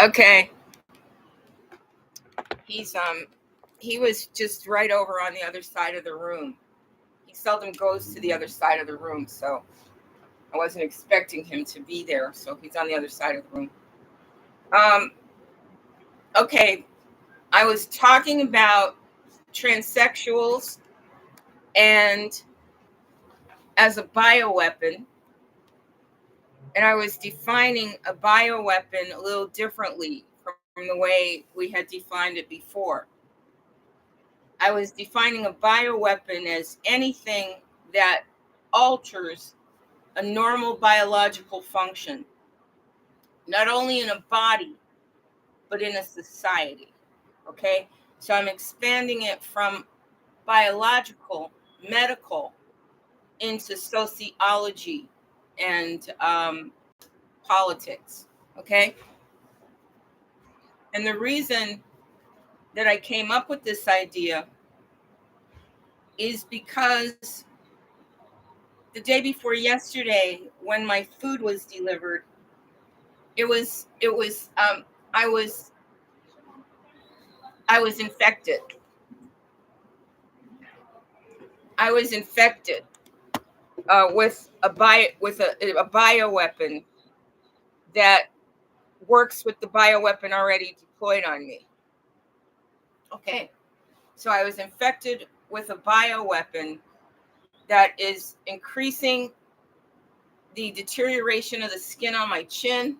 Okay. He was just right over on the other side of the room. He seldom goes to the other side of the room, so I wasn't expecting him to be there. So he's on the other side of the room. Um, okay. I was talking about transsexuals and as a bioweapon, and I was defining a bioweapon a little differently from the way we had defined it before. I was defining a bioweapon as anything that alters a normal biological function, not only in a body, but in a society. Okay? So I'm expanding it from biological, medical, into sociology and politics. Okay? And the reason that I came up with this idea is because the day before yesterday, when my food was delivered, I was infected. I was infected with a bioweapon that works with the bioweapon already deployed on me. Okay, so I was infected with a bioweapon that is increasing the deterioration of the skin on my chin.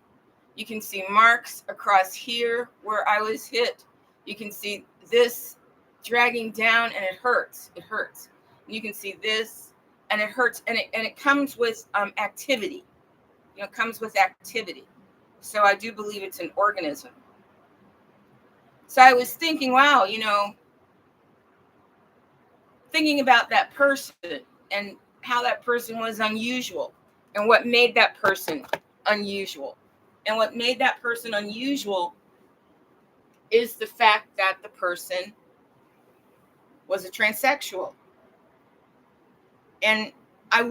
You can see marks across here where I was hit. You can see this dragging down, and it hurts. It hurts. And you can see this, and it hurts, and it comes with activity. It comes with activity. So I do believe it's an organism. So I was thinking, wow, thinking about that person and how that person was unusual and what made that person unusual. And what made that person unusual is the fact that the person was a transsexual. And I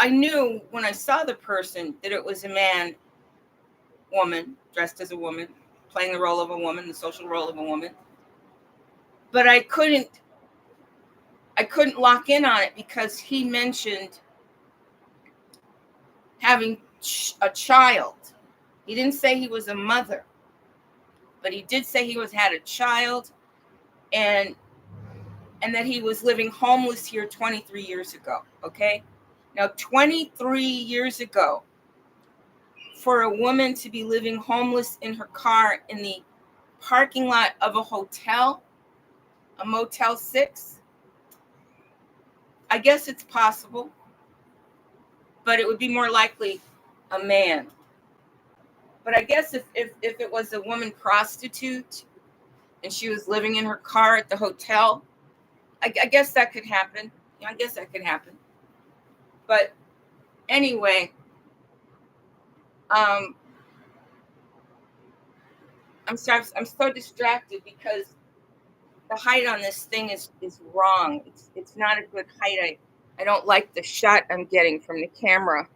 knew when I saw the person that it was a man, woman, dressed as a woman, playing the role of a woman, the social role of a woman. But I couldn't lock in on it because he mentioned having a child. He didn't say he was a mother, but he did say he had a child, and that he was living homeless here 23 years ago. Okay, now 23 years ago, for a woman to be living homeless in her car in the parking lot of a hotel, a Motel 6, I guess it's possible, but it would be more likely a man. But I guess if it was a woman prostitute and she was living in her car at the hotel, I guess that could happen. I guess that could happen. But anyway, I'm so distracted because the height on this thing is wrong. It's not a good height. I don't like the shot I'm getting from the camera.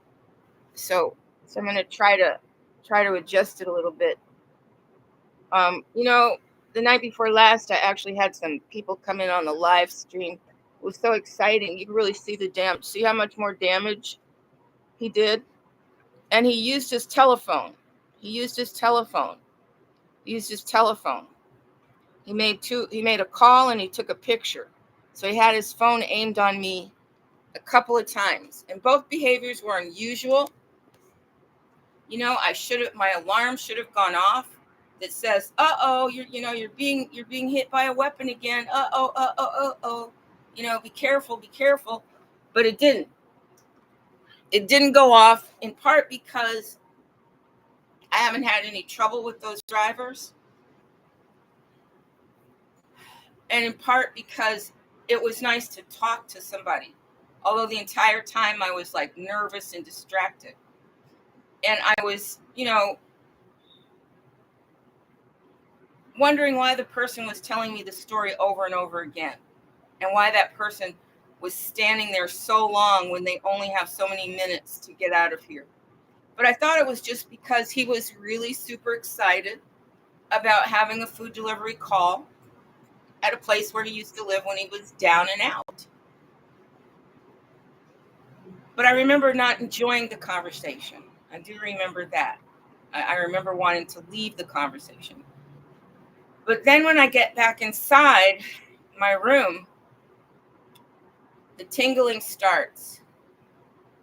So I'm going to try to adjust it a little bit. The night before last, I actually had some people come in on the live stream. It was so exciting. You can really see how much more damage he did. And he used his telephone. He made a call and he took a picture. So he had his phone aimed on me a couple of times, and both behaviors were unusual. My alarm should have gone off that says, you're being hit by a weapon again. Be careful. But it didn't. It didn't go off, in part because I haven't had any trouble with those drivers, and in part because it was nice to talk to somebody. Although the entire time I was like nervous and distracted. And I was, wondering why the person was telling me the story over and over again, and why that person was standing there so long when they only have so many minutes to get out of here. But I thought it was just because he was really super excited about having a food delivery call at a place where he used to live when he was down and out. But I remember not enjoying the conversation. I do remember that. I remember wanting to leave the conversation. But then when I get back inside my room, the tingling starts.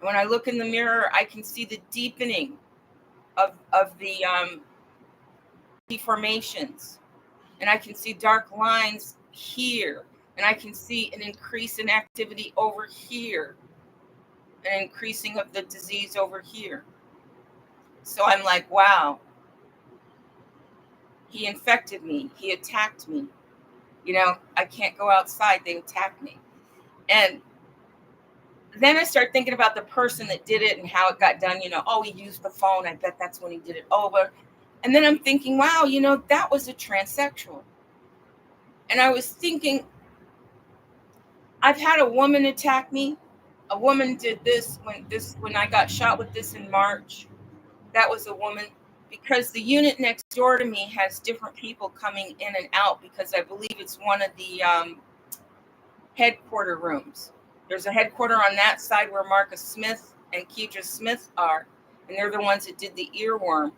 When I look in the mirror, I can see the deepening of the deformations. And I can see dark lines here. And I can see an increase in activity over here. An increasing of the disease over here. So I'm like, wow, he infected me. He attacked me. I can't go outside. They attacked me. And then I start thinking about the person that did it and how it got done. Oh, he used the phone. I bet that's when he did it. Oh, but, and then I'm thinking, wow, that was a transsexual. And I was thinking, I've had a woman attack me. A woman did this when I got shot with this in March. That was a woman, because the unit next door to me has different people coming in and out, because I believe it's one of the headquarter rooms. There's a headquarter on that side where Marcus Smith and Keidra Smith are, and they're the ones that did the earworm.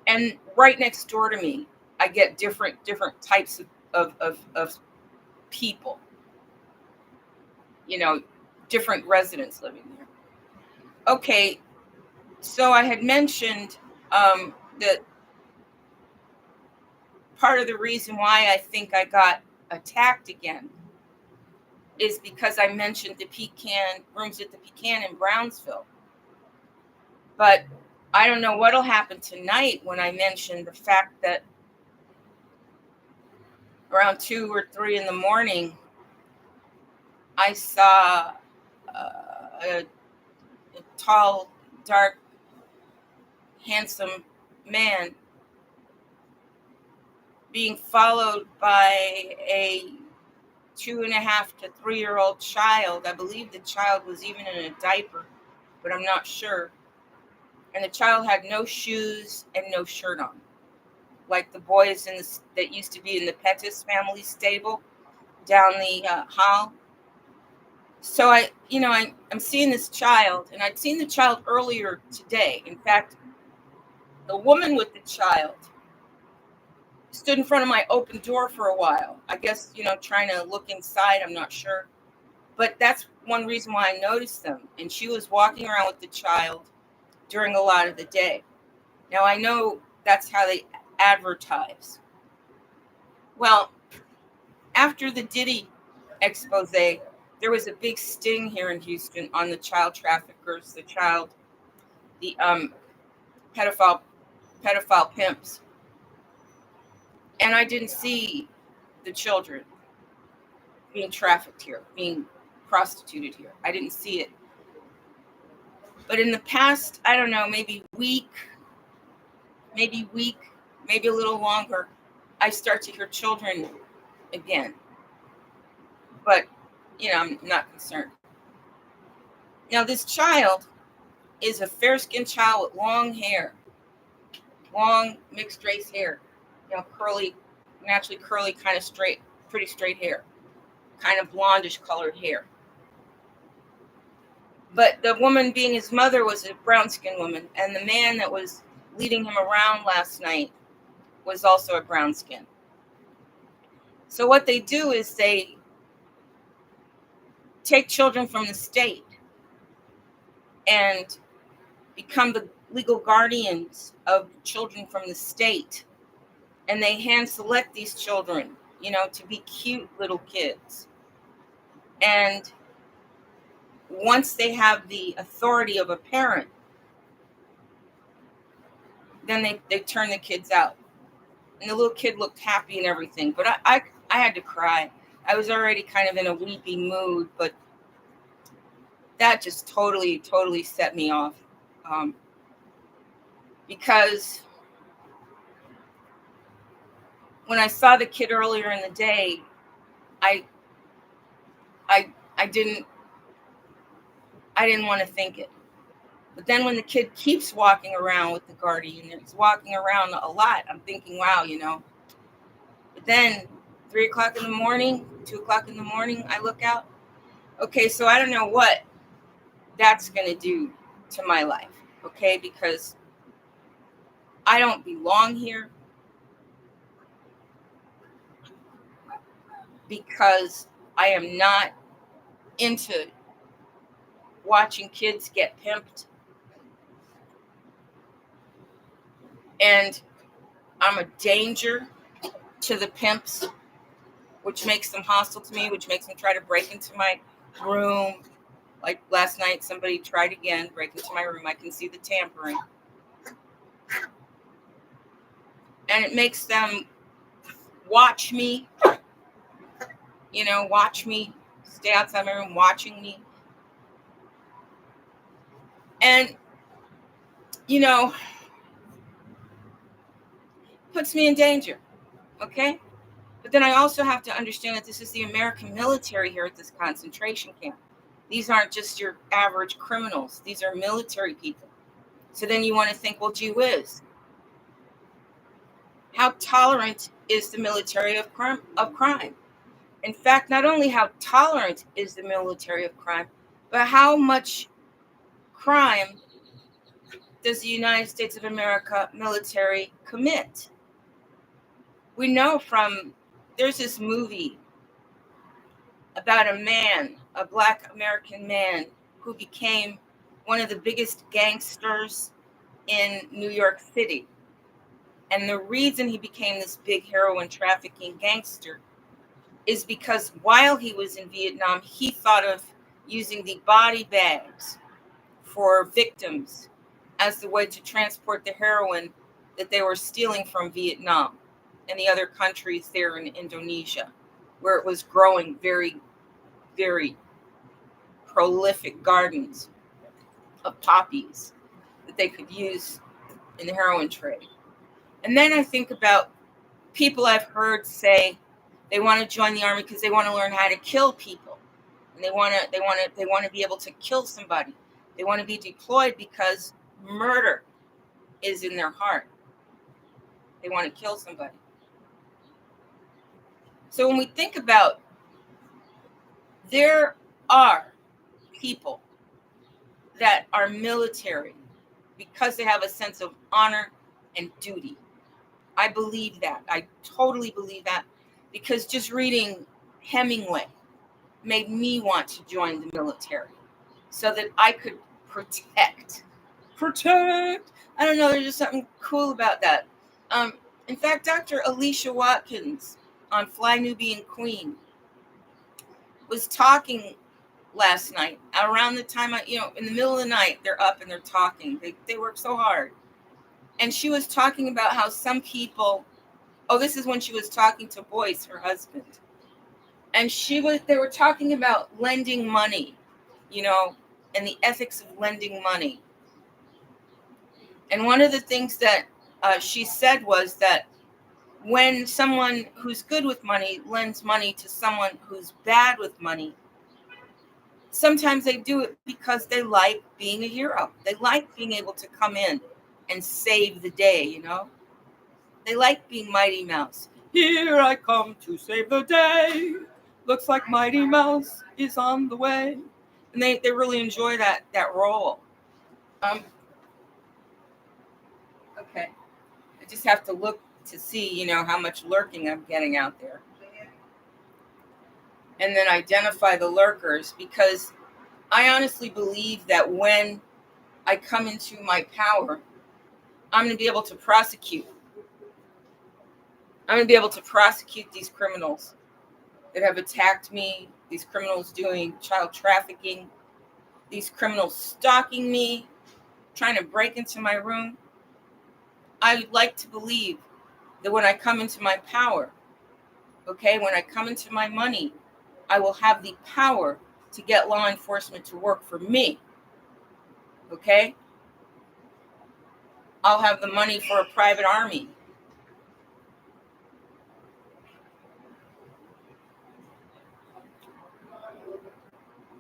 And right next door to me, I get different types of people, different residents living there. Okay, so I had mentioned that part of the reason why I think I got attacked again is because I mentioned the Pecan rooms at the Pecan in Brownsville. But I don't know what'll happen tonight when I mention the fact that around 2 or 3 in the morning, I saw a tall, dark, handsome man being followed by a 2.5 to 3-year-old child. I believe the child was even in a diaper, but I'm not sure. And the child had no shoes and no shirt on, like the boys that used to be in the Pettis family stable down the hall. So I'm seeing this child, and I'd seen the child earlier today. In fact, the woman with the child stood in front of my open door for a while. I guess, trying to look inside. I'm not sure. But that's one reason why I noticed them. And she was walking around with the child during a lot of the day. Now, I know that's how they advertise. Well, after the Diddy expose, there was a big sting here in Houston on the child traffickers, the pedophile pimps. And I didn't see the children being trafficked here, being prostituted here. I didn't see it. But in the past, I don't know, maybe week, maybe a little longer, I start to hear children again. But, I'm not concerned. Now, this child is a fair-skinned child with long hair, long mixed race hair, curly, naturally curly, kind of straight, pretty straight hair, kind of blondish colored hair. But the woman being his mother was a brown-skinned woman, and the man that was leading him around last night was also a brown skin. So what they do is they take children from the state and become the legal guardians of children from the state. And they hand select these children, to be cute little kids. And once they have the authority of a parent, then they turn the kids out. And the little kid looked happy and everything. But I had to cry. I was already kind of in a weepy mood, but that just totally set me off. Because when I saw the kid earlier in the day, I didn't want to think it. But then when the kid keeps walking around with the guardian, it's walking around a lot, I'm thinking, wow, But then 3 o'clock in the morning, 2 o'clock in the morning, I look out. Okay, so I don't know what that's going to do to my life, okay? Because I don't belong here. Because I am not into watching kids get pimped. And I'm a danger to the pimps, which makes them hostile to me, which makes them try to break into my room. Like last night, somebody tried again, break into my room. I can see the tampering. And it makes them watch me, watch me, stay outside my room watching me. And, puts me in danger, okay? But then I also have to understand that this is the American military here at this concentration camp. These aren't just your average criminals. These are military people. So then you want to think, well, gee whiz, how tolerant is the military of crime? In fact, not only how tolerant is the military of crime, but how much crime does the United States of America military commit? We know there's this movie about a man, a Black American man, who became one of the biggest gangsters in New York City. And the reason he became this big heroin trafficking gangster is because while he was in Vietnam, he thought of using the body bags for victims as the way to transport the heroin that they were stealing from Vietnam and the other countries there in Indonesia, where it was growing very, very prolific gardens of poppies that they could use in the heroin trade. And then I think about people I've heard say they want to join the army because they want to learn how to kill people, and they want to be able to kill somebody. They want to be deployed because murder is in their heart. They want to kill somebody. So when we think about, there are people that are military because they have a sense of honor and duty. I believe that. I totally believe that, because just reading Hemingway made me want to join the military so that I could protect. I don't know. There's just something cool about that. In fact, Dr. Alicia Watkins on Fly Nubian Queen was talking last night around the time in the middle of the night, they're up and they're talking. They work so hard. And she was talking about how some people, this is when she was talking to Boyce, her husband. And they were talking about lending money, and the ethics of lending money. And one of the things that she said was that when someone who's good with money lends money to someone who's bad with money, sometimes they do it because they like being a hero. They like being able to come in and save the day, They like being Mighty Mouse. Here I come to save the day. Looks like Mighty Mouse is on the way. And they really enjoy that role. Okay. I just have to look to see, how much lurking I'm getting out there. And then identify the lurkers, because I honestly believe that when I come into my power, I'm going to be able to prosecute. I'm going to be able to prosecute these criminals that have attacked me, these criminals doing child trafficking, these criminals stalking me, trying to break into my room. I would like to believe that when I come into my power, when I come into my money, I will have the power to get law enforcement to work for me. Okay? I'll have the money for a private army.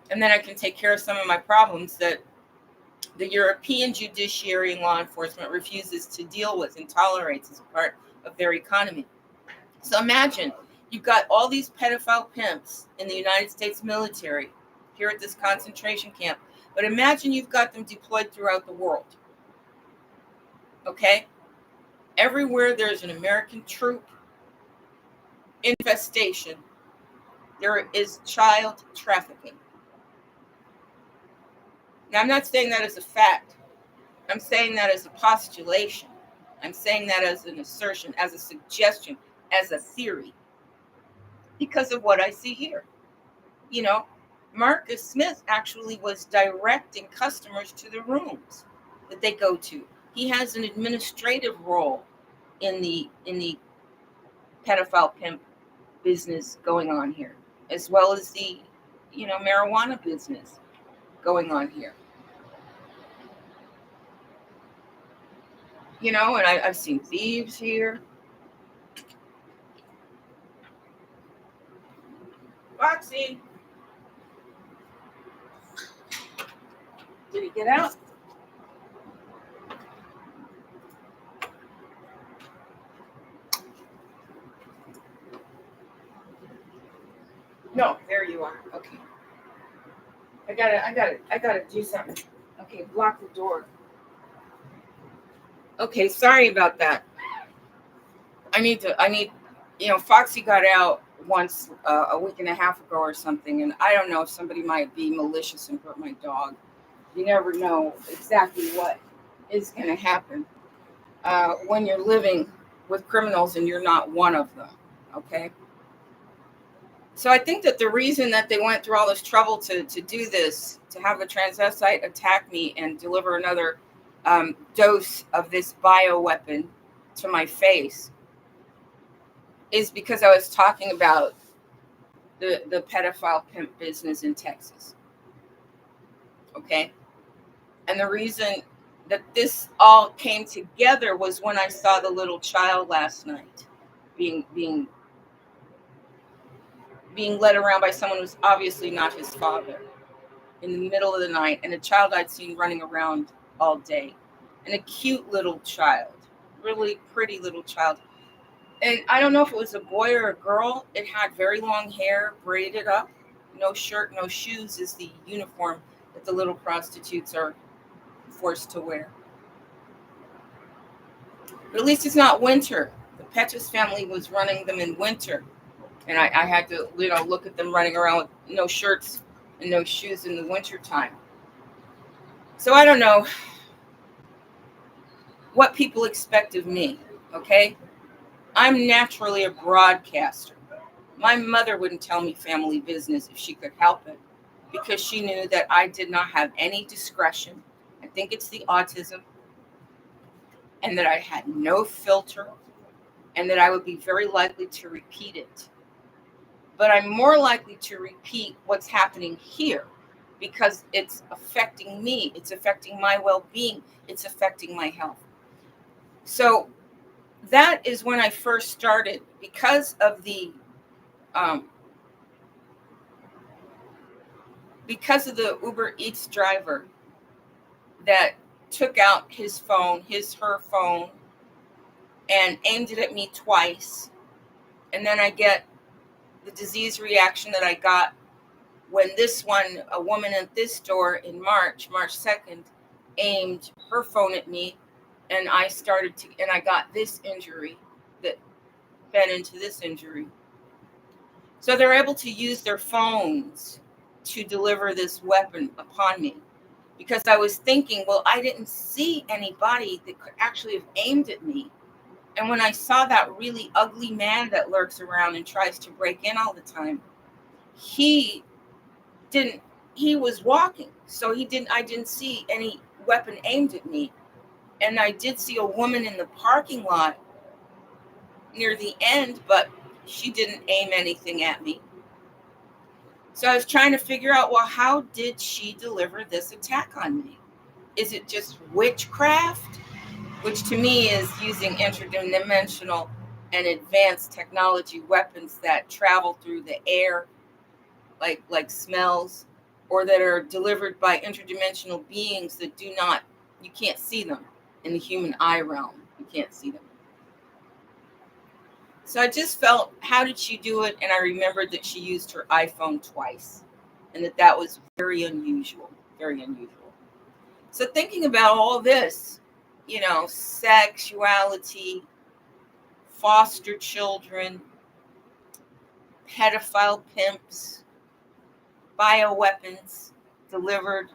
And then I can take care of some of my problems that the European judiciary and law enforcement refuses to deal with and tolerates as a part of their economy. So imagine you've got all these pedophile pimps in the United States military here at this concentration camp, but imagine you've got them deployed throughout the world. Okay? Everywhere there's an American troop infestation, there is child trafficking. Now, I'm not saying that as a fact. I'm saying that as a postulation. I'm saying that as an assertion, as a suggestion, as a theory, because of what I see here. You know, Marcus Smith actually was directing customers to the rooms that they go to. He has an administrative role in the pedophile pimp business going on here, as well as the, marijuana business going on here. And I've seen thieves here. Foxy, did he get out? No, there you are. Okay. I gotta do something. Okay, block the door. Okay, sorry about that. I need, Foxy got out once a week and a half ago or something, and I don't know if somebody might be malicious and hurt my dog. You never know exactly what is going to happen when you're living with criminals and you're not one of them, okay? So I think that the reason that they went through all this trouble to do this, to have a transvestite attack me and deliver another dose of this bioweapon to my face, is because I was talking about the pedophile pimp business in Texas. Okay? And the reason that this all came together was when I saw the little child last night being led around by someone who's obviously not his father in the middle of the night, and a child I'd seen running around all day. And a cute little child, really pretty little child. And I don't know if it was a boy or a girl. It had very long hair, braided up, no shirt, no shoes is the uniform that the little prostitutes are forced to wear. But at least it's not winter. The Petras family was running them in winter. And I had to, look at them running around with no shirts and no shoes in the winter time. So I don't know what people expect of me, okay? I'm naturally a broadcaster. My mother wouldn't tell me family business if she could help it, because she knew that I did not have any discretion. I think it's the autism, and that I had no filter, and that I would be very likely to repeat it. But I'm more likely to repeat what's happening here because it's affecting me. It's affecting my well-being. It's affecting my health. So that is when I first started, because of the Uber Eats driver that took out his phone, her phone, and aimed it at me twice. And then I get the disease reaction that I got when a woman at this store in March 2nd, aimed her phone at me, and I got this injury that fed into this injury. So they're able to use their phones to deliver this weapon upon me, because I was thinking, well, I didn't see anybody that could actually have aimed at me. And when I saw that really ugly man that lurks around and tries to break in all the time, he was walking. So I didn't see any weapon aimed at me. And I did see a woman in the parking lot near the end, but she didn't aim anything at me. So I was trying to figure out, well, how did she deliver this attack on me? Is it just witchcraft? Which to me is using interdimensional and advanced technology weapons that travel through the air, like smells, or that are delivered by interdimensional beings that you can't see them in the human eye realm. You can't see them. So I just felt, how did she do it? And I remembered that she used her iPhone twice, and that was very unusual, very unusual. So thinking about all this, sexuality, foster children, pedophile pimps, bioweapons delivered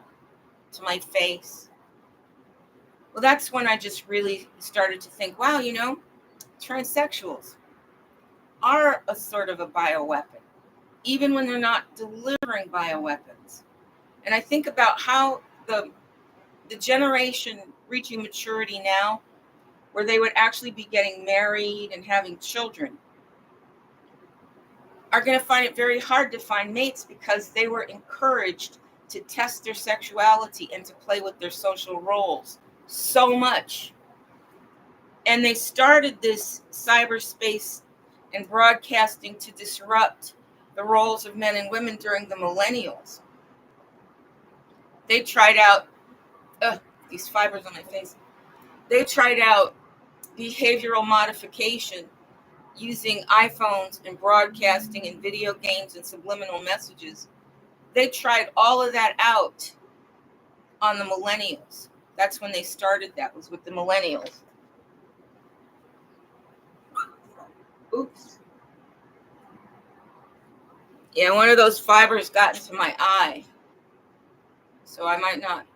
to my face. Well, that's when I just really started to think, wow, transsexuals are a sort of a bioweapon, even when they're not delivering bioweapons. And I think about how the generation reaching maturity now, where they would actually be getting married and having children, are going to find it very hard to find mates because they were encouraged to test their sexuality and to play with their social roles so much. And they started this cyberspace and broadcasting to disrupt the roles of men and women during the millennials. They tried out, these fibers on my face. They tried out behavioral modification using iPhones and broadcasting and video games and subliminal messages. They tried all of that out on the millennials. That's when they started that, was with the millennials. Oops. Yeah, one of those fibers got into my eye. So I might not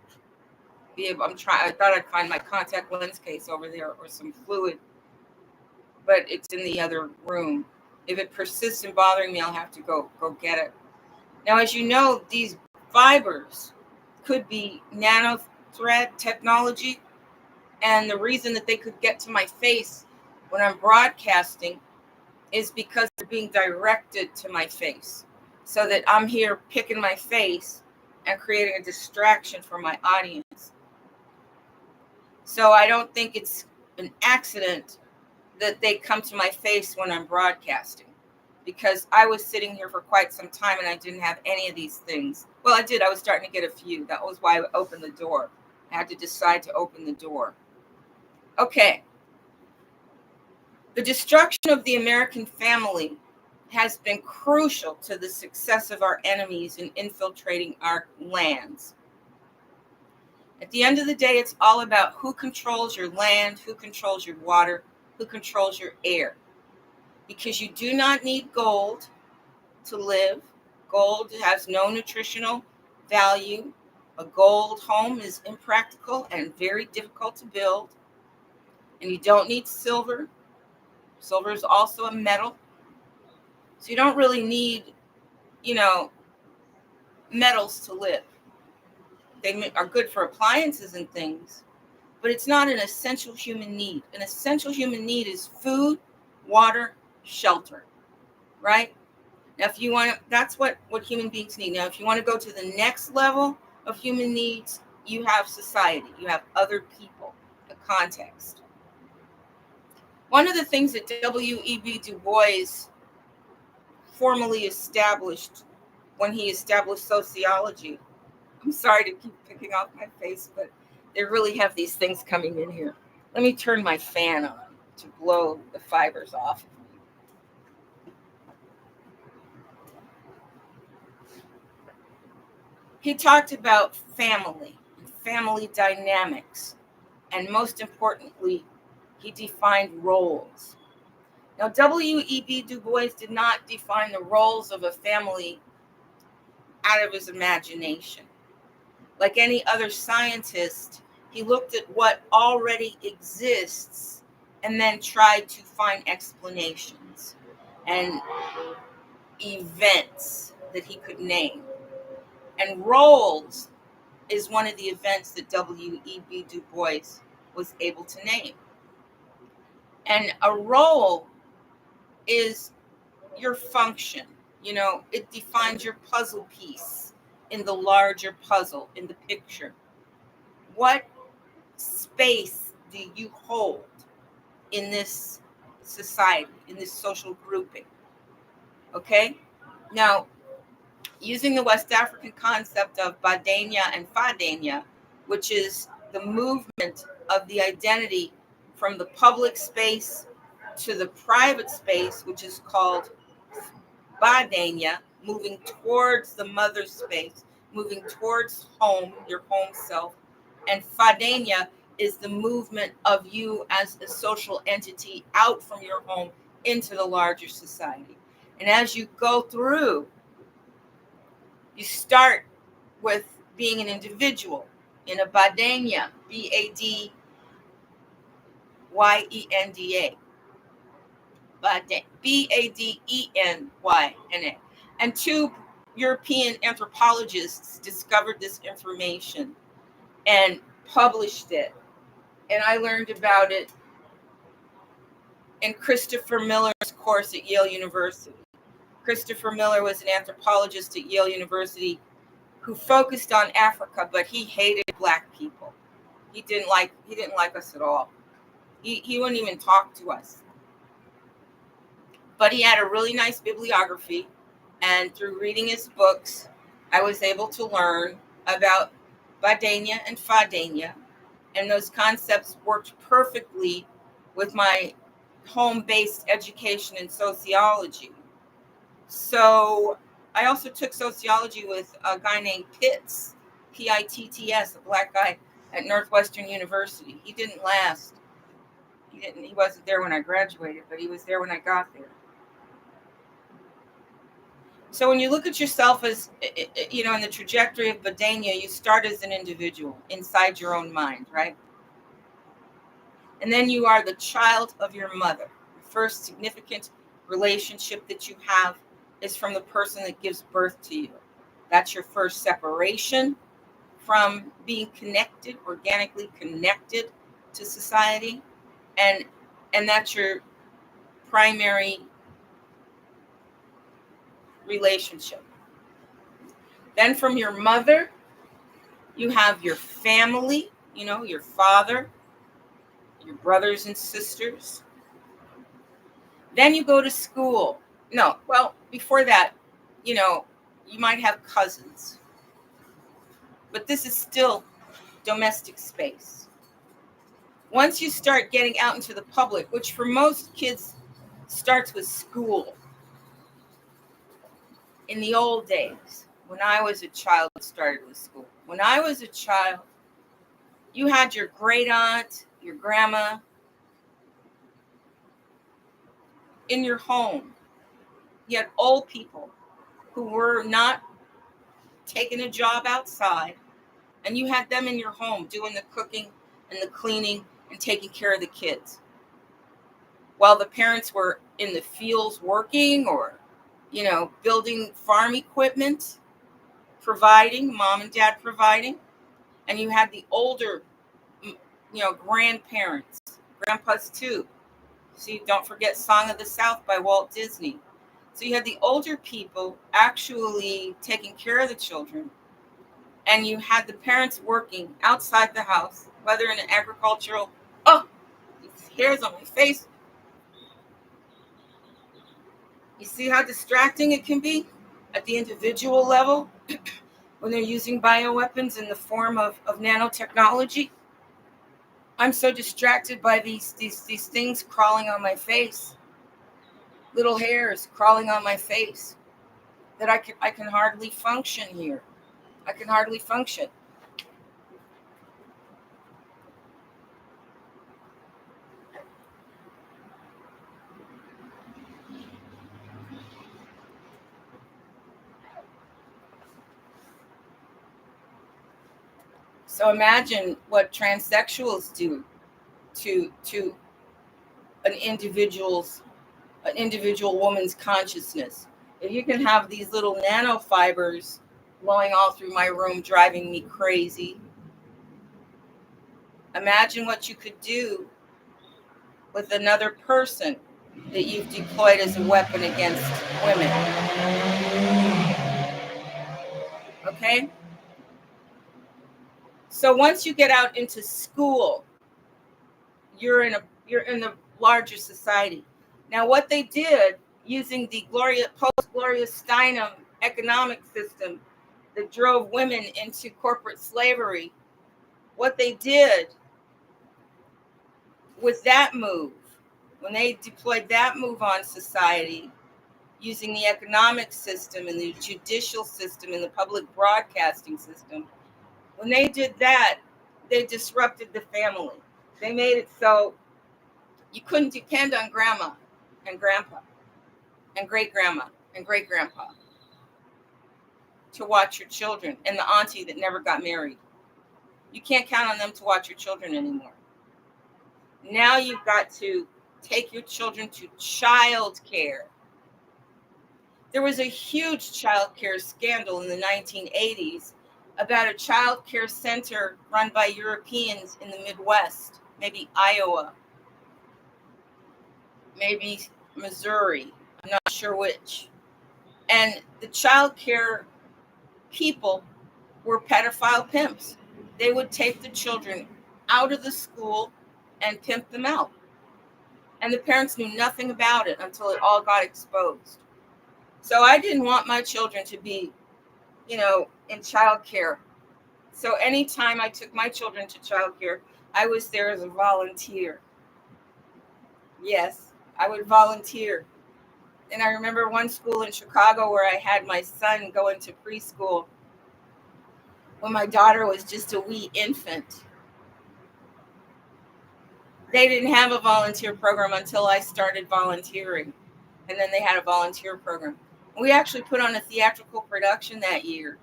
be able, I thought I'd find my contact lens case over there or some fluid, but it's in the other room. If it persists in bothering me, I'll have to go get it. Now, as you know, these fibers could be nanothread technology, and the reason that they could get to my face when I'm broadcasting is because they're being directed to my face, so that I'm here picking my face and creating a distraction for my audience. So I don't think it's an accident that they come to my face when I'm broadcasting, because I was sitting here for quite some time and I didn't have any of these things. Well, I did. I was starting to get a few. That was why I opened the door. I had to decide to open the door. Okay. The destruction of the American family has been crucial to the success of our enemies in infiltrating our lands. At the end of the day, it's all about who controls your land, who controls your water, who controls your air. Because you do not need gold to live. Gold has no nutritional value. A gold home is impractical and very difficult to build. And you don't need silver. Silver is also a metal. So you don't really need, metals to live. They are good for appliances and things, but it's not an essential human need. An essential human need is food, water, shelter, right? Now, if you want to, that's what human beings need. Now, if you want to go to the next level of human needs, you have society, you have other people, a context. One of the things that W.E.B. Du Bois formally established when he established sociology, I'm sorry to keep picking off my face, but they really have these things coming in here. Let me turn my fan on to blow the fibers off. He talked about family dynamics, and most importantly, he defined roles. Now, W.E.B. Du Bois did not define the roles of a family out of his imagination. Like any other scientist, he looked at what already exists and then tried to find explanations and events that he could name. And roles is one of the events that W.E.B. Du Bois was able to name. And a role is your function. It defines your puzzle piece in the larger puzzle, in the picture. What space do you hold in this society, in this social grouping? Okay? Now, using the West African concept of Badenia and Fadenia, which is the movement of the identity from the public space to the private space, which is called Badenia, moving towards the mother space, moving towards home, your home self. And Fadenia is the movement of you as a social entity out from your home into the larger society. And as you go through, you start with being an individual in a Badenya, Badeyenda, Badenya. And two European anthropologists discovered this information and published it. And I learned about it in Christopher Miller's course at Yale University. Christopher Miller was an anthropologist at Yale University who focused on Africa, but he hated Black people. He didn't like us at all. He wouldn't even talk to us. But he had a really nice bibliography, and through reading his books, I was able to learn about Badenia and Fadenia, and those concepts worked perfectly with my home-based education in sociology. So I also took sociology with a guy named Pitts, Pitts, a Black guy at Northwestern University. He didn't last. He wasn't there when I graduated, but he was there when I got there. So when you look at yourself as, in the trajectory of Badenia, you start as an individual inside your own mind, right? And then you are the child of your mother. The first significant relationship that you have is from the person that gives birth to you. That's your first separation from being connected, organically connected to society. And that's your primary relationship. Then from your mother, you have your family, your father, your brothers and sisters. Then you go to school. No, well, before that, you might have cousins. But this is still domestic space. Once you start getting out into the public, which for most kids starts with school. In the old days, when I was a child, it started with school. When I was a child, you had your great aunt, your grandma in your home. You had old people who were not taking a job outside, and you had them in your home doing the cooking and the cleaning and taking care of the kids. While the parents were in the fields working or, building farm equipment, mom and dad providing, and you had the older, grandparents, grandpas too. See, don't forget Song of the South by Walt Disney. So you had the older people actually taking care of the children, and you had the parents working outside the house, whether in an agricultural, hairs on my face. You see how distracting it can be at the individual level when they're using bioweapons in the form of nanotechnology? I'm so distracted by these things crawling on my face, little hairs crawling on my face, that I can hardly function here. I can hardly function. So imagine what transsexuals do to an individual woman's consciousness. If you can have these little nanofibers blowing all through my room, driving me crazy, imagine what you could do with another person that you've deployed as a weapon against women. Okay? So once you get out into school, you're in the larger society. Now, what they did using the post Gloria Steinem economic system that drove women into corporate slavery, what they did with that move, when they deployed that move on society, using the economic system and the judicial system and the public broadcasting system, when they did that, they disrupted the family. They made it so you couldn't depend on grandma and grandpa and great grandma and great grandpa to watch your children, and the auntie that never got married. You can't count on them to watch your children anymore. Now you've got to take your children to child care. There was a huge child care scandal in the 1980s about a child care center run by Europeans in the Midwest, maybe Iowa, maybe Missouri, I'm not sure which. And the child care people were pedophile pimps. They would take the children out of the school and pimp them out. And the parents knew nothing about it until it all got exposed. So I didn't want my children to be, in childcare. So anytime I took my children to childcare, I was there as a volunteer. Yes, I would volunteer. And I remember one school in Chicago where I had my son go into preschool when my daughter was just a wee infant. They didn't have a volunteer program until I started volunteering. And then they had a volunteer program. We actually put on a theatrical production that year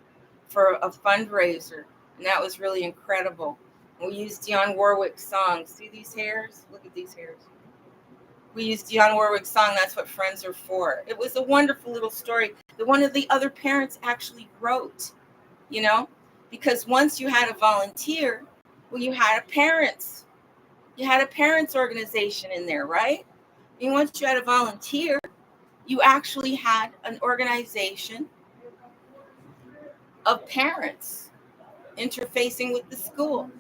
for a fundraiser. And that was really incredible. We used Dionne Warwick's song. See these hairs? Look at these hairs. We used Dionne Warwick's song, That's What Friends Are For. It was a wonderful little story that one of the other parents actually wrote, because once you had a volunteer, well, you had a parents organization in there, right? And once you had a volunteer, you actually had an organization of parents interfacing with the school.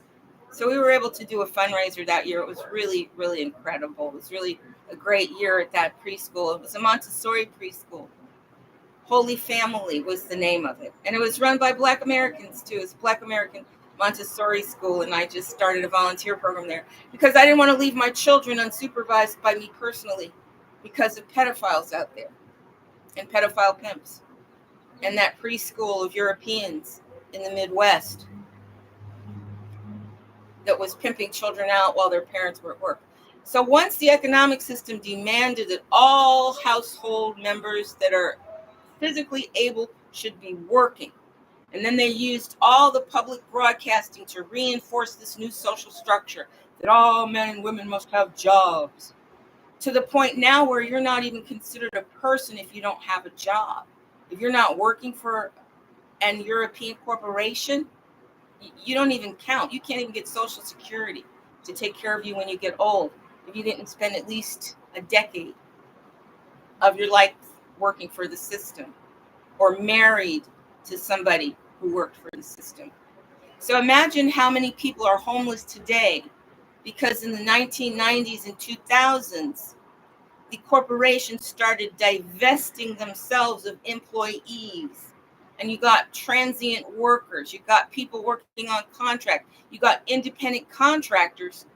So we were able to do a fundraiser that year. It was really, really incredible. It was really a great year at that preschool. It was a Montessori preschool. Holy Family was the name of it. And it was run by Black Americans too. It's Black American Montessori school. And I just started a volunteer program there because I didn't want to leave my children unsupervised by me personally because of pedophiles out there and pedophile pimps and that preschool of Europeans in the Midwest that was pimping children out while their parents were at work. So once the economic system demanded that all household members that are physically able should be working, and then they used all the public broadcasting to reinforce this new social structure that all men and women must have jobs, to the point now where you're not even considered a person if you don't have a job. If you're not working for an European corporation, you don't even count. You can't even get Social Security to take care of you when you get old if you didn't spend at least a decade of your life working for the system or married to somebody who worked for the system. So imagine how many people are homeless today because in the 1990s and 2000s, the corporations started divesting themselves of employees. And you got transient workers, you got people working on contract, you got independent contractors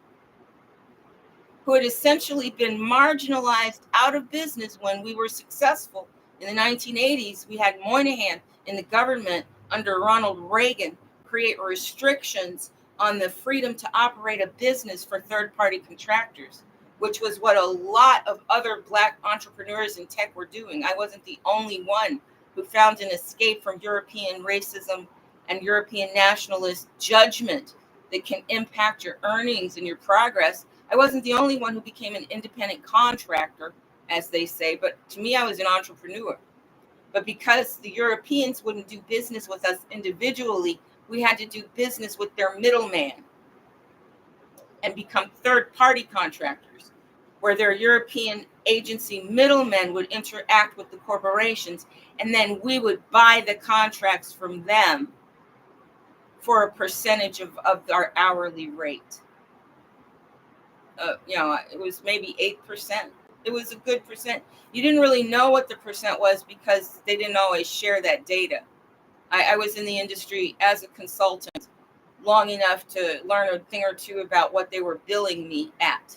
who had essentially been marginalized out of business when we were successful. In the 1980s, we had Moynihan in the government under Ronald Reagan create restrictions on the freedom to operate a business for third-party contractors, which was what a lot of other Black entrepreneurs in tech were doing. I wasn't the only one who found an escape from European racism and European nationalist judgment that can impact your earnings and your progress. I wasn't the only one who became an independent contractor, as they say, but to me, I was an entrepreneur. But because the Europeans wouldn't do business with us individually, we had to do business with their middleman and become third-party contractors, where their European agency middlemen would interact with the corporations, and then we would buy the contracts from them for a percentage of our hourly rate. It was maybe 8%. It was a good percent. You didn't really know what the percent was because they didn't always share that data. I was in the industry as a consultant long enough to learn a thing or two about what they were billing me at.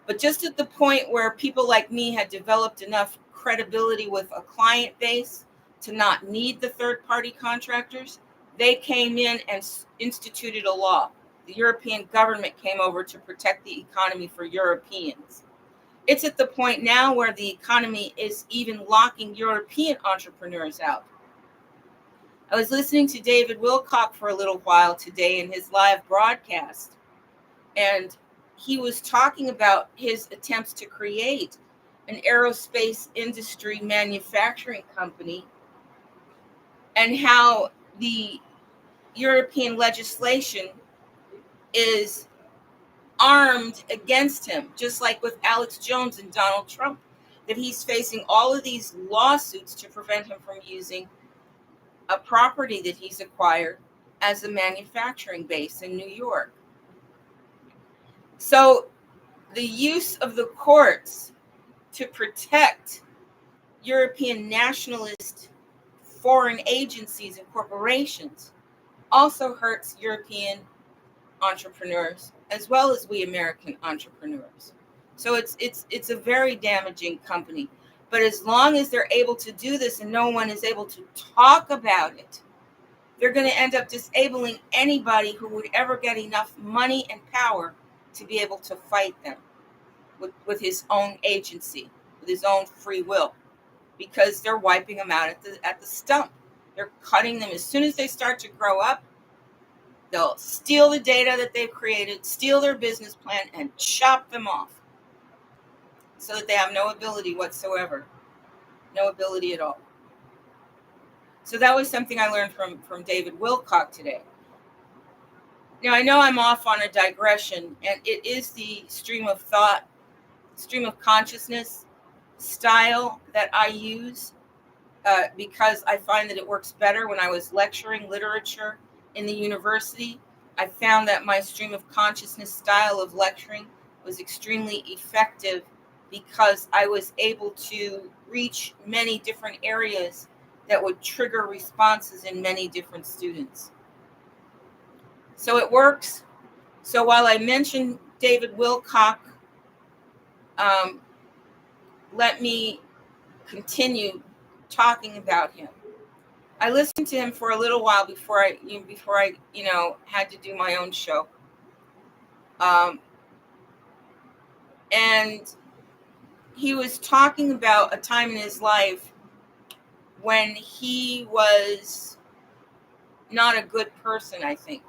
But just at the point where people like me had developed enough credibility with a client base to not need the third-party contractors, they came in and instituted a law. The European government came over to protect the economy for Europeans. It's at the point now where the economy is even locking European entrepreneurs out. I was listening to David Wilcock for a little while today in his live broadcast, and he was talking about his attempts to create an aerospace industry manufacturing company and how the European legislation is armed against him, just like with Alex Jones and Donald Trump, that he's facing all of these lawsuits to prevent him from using a property that he's acquired as a manufacturing base in New York. So the use of the courts to protect European nationalist foreign agencies and corporations also hurts European entrepreneurs as well as we American entrepreneurs. So it's a very damaging company. But as long as they're able to do this and no one is able to talk about it, they're going to end up disabling anybody who would ever get enough money and power to be able to fight them with his own agency, with his own free will, because they're wiping them out at the stump. They're cutting them as soon as they start to grow up. They'll steal the data that they've created, steal their business plan, and chop them off so that they have no ability whatsoever. No ability at all. So that was something I learned from David Wilcock today. Now, I know I'm off on a digression, and it is the stream of thought, stream of consciousness style that I use because I find that it works better when I was lecturing literature in the university. I found that my stream of consciousness style of lecturing was extremely effective because I was able to reach many different areas that would trigger responses in many different students. So it works. So while I mentioned David Wilcock, let me continue talking about him. I listened to him for a little while before I had to do my own show. And he was talking about a time in his life when he was not a good person, I think,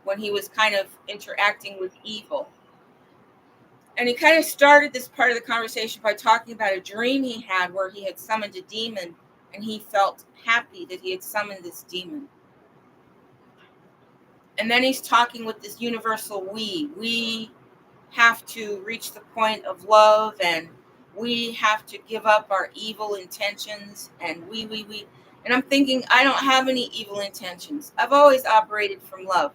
when he was kind of interacting with evil. And he kind of started this part of the conversation by talking about a dream he had where he had summoned a demon, and he felt happy that he had summoned this demon. And then he's talking with this universal we. We have to reach the point of love, and we have to give up our evil intentions, and we. And I'm thinking, I don't have any evil intentions. I've always operated from love.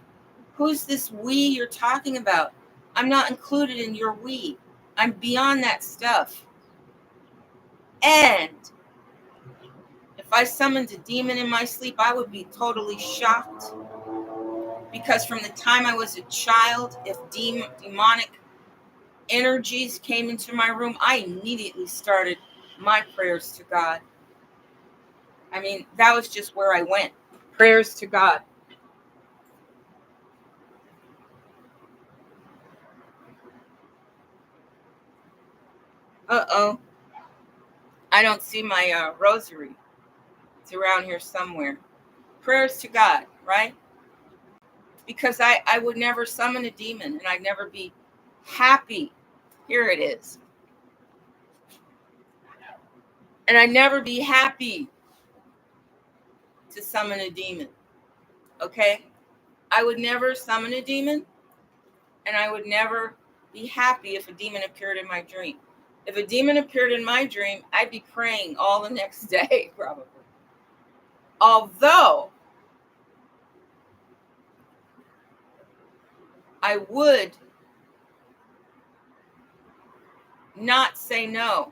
Who's this we you're talking about? I'm not included in your we. I'm beyond that stuff. And if I summoned a demon in my sleep, I would be totally shocked. Because from the time I was a child, if demonic energies came into my room, I immediately started my prayers to God. I mean, that was just where I went. Prayers to God. Uh-oh. I don't see my rosary. It's around here somewhere. Prayers to God, right? Because I would never summon a demon, and I'd never be happy. Here it is. And I'd never be happy to summon a demon. Okay? I would never summon a demon, and I would never be happy if a demon appeared in my dream. If a demon appeared in my dream, I'd be praying all the next day, probably. Although I would not say no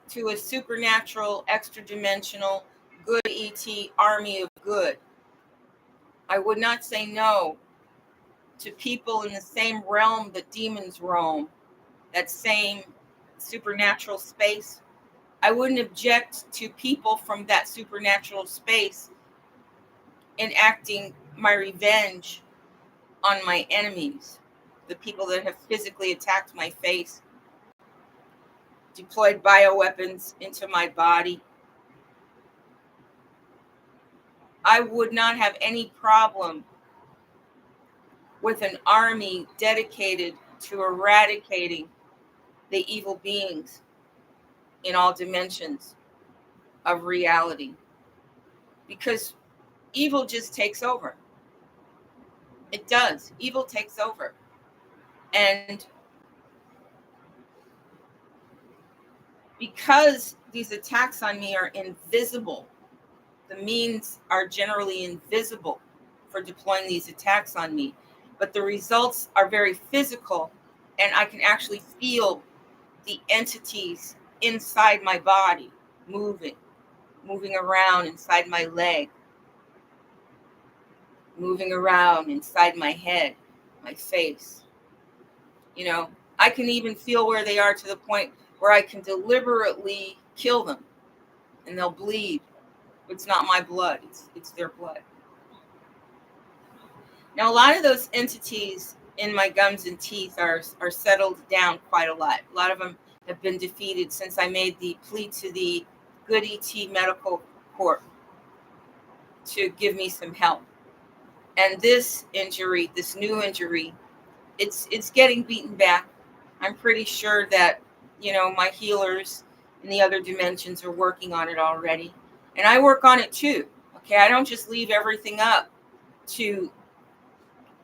to a supernatural, extra-dimensional, good ET army of good. I would not say no to people in the same realm that demons roam, that same supernatural space. I wouldn't object to people from that supernatural space enacting my revenge on my enemies, the people that have physically attacked my face, deployed bioweapons into my body. I would not have any problem with an army dedicated to eradicating the evil beings in all dimensions of reality, because evil just takes over. It does. Evil takes over. And because these attacks on me are invisible, the means are generally invisible for deploying these attacks on me, but the results are very physical, and I can actually feel the entities inside my body moving around inside my leg, moving around inside my head, my face. You know, I can even feel where they are, to the point where I can deliberately kill them and they'll bleed. It's not my blood, it's their blood. Now, a lot of those entities in my gums and teeth are settled down quite a lot. A lot of them have been defeated since I made the plea to the Good ET Medical Corps to give me some help. And this injury, this new injury, it's getting beaten back. I'm pretty sure that, you know, my healers in the other dimensions are working on it already. And I work on it too. Okay, I don't just leave everything up to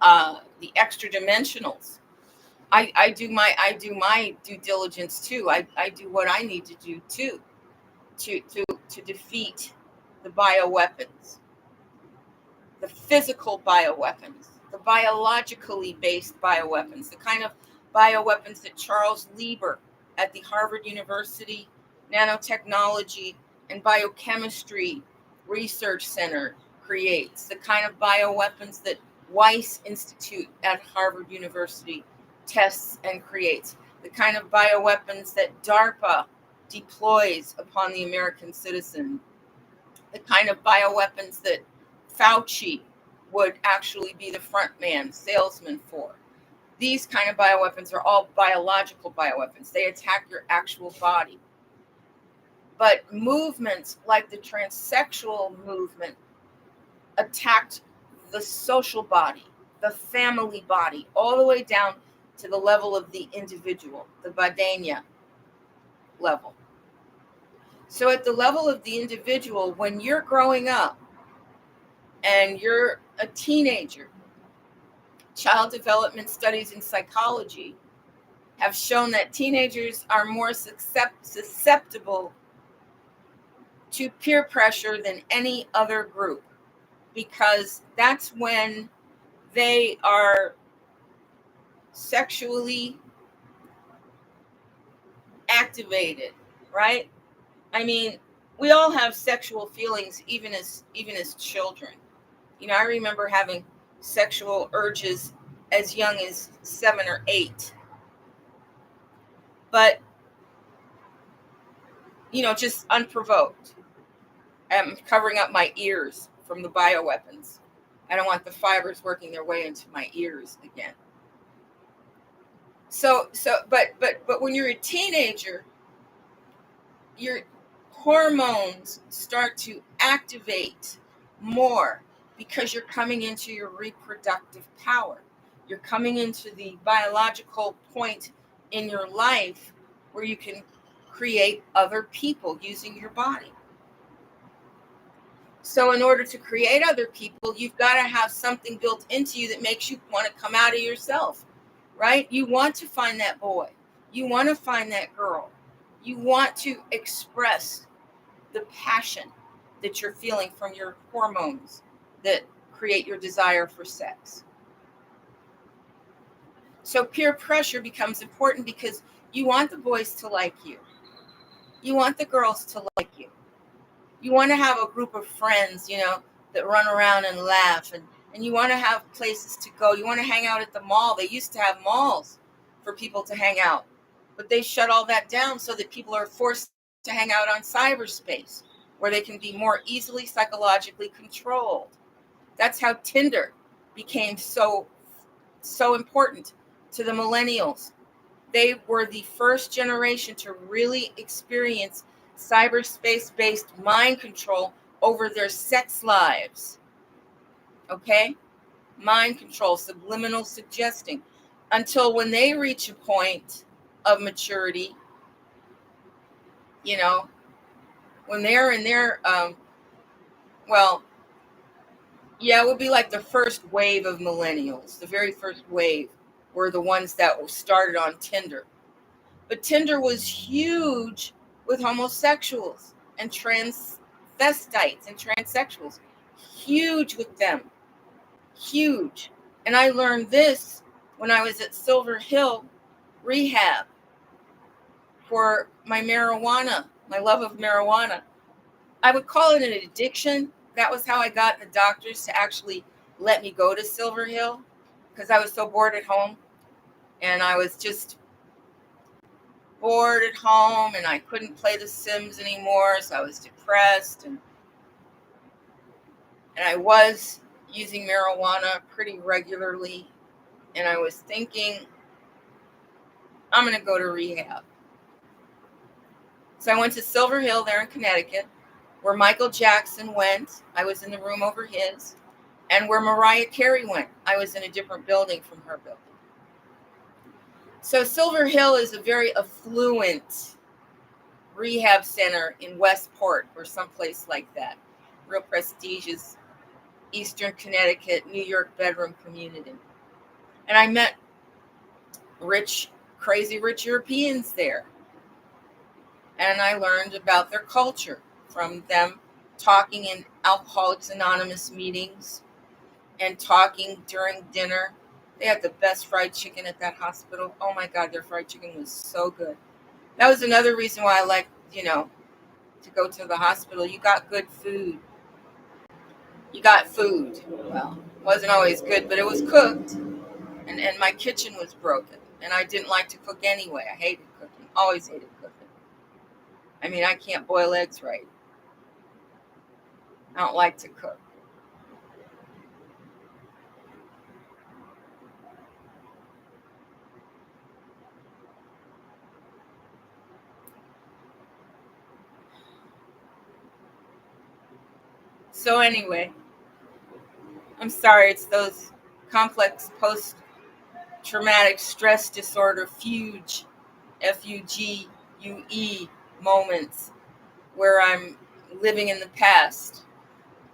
the extra dimensionals. I do my due diligence too. I do what I need to do too to defeat the bioweapons, the physical bioweapons, the biologically based bioweapons, the kind of bioweapons that Charles Lieber at the Harvard University Nanotechnology and Biochemistry Research Center creates, the kind of bioweapons that Weiss Institute at Harvard University tests and creates, the kind of bioweapons that DARPA deploys upon the American citizen, the kind of bioweapons that Fauci would actually be the front man, salesman for. These kind of bioweapons are all biological bioweapons. They attack your actual body. But movements like the transsexual movement attacked the social body, the family body, all the way down to the level of the individual, the Badania level. So at the level of the individual, when you're growing up and you're a teenager, child development studies in psychology have shown that teenagers are more susceptible to peer pressure than any other group, because that's when they are sexually activated, right? I mean, we all have sexual feelings even as children. You know, I remember having sexual urges as young as 7 or 8. But, you know, just unprovoked. I'm covering up my ears from the bioweapons. I don't want the fibers working their way into my ears again. But when you're a teenager, your hormones start to activate more because you're coming into your reproductive power. You're coming into the biological point in your life where you can create other people using your body. So in order to create other people, you've got to have something built into you that makes you want to come out of yourself, right? You want to find that boy. You want to find that girl. You want to express the passion that you're feeling from your hormones that create your desire for sex. So peer pressure becomes important because you want the boys to like you. You want the girls to like you. You want to have a group of friends, that run around and laugh, and you want to have places to go. You want to hang out at the mall. They used to have malls for people to hang out, but they shut all that down so that people are forced to hang out on cyberspace where they can be more easily psychologically controlled. That's how Tinder became so important to the millennials. They were the first generation to really experience cyberspace-based mind control over their sex lives. Okay? Mind control, subliminal suggesting. Until when they reach a point of maturity, when they're in their, it would be like the first wave of millennials. The very first wave were the ones that started on Tinder. But Tinder was huge with homosexuals and transvestites and transsexuals. Huge with them. Huge. And I learned this when I was at Silver Hill rehab for my marijuana, my love of marijuana. I would call it an addiction. That was how I got the doctors to actually let me go to Silver Hill, because I was so bored at home. And I was just bored at home, and I couldn't play The Sims anymore, so I was depressed, and I was using marijuana pretty regularly, and I was thinking, I'm going to go to rehab. So I went to Silver Hill there in Connecticut, where Michael Jackson went. I was in the room over his, and where Mariah Carey went. I was in a different building from her building. So Silver Hill is a very affluent rehab center in Westport or someplace like that. Real prestigious Eastern Connecticut, New York bedroom community. And I met crazy rich Europeans there. And I learned about their culture from them talking in Alcoholics Anonymous meetings and talking during dinner. They had the best fried chicken at that hospital. Oh my God, their fried chicken was so good. That was another reason why I liked, to go to the hospital. You got good food. You got food. Well, it wasn't always good, but it was cooked. And my kitchen was broken. And I didn't like to cook anyway. I hated cooking. Always hated cooking. I mean, I can't boil eggs right. I don't like to cook. So anyway, I'm sorry, it's those complex post-traumatic stress disorder FUGE, FUGUE moments where I'm living in the past.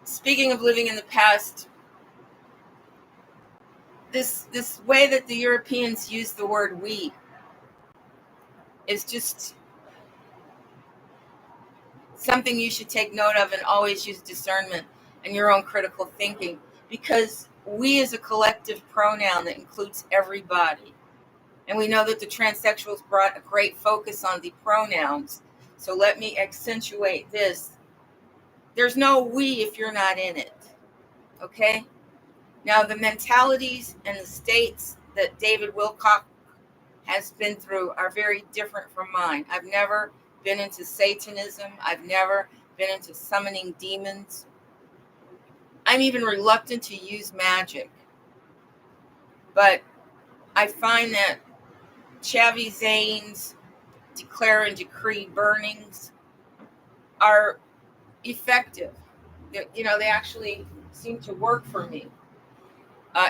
Speaking of living in the past, this way that the Europeans use the word we is just something you should take note of, and always use discernment and your own critical thinking, because we is a collective pronoun that includes everybody. And we know that the transsexuals brought a great focus on the pronouns. So let me accentuate this. There's no we if you're not in it. Okay? Now, the mentalities and the states that David Wilcock has been through are very different from mine. I've never been into Satanism. I've never been into summoning demons. I'm even reluctant to use magic. But I find that Chavi Zane's declare and decree burnings are effective. They actually seem to work for me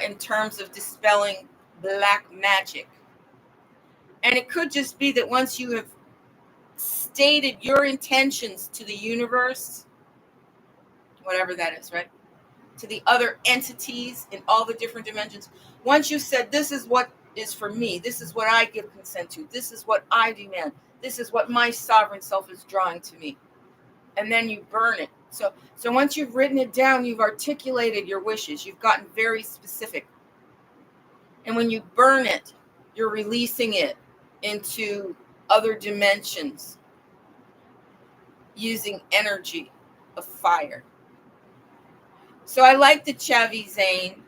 in terms of dispelling black magic. And it could just be that once you have stated your intentions to the universe, whatever that is, right? To the other entities in all the different dimensions. Once you said, this is what is for me, this is what I give consent to, this is what I demand, this is what my sovereign self is drawing to me. And then you burn it. So once you've written it down, you've articulated your wishes, you've gotten very specific. And when you burn it, you're releasing it into other dimensions using energy of fire. So I like the Chavi Zane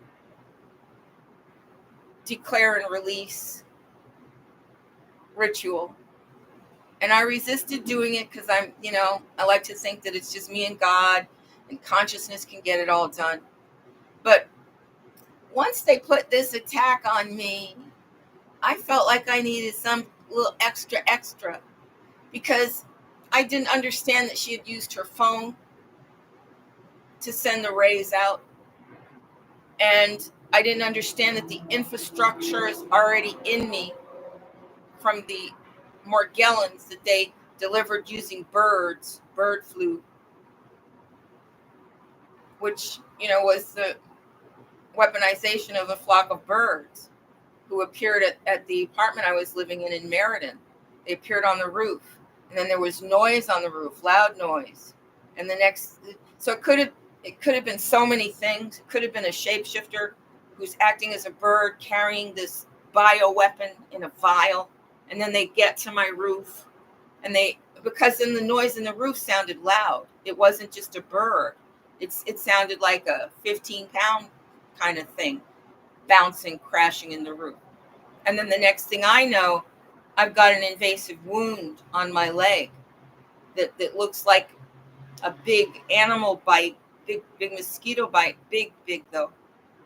declare and release ritual. And I resisted doing it because I like to think that it's just me and God and consciousness can get it all done. But once they put this attack on me, I felt like I needed some little extra because I didn't understand that she had used her phone to send the rays out. And I didn't understand that the infrastructure is already in me from the Morgellons that they delivered using bird flu, which, was the weaponization of a flock of birds who appeared at the apartment I was living in Meriden. They appeared on the roof, and then there was noise on the roof, loud noise. And so it could have been so many things. It could have been a shapeshifter who's acting as a bird carrying this bioweapon in a vial, and then they get to my roof, and because then the noise in the roof sounded loud. It wasn't just a bird. It sounded like a 15-pound kind of thing bouncing, crashing in the roof. And then the next thing I know, I've got an invasive wound on my leg that looks like a big animal bite, big mosquito bite, big though.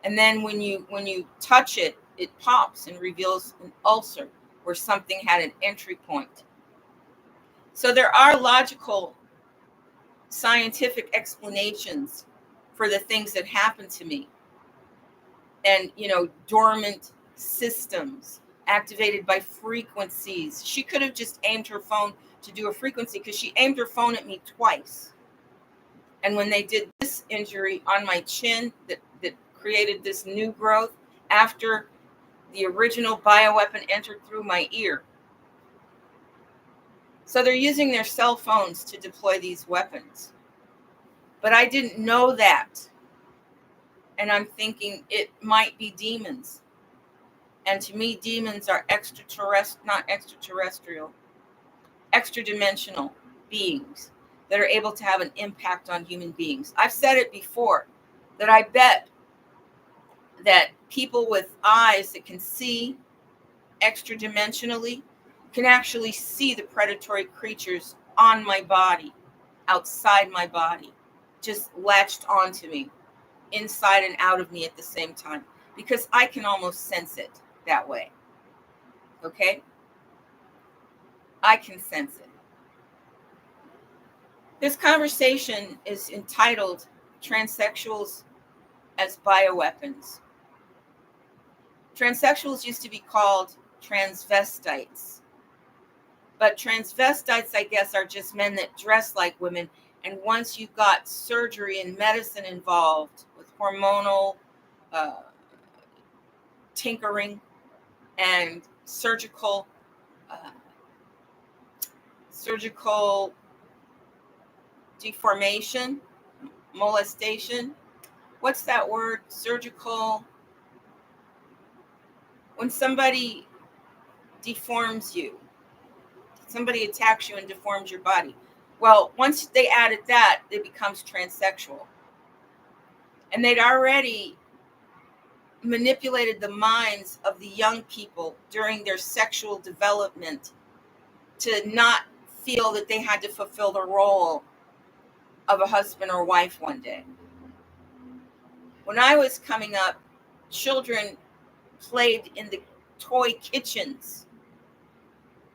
And then when you touch it, it pops and reveals an ulcer where something had an entry point. So there are logical, scientific explanations for the things that happen to me. And, dormant systems activated by frequencies. She could have just aimed her phone to do a frequency because she aimed her phone at me twice. And when they did this injury on my chin that created this new growth after the original bioweapon entered through my ear. So they're using their cell phones to deploy these weapons. But I didn't know that. And I'm thinking it might be demons. And to me, demons are not extraterrestrial, extra-dimensional beings that are able to have an impact on human beings. I've said it before, that I bet that people with eyes that can see extra-dimensionally can actually see the predatory creatures on my body, outside my body, just latched onto me, inside and out of me at the same time, because I can almost sense it that way. Okay? I can sense it. This conversation is entitled Transsexuals as Bioweapons. Transsexuals used to be called transvestites. But transvestites, I guess, are just men that dress like women. And once you've got surgery and medicine involved with hormonal tinkering and surgical deformation, molestation. What's that word? Surgical. When somebody deforms you, somebody attacks you and deforms your body. Well, once they added that, it becomes transsexual. And they'd already manipulated the minds of the young people during their sexual development to not feel that they had to fulfill the role of a husband or wife one day. When I was coming up, children played in the toy kitchens.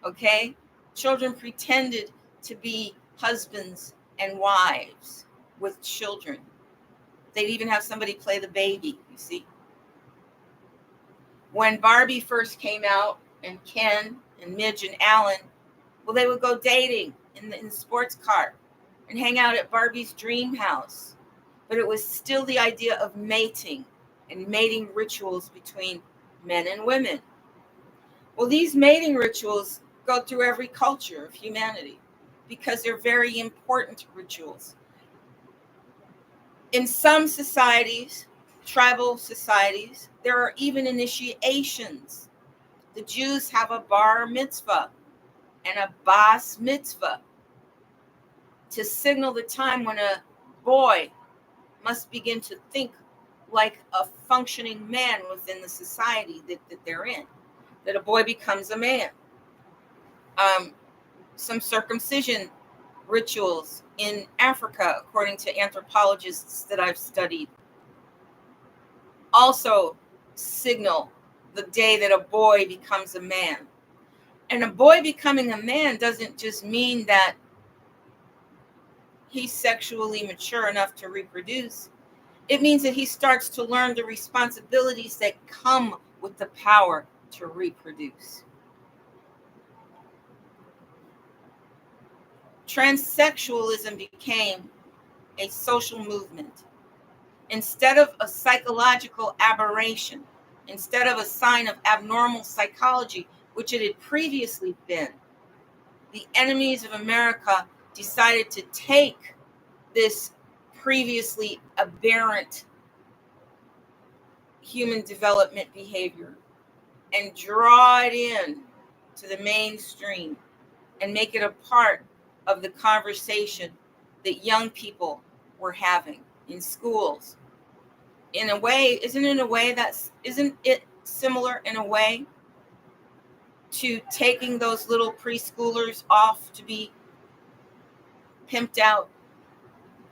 Okay? Children pretended to be husbands and wives with children. They'd even have somebody play the baby, you see. When Barbie first came out, and Ken and Midge and Alan, well, they would go dating in the sports car and hang out at Barbie's dream house. But it was still the idea of mating and mating rituals between men and women. Well, these mating rituals go through every culture of humanity because they're very important rituals. In some societies, tribal societies, there are even initiations The Jews have a bar mitzvah and a bas mitzvah to signal the time when a boy must begin to think like a functioning man within the society that they're in, that a boy becomes a man. Some circumcision rituals in Africa, according to anthropologists that I've studied, also signal the day that a boy becomes a man. And a boy becoming a man doesn't just mean that he's sexually mature enough to reproduce. It means that he starts to learn the responsibilities that come with the power to reproduce. Transsexualism became a social movement. Instead of a psychological aberration, instead of a sign of abnormal psychology, which it had previously been, the enemies of America decided to take this previously aberrant human development behavior and draw it in to the mainstream and make it a part of the conversation that young people were having in schools. In a way, isn't it similar in a way to taking those little preschoolers off to be pimped out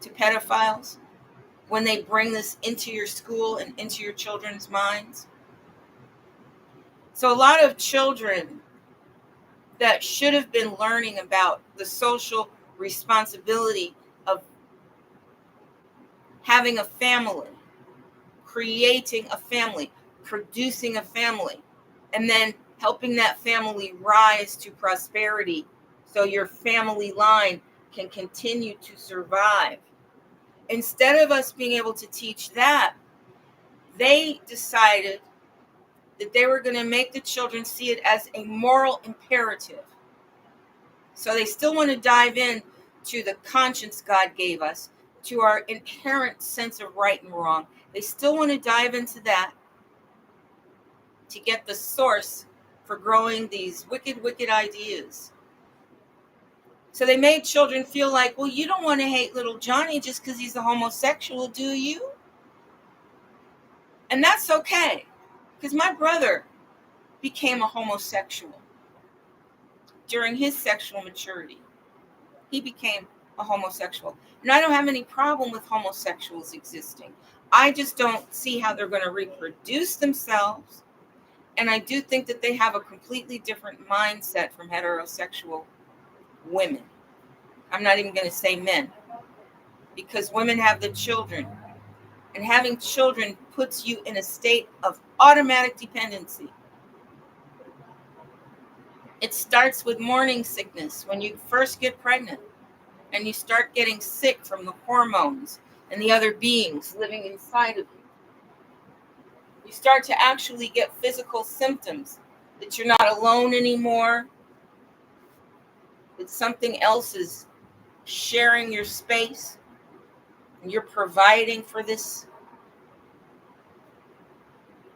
to pedophiles when they bring this into your school and into your children's minds? So a lot of children that should have been learning about the social responsibility of having a family, creating a family, producing a family, and then helping that family rise to prosperity so your family line can continue to survive. Instead of us being able to teach that, they decided that they were going to make the children see it as a moral imperative. So they still want to dive in to the conscience God gave us, to our inherent sense of right and wrong. They still want to dive into that to get the source for growing these wicked, wicked ideas. So they made children feel like, well, you don't want to hate little Johnny just because he's a homosexual, do you? And that's okay, because my brother became a homosexual during his sexual maturity. He became a homosexual. And I don't have any problem with homosexuals existing. I just don't see how they're going to reproduce themselves. And I do think that they have a completely different mindset from heterosexual women. I'm not even going to say men, because women have the children. And having children puts you in a state of automatic dependency. It starts with morning sickness when you first get pregnant and you start getting sick from the hormones and the other beings living inside of you. You start to actually get physical symptoms that you're not alone anymore, that something else is sharing your space and you're providing for this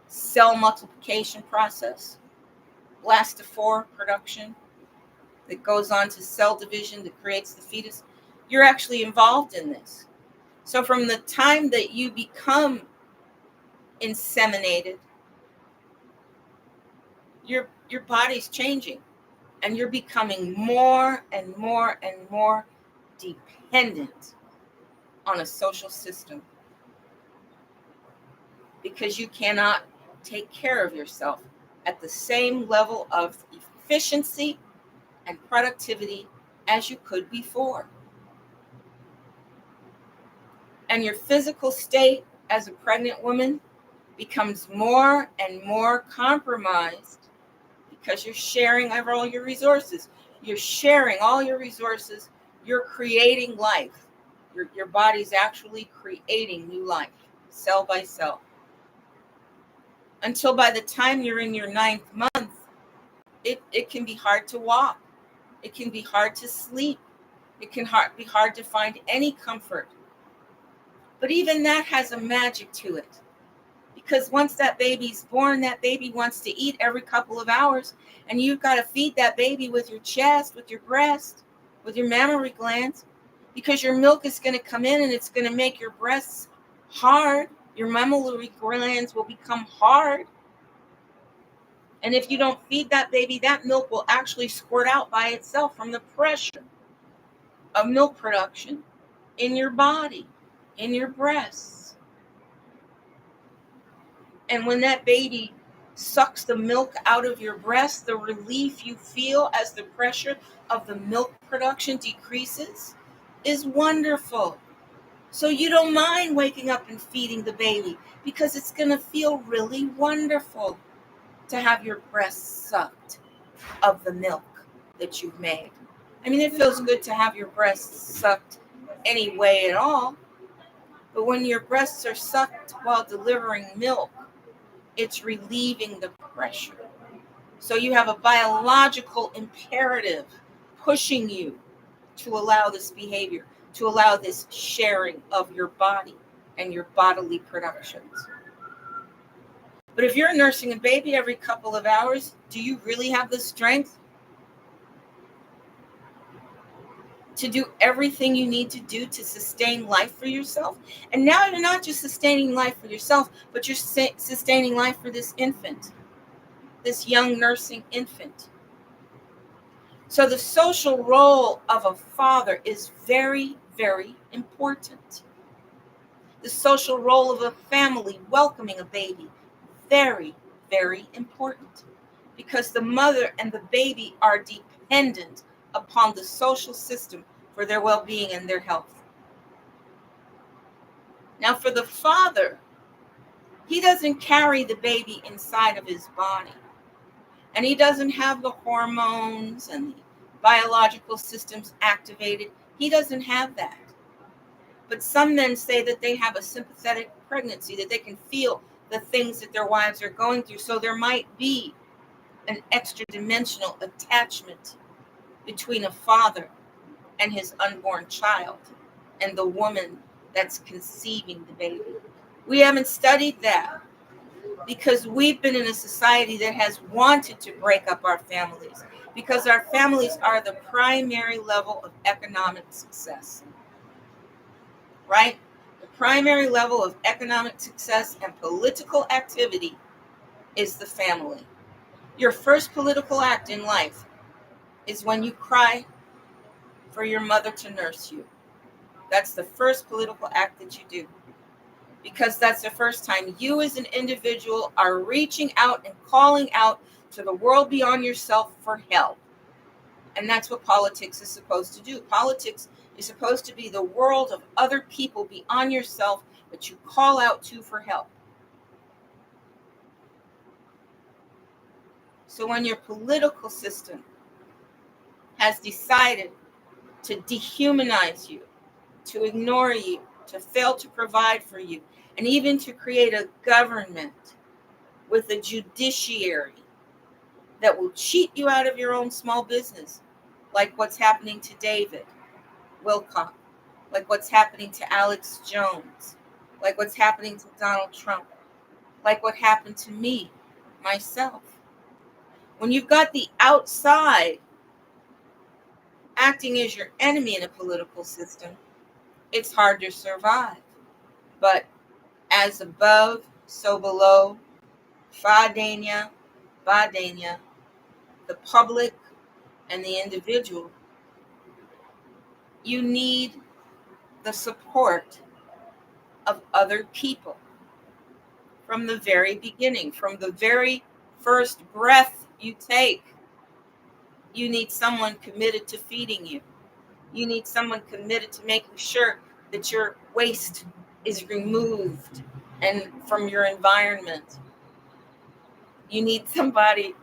cell multiplication process, blastophore production that goes on to cell division that creates the fetus. You're actually involved in this. So from the time that you become inseminated, your body's changing and you're becoming more and more and more dependent on a social system, because you cannot take care of yourself at the same level of efficiency and productivity as you could before. And your physical state as a pregnant woman becomes more and more compromised because you're sharing over all your resources. You're sharing all your resources. You're creating life. Your body's actually creating new life, cell by cell. Until by the time you're in your 9th month, it can be hard to walk. It can be hard to sleep. It can be hard to find any comfort. But even that has a magic to it, Because once that baby's born, that baby wants to eat every couple of hours, and you've got to feed that baby with your chest, with your breast, with your mammary glands, because your milk is going to come in and it's going to make your breasts hard. Your mammary glands will become hard. And if you don't feed that baby, that milk will actually squirt out by itself from the pressure of milk production in your body, in your breasts. And when that baby sucks the milk out of your breast, the relief you feel as the pressure of the milk production decreases is wonderful. So you don't mind waking up and feeding the baby, because it's going to feel really wonderful to have your breast sucked of the milk that you've made. I mean, it feels good to have your breasts sucked any way at all, but when your breasts are sucked while delivering milk, it's relieving the pressure. So you have a biological imperative pushing you to allow this behavior, to allow this sharing of your body and your bodily productions. But if you're nursing a baby every couple of hours, do you really have the strength to do everything you need to do to sustain life for yourself? And now you're not just sustaining life for yourself, but you're sustaining life for this infant, this young nursing infant. So the social role of a father is very, very important. The social role of a family welcoming a baby, very, very important. Because the mother and the baby are dependent upon the social system for their well-being and their health. Now, for the father, he doesn't carry the baby inside of his body. And he doesn't have the hormones and the biological systems activated. He doesn't have that. But some men say that they have a sympathetic pregnancy, that they can feel the things that their wives are going through. So there might be an extra dimensional attachment between a father and his unborn child and the woman that's conceiving the baby. We haven't studied that, because we've been in a society that has wanted to break up our families, because our families are the primary level of economic success, right? The primary level of economic success and political activity is the family. Your first political act in life is when you cry for your mother to nurse you. That's the first political act that you do, because that's the first time you as an individual are reaching out and calling out to the world beyond yourself for help. And that's what politics is supposed to do. Politics is supposed to be the world of other people beyond yourself that you call out to for help. So when your political system has decided to dehumanize you, to ignore you, to fail to provide for you, and even to create a government with a judiciary that will cheat you out of your own small business, like what's happening to David Wilcock, like what's happening to Alex Jones, like what's happening to Donald Trump, like what happened to me, myself. When you've got the outside acting as your enemy in a political system, it's hard to survive. But as above, so below, Fadenia, Badenia, the public and the individual, you need the support of other people from the very beginning, from the very first breath you take. You need someone committed to feeding you. You need someone committed to making sure that your waste is removed and from your environment. You need somebody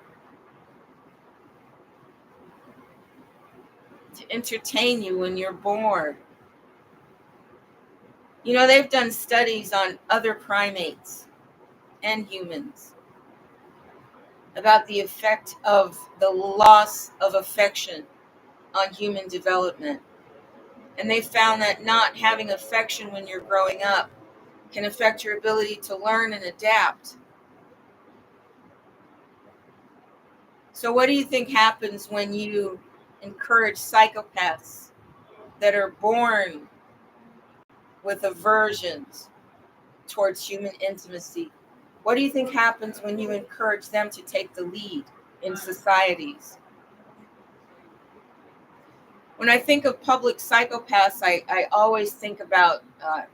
to entertain you when you're bored. You know, they've done studies on other primates and humans about the effect of the loss of affection on human development. And they found that not having affection when you're growing up can affect your ability to learn and adapt. So what do you think happens when you encourage psychopaths that are born with aversions towards human intimacy? What do you think happens when you encourage them to take the lead in societies? When I think of public psychopaths, I always think about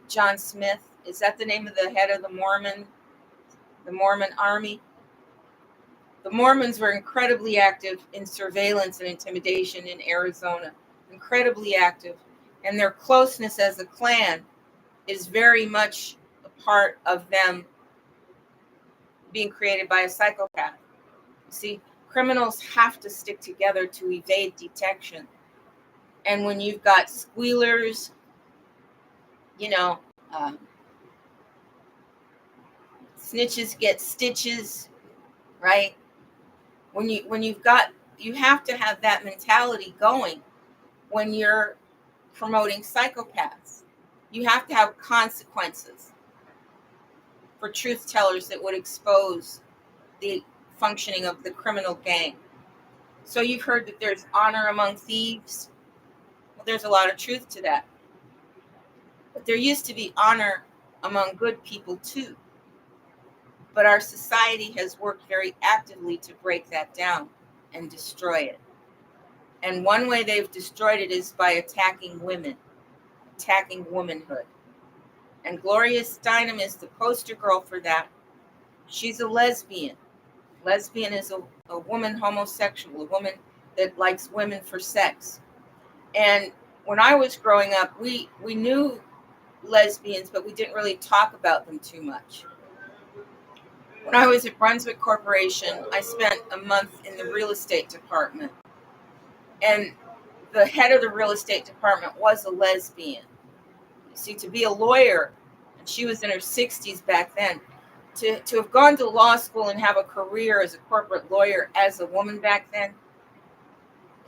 John Smith. Is that the name of the head of the Mormon army? The Mormons were incredibly active in surveillance and intimidation in Arizona, incredibly active. And their closeness as a clan is very much a part of them being created by a psychopath. See, criminals have to stick together to evade detection. And when you've got squealers, you know, snitches get stitches, right? You have to have that mentality going when you're promoting psychopaths. You have to have consequences for truth tellers that would expose the functioning of the criminal gang. So you've heard that there's honor among thieves. Well, there's a lot of truth to that. But there used to be honor among good people too. But our society has worked very actively to break that down and destroy it. And one way they've destroyed it is by attacking women, attacking womanhood. And Gloria Steinem is the poster girl for that. She's a lesbian. Lesbian is a woman homosexual, a woman that likes women for sex. And when I was growing up, we knew lesbians, but we didn't really talk about them too much. When I was at Brunswick Corporation, I spent a month in the real estate department. And the head of the real estate department was a lesbian. You see, to be a lawyer, and she was in her 60s back then, to have gone to law school and have a career as a corporate lawyer as a woman back then,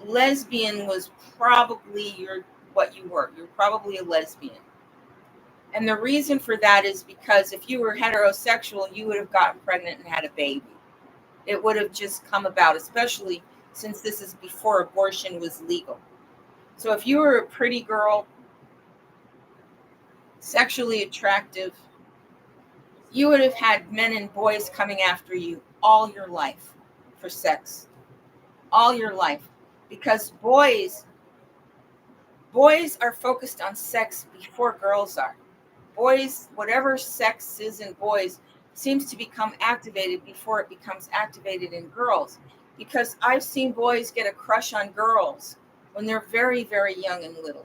lesbian was probably what you were. You're probably a lesbian. And the reason for that is because if you were heterosexual, you would have gotten pregnant and had a baby. It would have just come about, especially since this is before abortion was legal. So if you were a pretty girl, sexually attractive, you would have had men and boys coming after you all your life for sex. All your life. Because boys are focused on sex before girls are. Boys, whatever sex is in boys, seems to become activated before it becomes activated in girls. Because I've seen boys get a crush on girls when they're very, very young and little.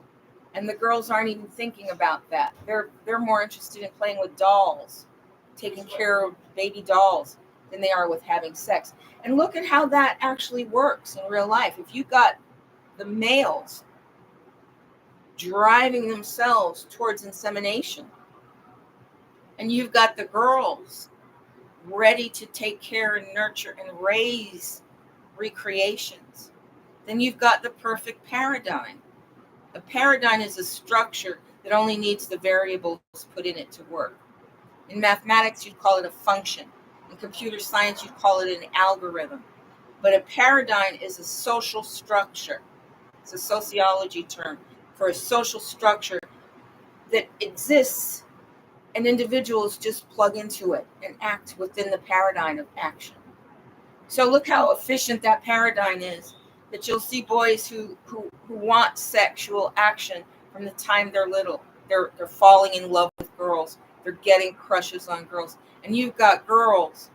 And the girls aren't even thinking about that. They're more interested in playing with dolls, taking care of baby dolls, than they are with having sex. And look at how that actually works in real life. If you got the males driving themselves towards insemination, and you've got the girls ready to take care and nurture and raise recreations, then you've got the perfect paradigm. A paradigm is a structure that only needs the variables put in it to work. In mathematics, you'd call it a function. In computer science, you'd call it an algorithm. But a paradigm is a social structure. It's a sociology term for a social structure that exists, and individuals just plug into it and act within the paradigm of action. So look how efficient that paradigm is, that you'll see boys who want sexual action from the time they're little. They're falling in love with girls. They're getting crushes on girls. And you've got girls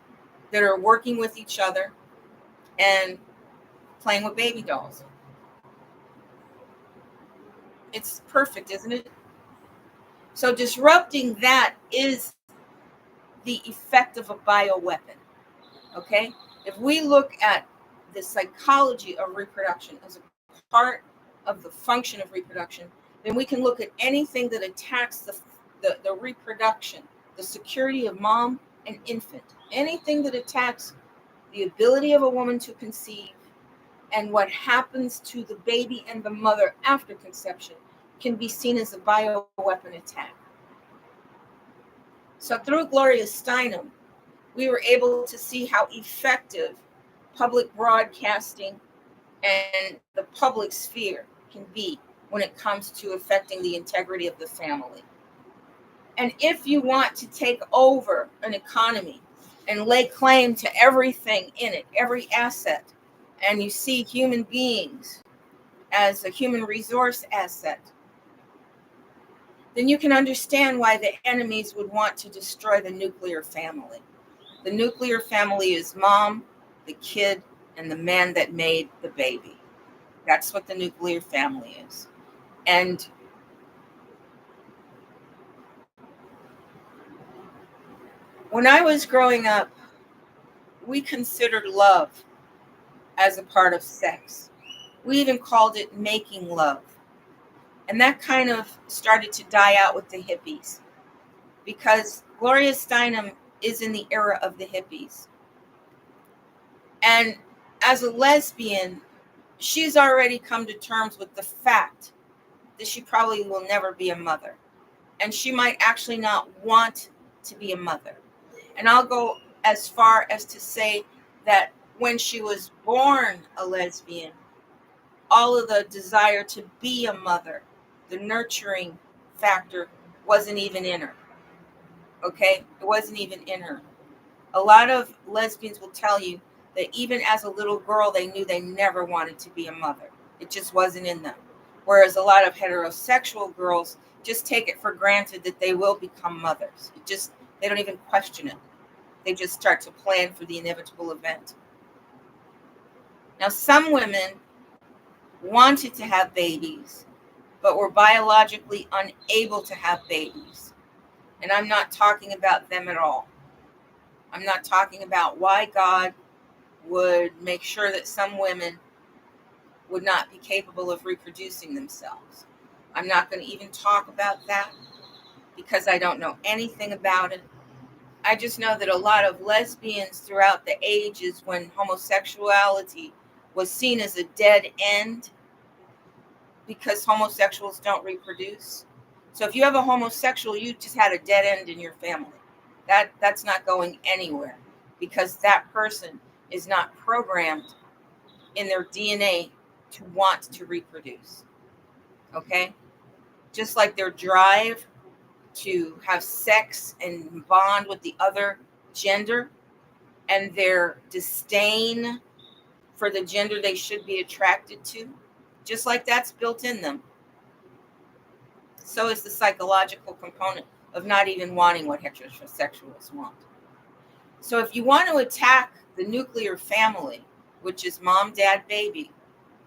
that are working with each other and playing with baby dolls. It's perfect, isn't it? So disrupting that is the effect of a bioweapon. Okay? If we look at the psychology of reproduction as a part of the function of reproduction, then we can look at anything that attacks the reproduction, the security of mom and infant, anything that attacks the ability of a woman to conceive and what happens to the baby and the mother after conception can be seen as a bioweapon attack. So through Gloria Steinem, we were able to see how effective public broadcasting and the public sphere can be when it comes to affecting the integrity of the family. And if you want to take over an economy and lay claim to everything in it, every asset, and you see human beings as a human resource asset, then you can understand why the enemies would want to destroy the nuclear family. The nuclear family is mom, the kid, and the man that made the baby. That's what the nuclear family is. And when I was growing up, we considered love as a part of sex. We even called it making love. And that kind of started to die out with the hippies because Gloria Steinem is in the era of the hippies. And as a lesbian, she's already come to terms with the fact that she probably will never be a mother. And she might actually not want to be a mother. And I'll go as far as to say that when she was born a lesbian, all of the desire to be a mother, the nurturing factor, wasn't even in her. Okay? It wasn't even in her. A lot of lesbians will tell you that even as a little girl, they knew they never wanted to be a mother. It just wasn't in them. Whereas a lot of heterosexual girls just take it for granted that they will become mothers. They don't even question it. They just start to plan for the inevitable event. Now, some women wanted to have babies, but were biologically unable to have babies. And I'm not talking about them at all. I'm not talking about why God would make sure that some women would not be capable of reproducing themselves. I'm not going to even talk about that because I don't know anything about it. I just know that a lot of lesbians throughout the ages, when homosexuality was seen as a dead end because homosexuals don't reproduce. So if you have a homosexual, you just had a dead end in your family. That's not going anywhere because that person is not programmed in their DNA to want to reproduce. Okay? Just like their drive to have sex and bond with the other gender and their disdain for the gender they should be attracted to, just like that's built in them. So is the psychological component of not even wanting what heterosexuals want. So if you want to attack the nuclear family, which is mom, dad, baby,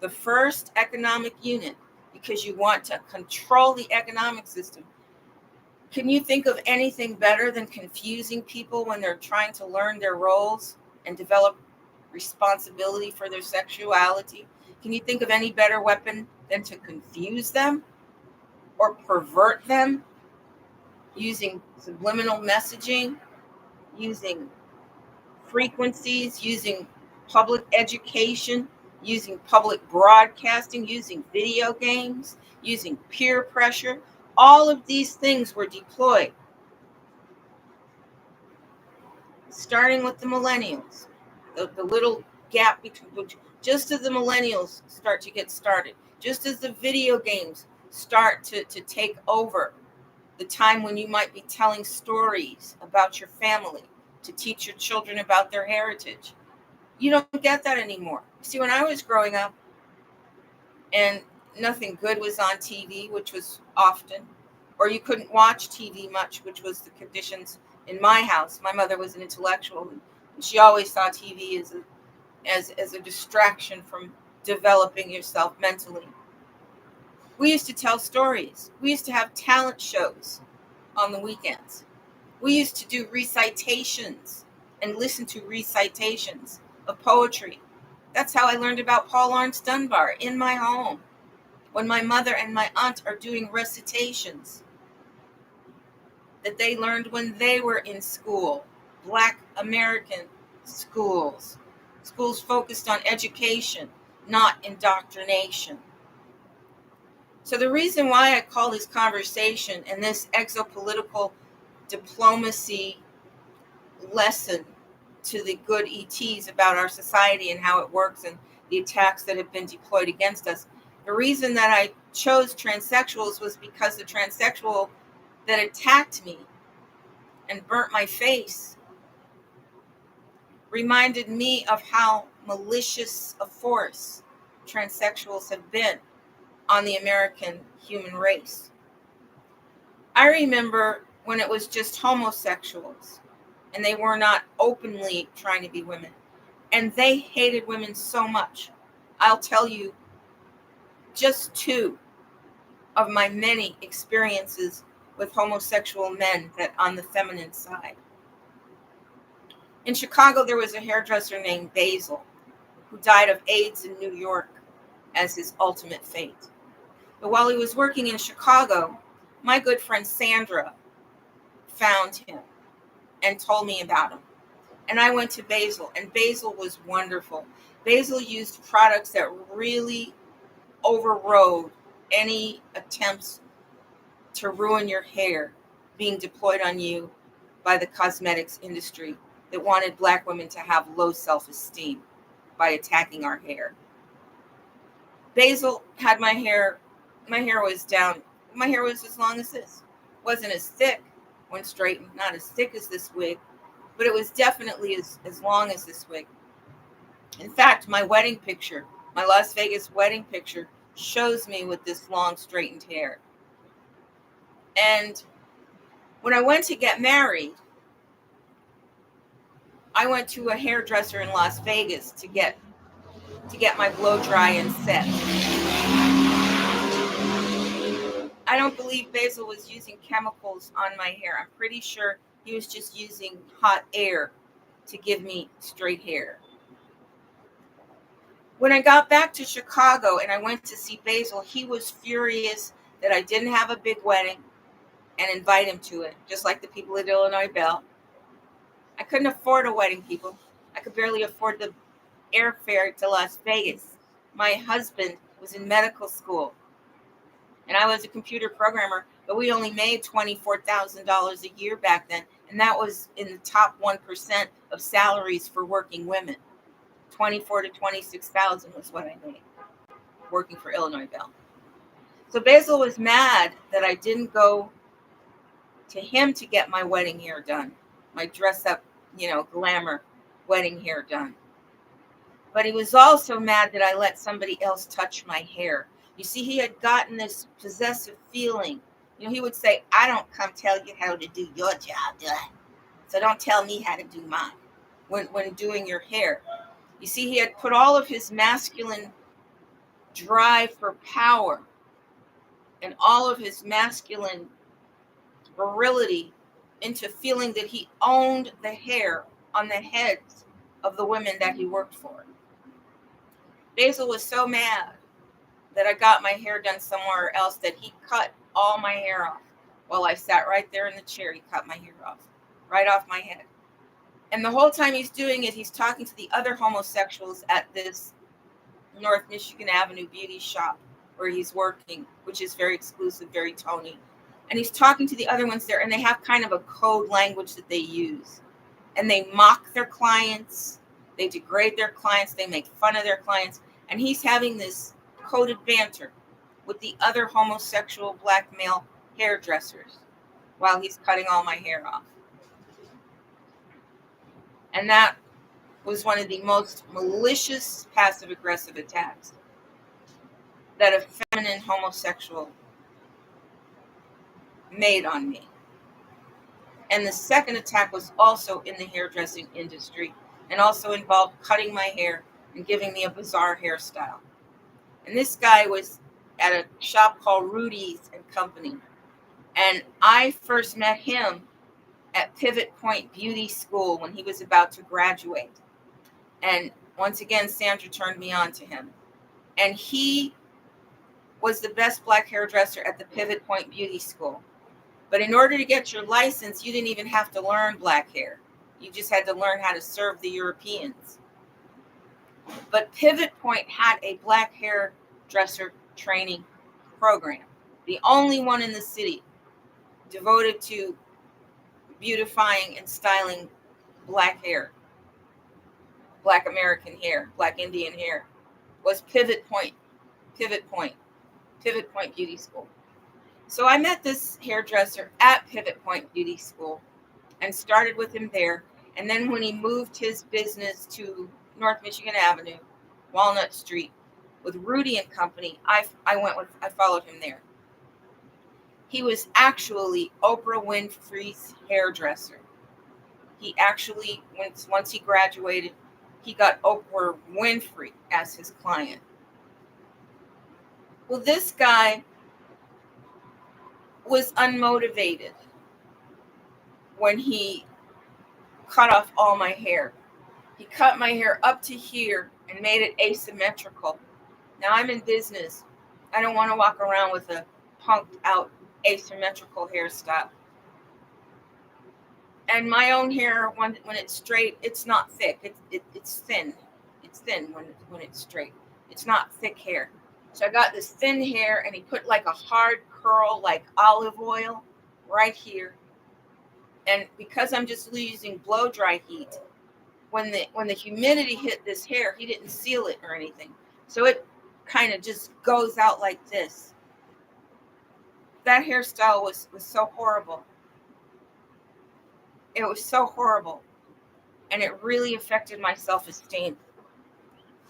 the first economic unit, because you want to control the economic system, can you think of anything better than confusing people when they're trying to learn their roles and develop responsibility for their sexuality? Can you think of any better weapon than to confuse them or pervert them using subliminal messaging, using frequencies, using public education, using public broadcasting, using video games, using peer pressure? All of these things were deployed, starting with the millennials, the little gap between, just as the millennials start to get started, just as the video games start to take over the time when you might be telling stories about your family to teach your children about their heritage. You don't get that anymore. See, when I was growing up and nothing good was on TV, which was often, or you couldn't watch TV much, which was the conditions in my house. My mother was an intellectual, and she always saw TV as a distraction from developing yourself mentally. We used to tell stories. We used to have talent shows on the weekends. We used to do recitations and listen to recitations of poetry. That's how I learned about Paul Laurence Dunbar in my home, when my mother and my aunt are doing recitations that they learned when they were in school, Black American schools, schools focused on education, not indoctrination. So the reason why I call this conversation and this exopolitical diplomacy lesson to the good ETs about our society and how it works and the attacks that have been deployed against us. The reason that I chose transsexuals was because the transsexual that attacked me and burnt my face reminded me of how malicious a force transsexuals have been on the American human race. I remember when it was just homosexuals and they were not openly trying to be women, and they hated women so much. I'll tell you just two of my many experiences with homosexual men that on the feminine side. In Chicago, there was a hairdresser named Basil who died of AIDS in New York as his ultimate fate. But while he was working in Chicago, my good friend Sandra found him and told me about him. And I went to Basil, and Basil was wonderful. Basil used products that really overrode any attempts to ruin your hair being deployed on you by the cosmetics industry that wanted Black women to have low self-esteem by attacking our hair. Basil had my hair was down. My hair was as long as this. Wasn't as thick when straightened, not as thick as this wig, but it was definitely as long as this wig. In fact, my wedding picture, my Las Vegas wedding picture, shows me with this long straightened hair. And when I went to get married, I went to a hairdresser in Las Vegas to get my blow dry and set. I don't believe Basil was using chemicals on my hair. I'm pretty sure he was just using hot air to give me straight hair. When I got back to Chicago and I went to see Basil, he was furious that I didn't have a big wedding and invite him to it, just like the people at Illinois Bell. I couldn't afford a wedding, people. I could barely afford the airfare to Las Vegas. My husband was in medical school, and I was a computer programmer, but we only made $24,000 a year back then, and that was in the top 1% of salaries for working women. 24 to 26,000 was what I made working for Illinois Bell. So Basil was mad that I didn't go to him to get my wedding hair done, my dress up, glamour wedding hair done. But he was also mad that I let somebody else touch my hair. You see, he had gotten this possessive feeling. He would say, I don't come tell you how to do your job, do I? So don't tell me how to do mine when doing your hair. You see, he had put all of his masculine drive for power and all of his masculine virility into feeling that he owned the hair on the heads of the women that he worked for. Basil was so mad that I got my hair done somewhere else that he cut all my hair off while I sat right there in the chair. He cut my hair off, right off my head. And the whole time he's doing it, he's talking to the other homosexuals at this North Michigan Avenue beauty shop where he's working, which is very exclusive, very Tony. And he's talking to the other ones there, and they have kind of a code language that they use. And they mock their clients, they degrade their clients, they make fun of their clients. And he's having this coded banter with the other homosexual Black male hairdressers while he's cutting all my hair off. And that was one of the most malicious passive-aggressive attacks that a feminine homosexual made on me. And the second attack was also in the hairdressing industry and also involved cutting my hair and giving me a bizarre hairstyle. And this guy was at a shop called Rudy's and Company. And I first met him at Pivot Point Beauty School when he was about to graduate. And once again, Sandra turned me on to him. And he was the best Black hairdresser at the Pivot Point Beauty School. But in order to get your license, you didn't even have to learn Black hair. You just had to learn how to serve the Europeans. But Pivot Point had a Black hairdresser training program, the only one in the city devoted to beautifying and styling black hair, black American hair, black Indian hair, was Pivot Point Beauty School. So I met this hairdresser at Pivot Point Beauty School and started with him there. And then when he moved his business to North Michigan Avenue, Walnut Street, with Rudy and Company, I followed him there. He was actually Oprah Winfrey's hairdresser. He actually, once he graduated, he got Oprah Winfrey as his client. Well, this guy was unmotivated when he cut off all my hair. He cut my hair up to here and made it asymmetrical. Now I'm in business. I don't want to walk around with a punked out asymmetrical hairstyle. And my own hair, when it's straight, it's not thick. It's thin. It's thin when it's straight. It's not thick hair. So I got this thin hair, and he put like a hard curl, like olive oil, right here. And because I'm just using blow dry heat, when the humidity hit this hair, he didn't seal it or anything. So it kind of just goes out like this. That hairstyle was so horrible. It was so horrible. And it really affected my self-esteem.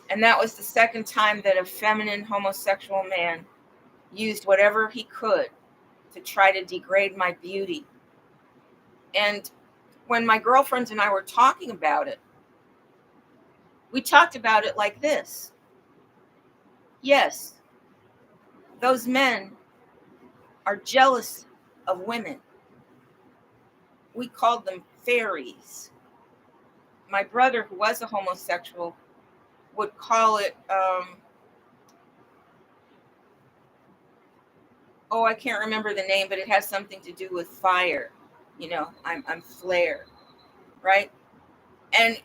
And that was the second time that a feminine homosexual man used whatever he could to try to degrade my beauty. And when my girlfriends and I were talking about it, we talked about it like this. Yes, those men are jealous of women. We called them fairies. My brother, who was a homosexual, would call it, I can't remember the name, but it has something to do with fire. I'm flare, right? And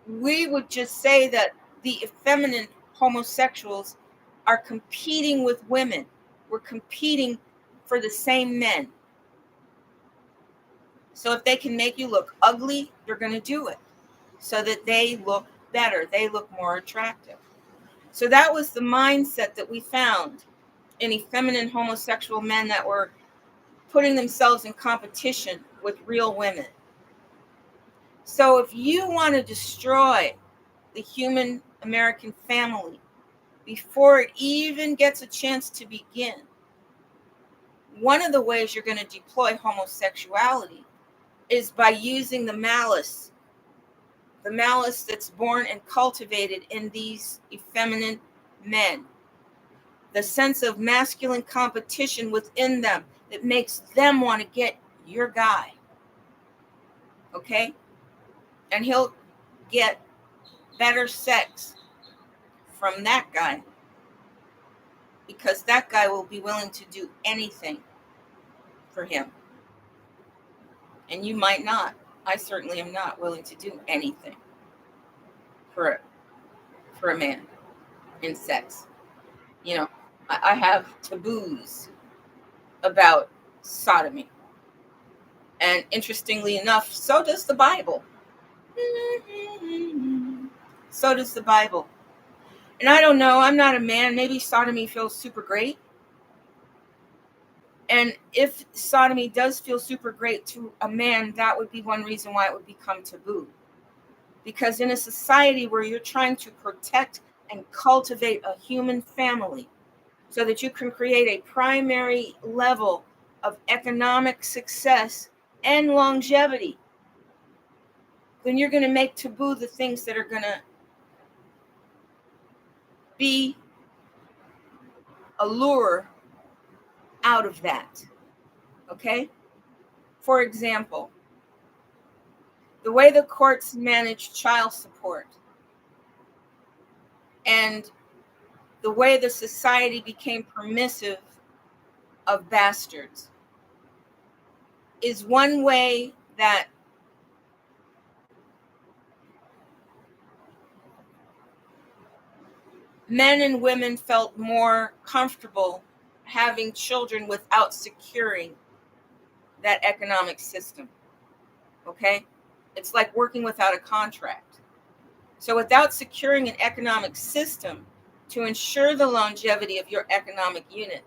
we would just say that the effeminate homosexuals are competing with women. We're competing for the same men. So if they can make you look ugly, they're going to do it so that they look better. They look more attractive. So that was the mindset that we found in effeminate homosexual men that were putting themselves in competition with real women. So if you want to destroy the human American family before it even gets a chance to begin, one of the ways you're going to deploy homosexuality is by using the malice that's born and cultivated in these effeminate men, the sense of masculine competition within them that makes them want to get your guy, okay? And he'll get better sex from that guy because that guy will be willing to do anything for him. And you might not. I certainly am not willing to do anything for a man in sex. I have taboos about sodomy. And interestingly enough, so does the Bible. So does the Bible. And I don't know, I'm not a man. Maybe sodomy feels super great. And if sodomy does feel super great to a man, that would be one reason why it would become taboo. Because in a society where you're trying to protect and cultivate a human family so that you can create a primary level of economic success and longevity, then you're going to make taboo the things that are going to be a lure out of that. Okay? For example, the way the courts manage child support and the way the society became permissive of bastards is one way that men and women felt more comfortable having children without securing that economic system. Okay? It's like working without a contract. So without securing an economic system to ensure the longevity of your economic unit,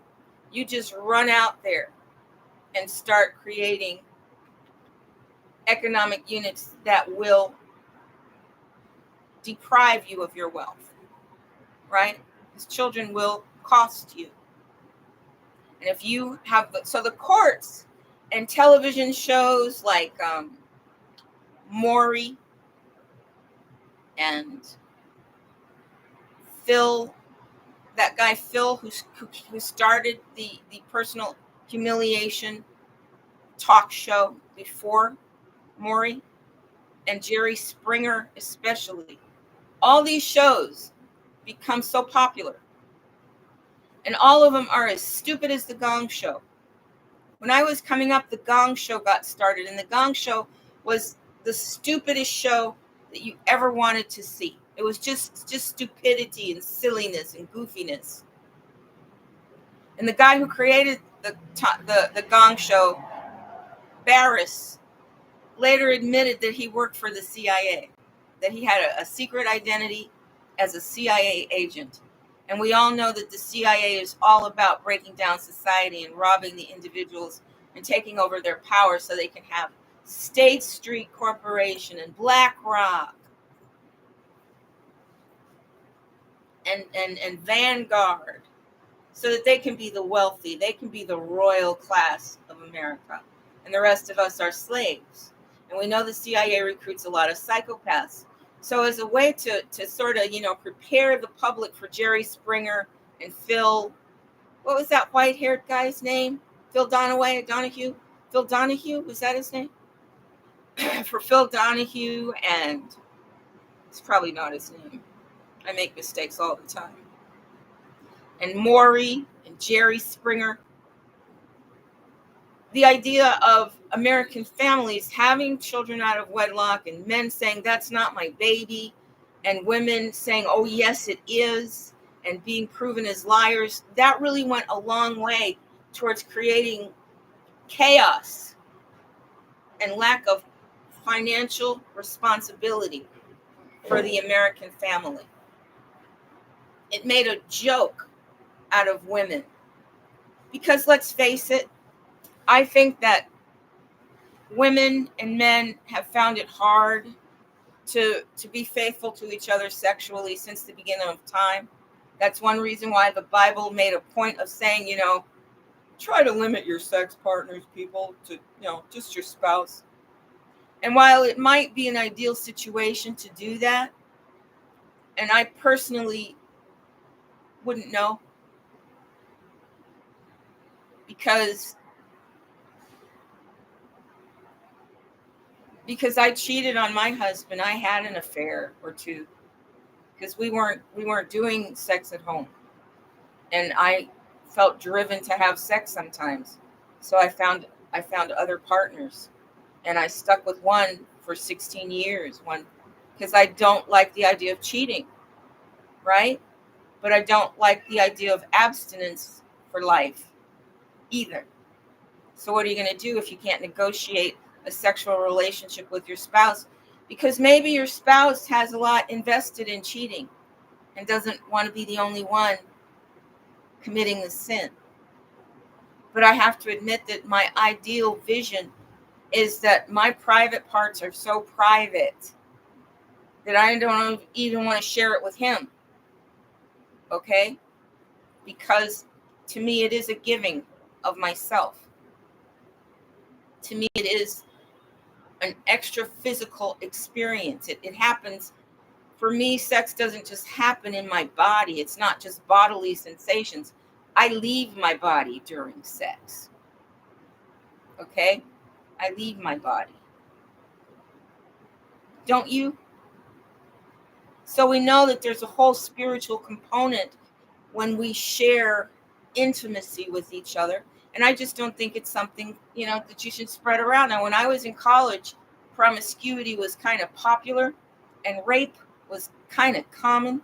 you just run out there and start creating economic units that will deprive you of your wealth, right? Because children will cost you. And if you have, so the courts and television shows like Maury and Phil, that guy Phil who started the personal humiliation talk show before Maury, and Jerry Springer especially, all these shows become so popular, and all of them are as stupid as the Gong Show. When I was coming up, the Gong Show got started, and the Gong Show was the stupidest show that you ever wanted to see. It was just stupidity and silliness and goofiness. And the guy who created the Gong Show, Barris, later admitted that he worked for the CIA, that he had a secret identity as a CIA agent. And we all know that the CIA is all about breaking down society and robbing the individuals and taking over their power so they can have State Street Corporation and BlackRock and Vanguard, so that they can be the wealthy, they can be the royal class of America, and the rest of us are slaves. And we know the CIA recruits a lot of psychopaths. So as a way to sort of, prepare the public for Jerry Springer and Phil, what was that white-haired guy's name? Phil Donahue? Phil Donahue, was that his name? For Phil Donahue, and it's probably not his name. I make mistakes all the time. And Maury and Jerry Springer. The idea of American families having children out of wedlock, and men saying, that's not my baby, and women saying, oh, yes, it is, and being proven as liars, that really went a long way towards creating chaos and lack of financial responsibility for the American family. It made a joke out of women. Because let's face it, I think that women and men have found it hard to be faithful to each other sexually since the beginning of time. That's one reason why the Bible made a point of saying, try to limit your sex partners, people, to, just your spouse. And while it might be an ideal situation to do that, and I personally wouldn't know, because I cheated on my husband. I had an affair or two because we weren't doing sex at home, and I felt driven to have sex sometimes. So I found other partners, and I stuck with one for 16 years. One, because I don't like the idea of cheating, right? But I don't like the idea of abstinence for life either. So what are you going to do if you can't negotiate a sexual relationship with your spouse? Because maybe your spouse has a lot invested in cheating and doesn't want to be the only one committing the sin. But I have to admit that my ideal vision is that my private parts are so private that I don't even want to share it with him. Okay? Because to me, it is a giving of myself. To me, it is an extra physical experience. It happens. For me, sex doesn't just happen in my body. It's not just bodily sensations. I leave my body during sex. Okay? I leave my body. Don't you? So we know that there's a whole spiritual component when we share intimacy with each other. And I just don't think it's something, that you should spread around. Now, when I was in college, promiscuity was kind of popular and rape was kind of common.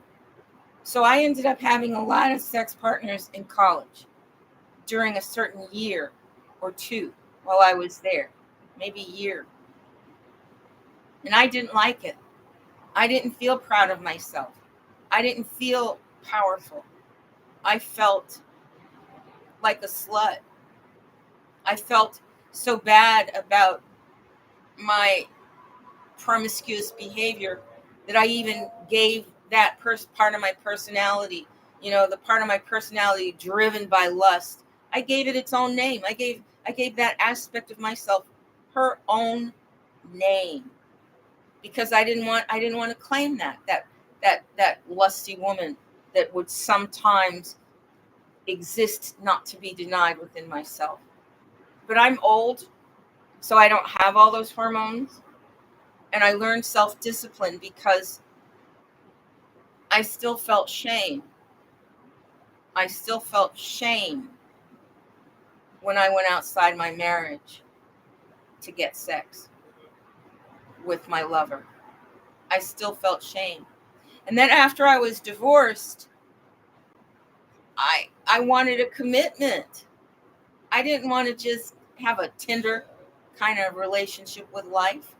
So I ended up having a lot of sex partners in college during a certain year or two while I was there, maybe a year. And I didn't like it. I didn't feel proud of myself. I didn't feel powerful. I felt like a slut. I felt so bad about my promiscuous behavior that I even gave that part of my personality, the part of my personality driven by lust. I gave it its own name. I gave that aspect of myself her own name because I didn't want to claim that lusty woman that would sometimes exist not to be denied within myself. But I'm old, so I don't have all those hormones. And I learned self-discipline because I still felt shame. I still felt shame when I went outside my marriage to get sex with my lover. I still felt shame. And then after I was divorced, I wanted a commitment. I didn't want to just have a Tinder kind of relationship with life.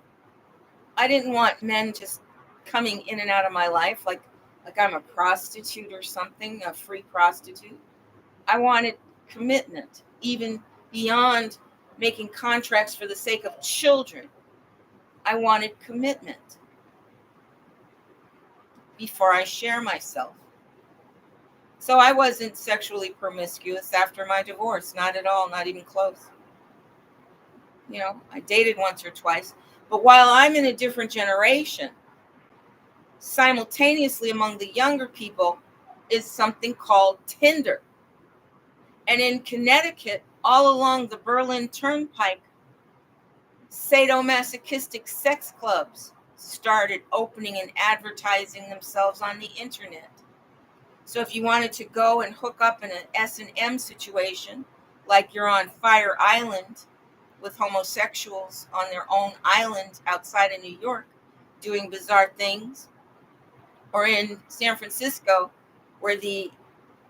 I didn't want men just coming in and out of my life like I'm a prostitute or something, a free prostitute. I wanted commitment, even beyond making contracts for the sake of children. I wanted commitment before I share myself. So I wasn't sexually promiscuous after my divorce, not at all, not even close. I dated once or twice, but while I'm in a different generation, simultaneously among the younger people is something called Tinder. And in Connecticut, all along the Berlin Turnpike, sadomasochistic sex clubs started opening and advertising themselves on the internet. So if you wanted to go and hook up in an S&M situation, like you're on Fire Island with homosexuals on their own island outside of New York doing bizarre things, or in San Francisco, where the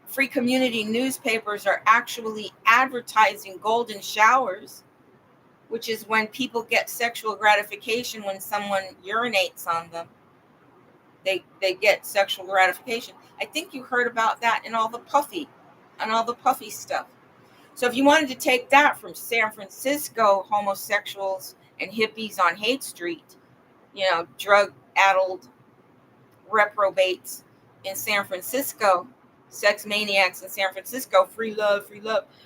free community newspapers are actually advertising golden showers, which is when people get sexual gratification when someone urinates on them. They get sexual gratification. I think you heard about that in all the puffy stuff. So if you wanted to take that from San Francisco homosexuals and hippies on Haight Street, drug-addled reprobates in San Francisco, sex maniacs in San Francisco, free love,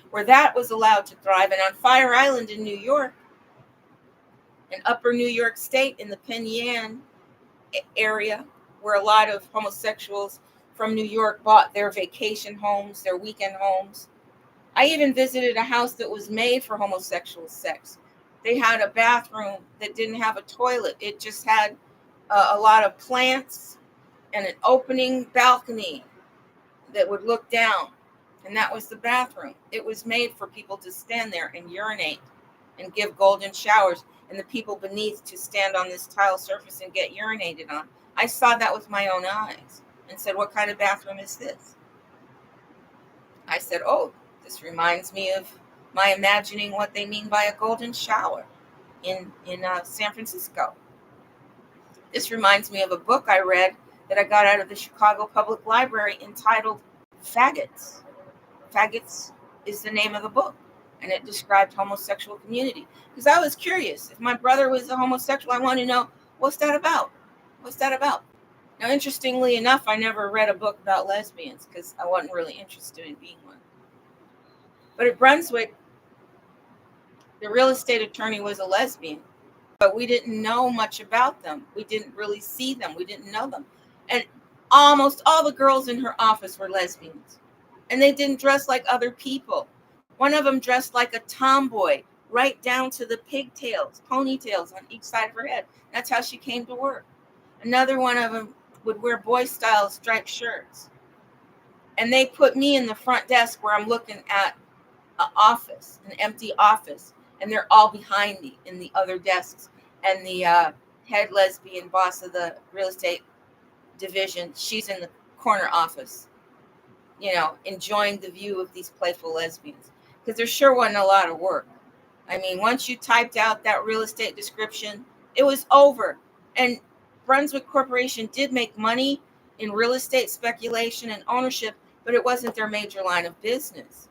where that was allowed to thrive. And on Fire Island in New York, in upper New York State, in the Penn Yan area, where a lot of homosexuals from New York bought their vacation homes, their weekend homes. I even visited a house that was made for homosexual sex. They had a bathroom that didn't have a toilet. It just had a lot of plants and an opening balcony that would look down. And that was the bathroom. It was made for people to stand there and urinate and give golden showers, and the people beneath to stand on this tile surface and get urinated on. I saw that with my own eyes and said, what kind of bathroom is this? I said, oh, this reminds me of my imagining what they mean by a golden shower in San Francisco. This reminds me of a book I read that I got out of the Chicago Public Library entitled Faggots. Faggots is the name of the book, and it described homosexual community. Because I was curious. If my brother was a homosexual, I wanted to know, what's that about? What's that about? Now, interestingly enough, I never read a book about lesbians because I wasn't really interested in being one. But at Brunswick, the real estate attorney was a lesbian, but we didn't know much about them. We didn't really see them. We didn't know them. And almost all the girls in her office were lesbians. And they didn't dress like other people. One of them dressed like a tomboy, right down to the pigtails, ponytails on each side of her head. That's how she came to work. Another one of them would wear boy-style striped shirts. And they put me in the front desk where I'm looking at an office, an empty office. And they're all behind me in the other desks. And the head lesbian boss of the real estate division, she's in the corner office, enjoying the view of these playful lesbians. Because there sure wasn't a lot of work. I mean, once you typed out that real estate description, it was over. And Brunswick Corporation did make money in real estate speculation and ownership, but it wasn't their major line of business.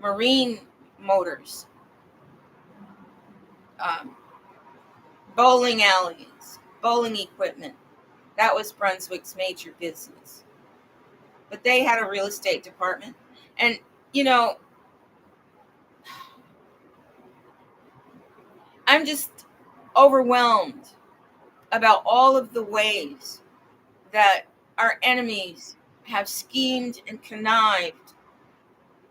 Marine motors, bowling alleys, bowling equipment. That was Brunswick's major business. But they had a real estate department. And, you know, I'm just overwhelmed about all of the ways that our enemies have schemed and connived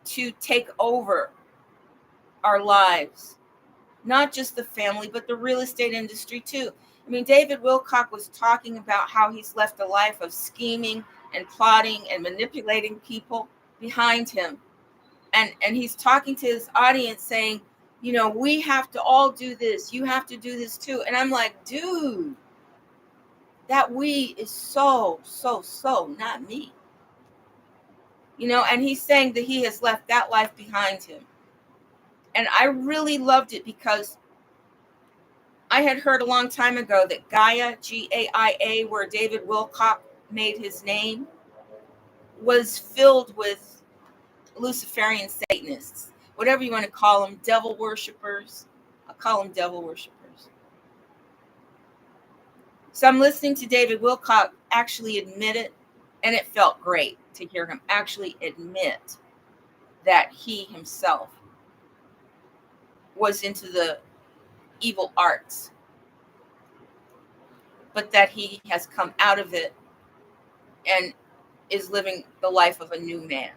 to take over our lives. Not just the family, but the real estate industry too. I mean, David Wilcock was talking about how he's left a life of scheming and plotting and manipulating people behind him. And he's talking to his audience saying, you know, we have to all do this. You have to do this too. And I'm like, dude, that we is so not me. You know, and he's saying that he has left that life behind him. And I really loved it because I had heard a long time ago that Gaia, Gaia, where David Wilcock made his name, was filled with Luciferian Satanists, whatever you want to call them, devil worshippers. I'll call them devil worshippers. So I'm listening to David Wilcock actually admit it, and it felt great to hear him actually admit that he himself was into the evil arts, but that he has come out of it and is living the life of a new man.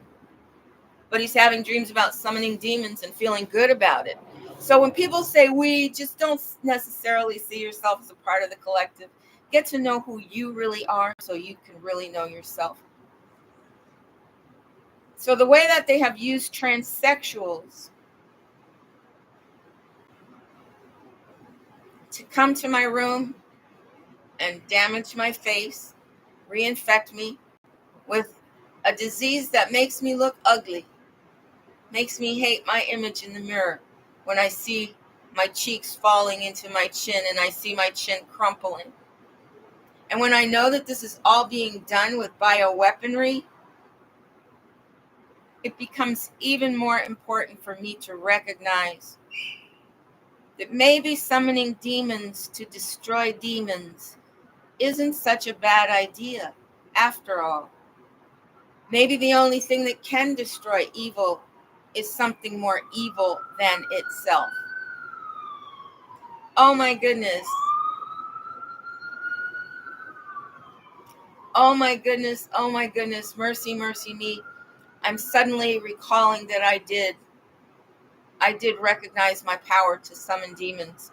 But he's having dreams about summoning demons and feeling good about it. So when people say we, just don't necessarily see yourself as a part of the collective. Get to know who you really are so you can really know yourself. So the way that they have used transsexuals to come to my room and damage my face, reinfect me with a disease that makes me look ugly, makes me hate my image in the mirror when I see my cheeks falling into my chin and I see my chin crumpling. And when I know that this is all being done with bioweaponry, it becomes even more important for me to recognize that maybe summoning demons to destroy demons isn't such a bad idea after all. Maybe the only thing that can destroy evil is something more evil than itself. Oh my goodness. Oh my goodness. Oh my goodness. Mercy, mercy me. I'm suddenly recalling that I did recognize my power to summon demons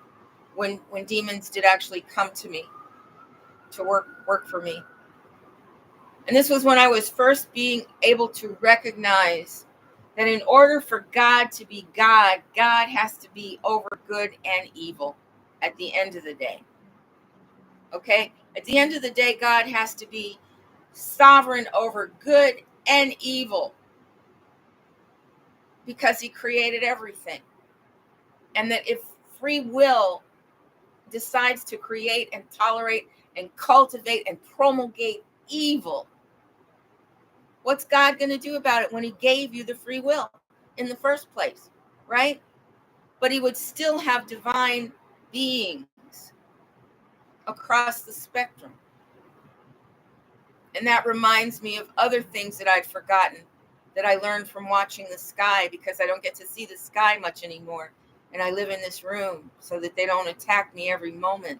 when demons did actually come to me to work for me. And this was when I was first being able to recognize that in order for God to be God, God has to be over good and evil at the end of the day. Okay? At the end of the day, God has to be sovereign over good and evil because he created everything. And that if free will decides to create and tolerate and cultivate and promulgate evil, what's God going to do about it when he gave you the free will in the first place, right? But he would still have divine beings across the spectrum. And that reminds me of other things that I'd forgotten that I learned from watching the sky, because I don't get to see the sky much anymore. And I live in this room so that they don't attack me every moment.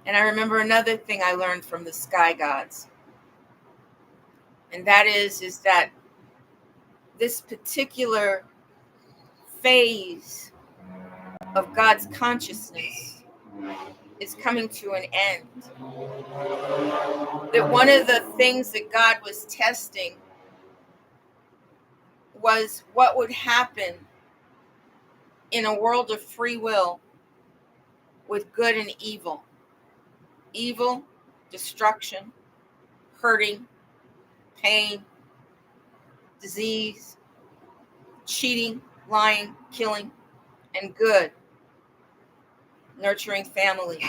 And I remember another thing I learned from the sky gods. And that is that this particular phase of God's consciousness is coming to an end. That one of the things that God was testing was what would happen in a world of free will with good and evil. Evil, destruction, hurting, pain, disease, cheating, lying, killing, and good. nurturing families,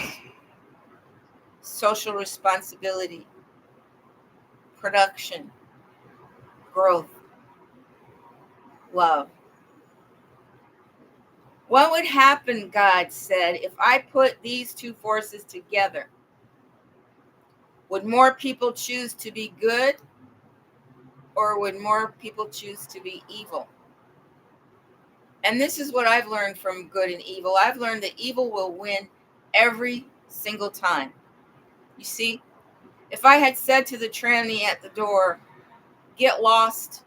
social responsibility, production, growth, love. What would happen, God said, if I put these two forces together? Would more people choose to be good, or would more people choose to be evil? And this is what I've learned from good and evil. I've learned that evil will win every single time. You see, if I had said to the tranny at the door, get lost,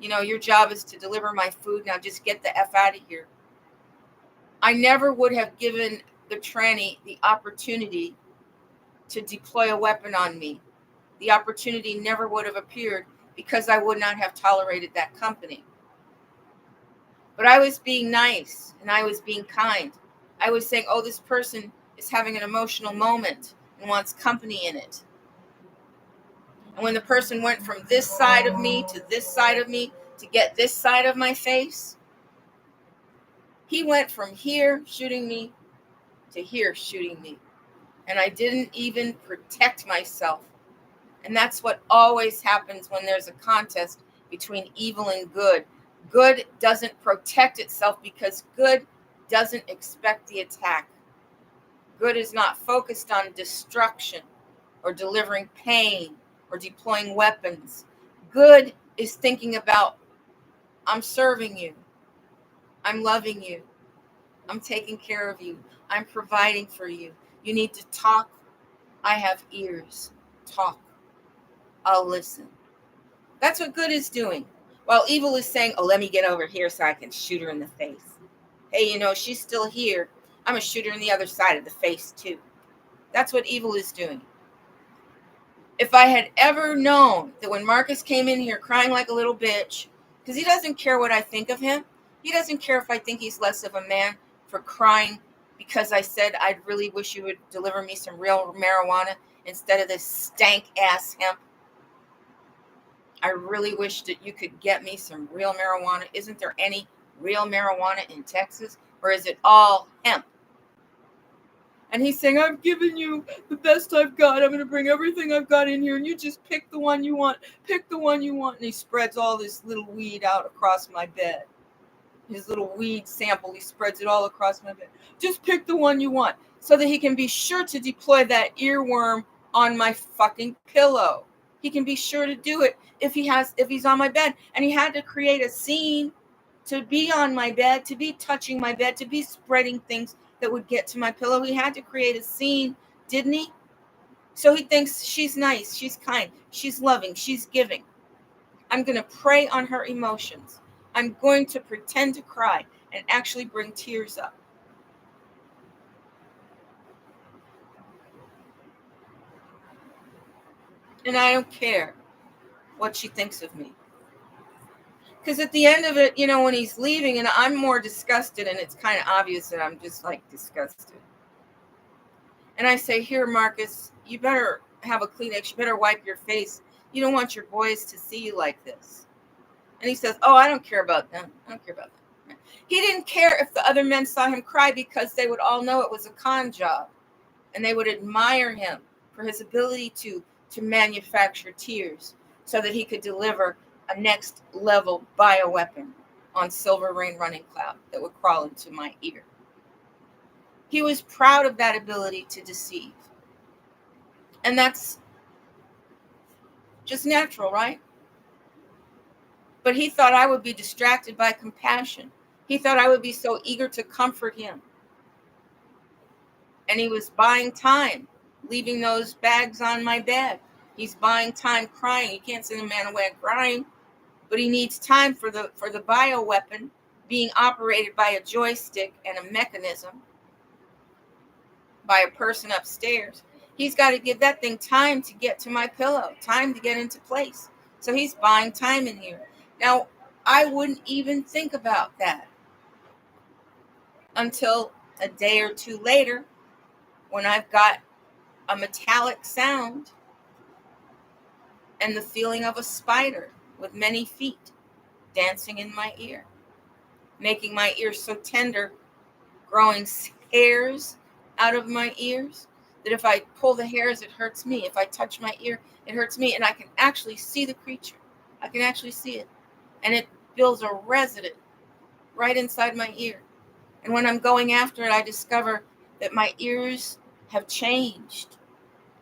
your job is to deliver my food, now just get the F out of here, I never would have given the tranny the opportunity to deploy a weapon on me. The opportunity never would have appeared because I would not have tolerated that company. But I was being nice and I was being kind. I was saying, oh, this person is having an emotional moment and wants company in it. And when the person went from this side of me to this side of me to get this side of my face, he went from here shooting me to here shooting me. And I didn't even protect myself. And that's what always happens when there's a contest between evil and good. Good doesn't protect itself because good doesn't expect the attack. Good is not focused on destruction or delivering pain or deploying weapons. Good is thinking about, I'm serving you. I'm loving you. I'm taking care of you. I'm providing for you. You need to talk. I have ears. Talk. I'll listen. That's what good is doing. While evil is saying, oh, let me get over here so I can shoot her in the face. Hey, she's still here. I'm going to shoot her in the other side of the face too. That's what evil is doing. If I had ever known that when Marcus came in here crying like a little bitch, because he doesn't care what I think of him. He doesn't care if I think he's less of a man for crying because I said, I'd really wish you would deliver me some real marijuana instead of this stank ass hemp. I really wish that you could get me some real marijuana. Isn't there any real marijuana in Texas? Or is it all hemp? And he's saying, I've given you the best I've got. I'm going to bring everything I've got in here. And you just pick the one you want. Pick the one you want. And he spreads all this little weed out across my bed. His little weed sample, he spreads it all across my bed. Just pick the one you want so that he can be sure to deploy that earworm on my fucking pillow. He can be sure to do it if he's on my bed. And he had to create a scene to be on my bed, to be touching my bed, to be spreading things that would get to my pillow. He had to create a scene, didn't he? So he thinks she's nice, she's kind, she's loving, she's giving. I'm going to prey on her emotions. I'm going to pretend to cry and actually bring tears up. And I don't care what she thinks of me. Because at the end of it, when he's leaving, and I'm more disgusted, and it's kind of obvious that I'm just like disgusted. And I say, here, Marcus, you better have a Kleenex. You better wipe your face. You don't want your boys to see you like this. And he says, oh, I don't care about them. I don't care about them. He didn't care if the other men saw him cry because they would all know it was a con job. And they would admire him for his ability to manufacture tears so that he could deliver a next level bioweapon on Silver Rain Runningcloud that would crawl into my ear. He was proud of that ability to deceive. And that's just natural, right? But he thought I would be distracted by compassion. He thought I would be so eager to comfort him. And he was buying time, leaving those bags on my bed. He's buying time crying. You can't send a man away crying, but he needs time for the bioweapon being operated by a joystick and a mechanism by a person upstairs. He's got to give that thing time to get to my pillow, time to get into place. So he's buying time in here. Now, I wouldn't even think about that until a day or two later when I've got a metallic sound and the feeling of a spider with many feet dancing in my ear, making my ear so tender, growing hairs out of my ears, that if I pull the hairs, it hurts me. If I touch my ear, it hurts me. And I can actually see the creature. I can actually see it. And it builds a residence right inside my ear. And when I'm going after it, I discover that my ears have changed.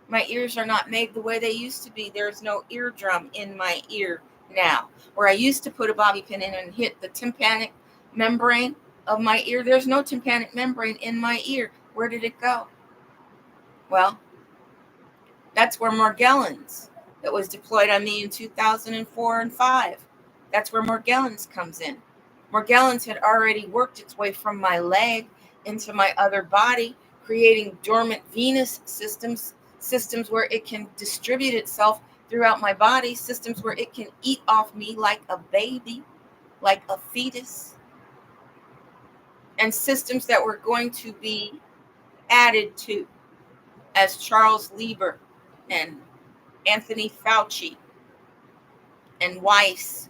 My ears are not made the way they used to be. There's no eardrum in my ear now. Where I used to put a bobby pin in and hit the tympanic membrane of my ear, there's no tympanic membrane in my ear. Where did it go? Well, that's where Morgellons, that was deployed on me in 2004 and 5. That's where Morgellons comes in. Morgellons had already worked its way from my leg into my other body, creating dormant venous systems where it can distribute itself throughout my body, systems where it can eat off me like a baby, like a fetus, and systems that were going to be added to as Charles Lieber and Anthony Fauci and Weiss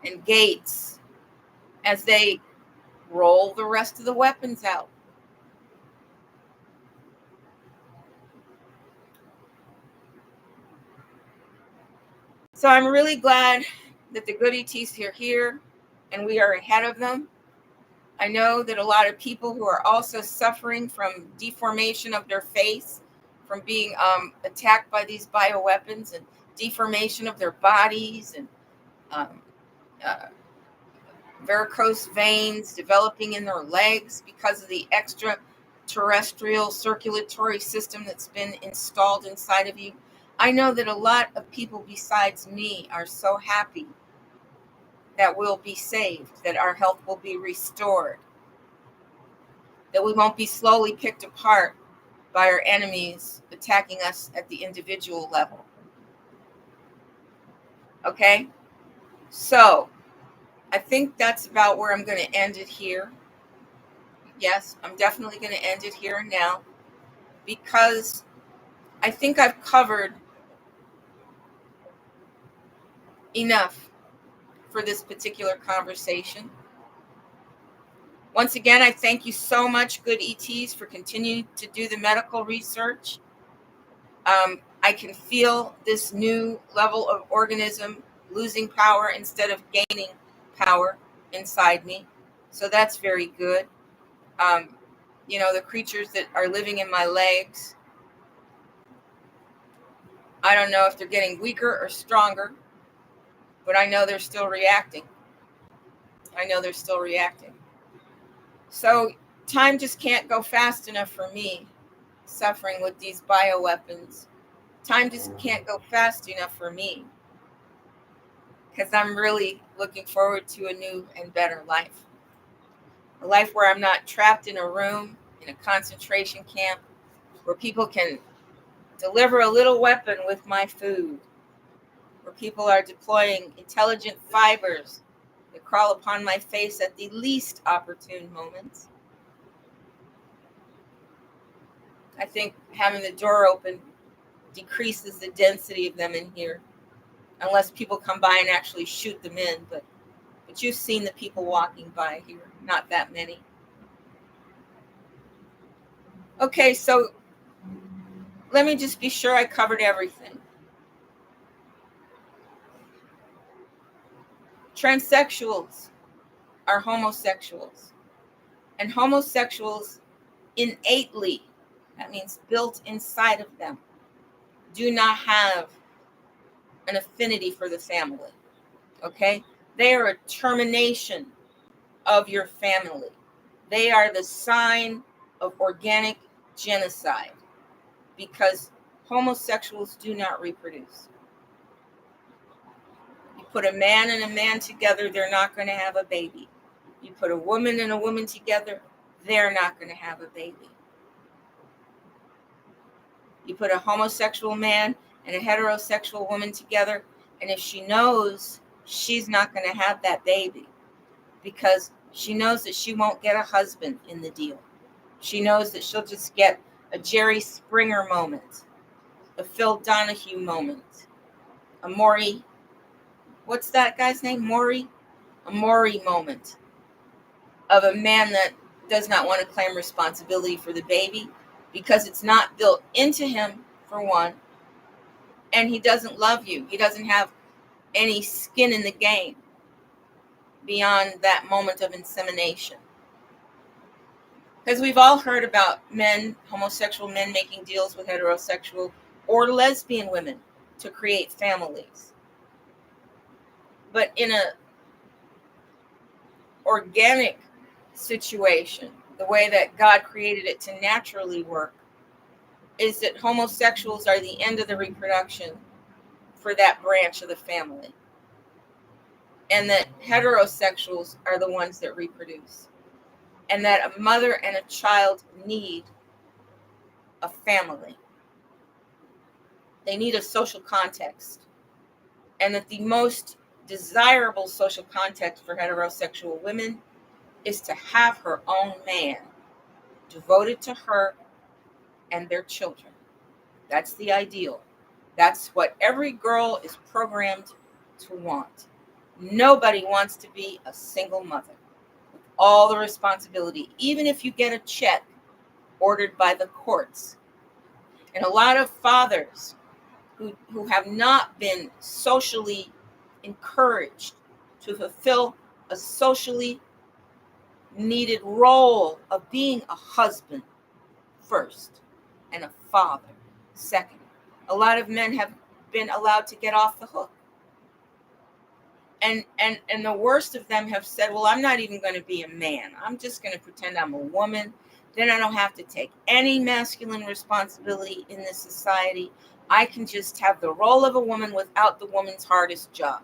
and Gates, as they roll the rest of the weapons out. So I'm really glad that the good ETs are here and we are ahead of them. I know that a lot of people who are also suffering from deformation of their face, from being attacked by these bioweapons, and deformation of their bodies, and varicose veins developing in their legs because of the extraterrestrial circulatory system that's been installed inside of you. I know that a lot of people besides me are so happy that we'll be saved, that our health will be restored, that we won't be slowly picked apart by our enemies attacking us at the individual level. Okay? So, I think that's about where I'm going to end it here. Yes, I'm definitely going to end it here and now, because I think I've covered enough for this particular conversation. Once again, I thank you so much, good ETs, for continuing to do the medical research. I can feel this new level of organism losing power instead of gaining power inside me. So that's very good. The creatures that are living in my legs, I don't know if they're getting weaker or stronger, but I know they're still reacting. So time just can't go fast enough for me, suffering with these bioweapons. Time just can't go fast enough for me, because I'm really looking forward to a new and better life. A life where I'm not trapped in a room, in a concentration camp, where people can deliver a little weapon with my food, where people are deploying intelligent fibers that crawl upon my face at the least opportune moments. I think having the door open decreases the density of them in here, unless people come by and actually shoot them in. But you've seen the people walking by here, not that many. Okay, so let me just be sure I covered everything. Transsexuals are homosexuals, and homosexuals innately, that means built inside of them, do not have an affinity for the family. Okay? They are a termination of your family. They are the sign of organic genocide, because homosexuals do not reproduce. You put a man and a man together, they're not going to have a baby. You put a woman and a woman together, they're not going to have a baby. You put a homosexual man and a heterosexual woman together, and if she knows she's not going to have that baby, because she knows that she won't get a husband in the deal. She knows that she'll just get a Jerry Springer moment, a Phil Donahue moment, a Maury, what's that guy's name? Maury? A Maury moment of a man that does not want to claim responsibility for the baby, because it's not built into him, for one, and he doesn't love you. He doesn't have any skin in the game beyond that moment of insemination. Because we've all heard about men, homosexual men, making deals with heterosexual or lesbian women to create families. But in a organic situation, the way that God created it to naturally work, is that homosexuals are the end of the reproduction for that branch of the family. And that heterosexuals are the ones that reproduce. And that a mother and a child need a family. They need a social context. And that the most desirable social context for heterosexual women is to have her own man devoted to her and their children. That's the ideal. That's what every girl is programmed to want. Nobody wants to be a single mother with all the responsibility, even if you get a check ordered by the courts. And a lot of fathers who have not been socially encouraged to fulfill a socially needed role of being a husband first and a father second. A lot of men have been allowed to get off the hook. And the worst of them have said, well, I'm not even going to be a man. I'm just going to pretend I'm a woman. Then I don't have to take any masculine responsibility in this society. I can just have the role of a woman without the woman's hardest job.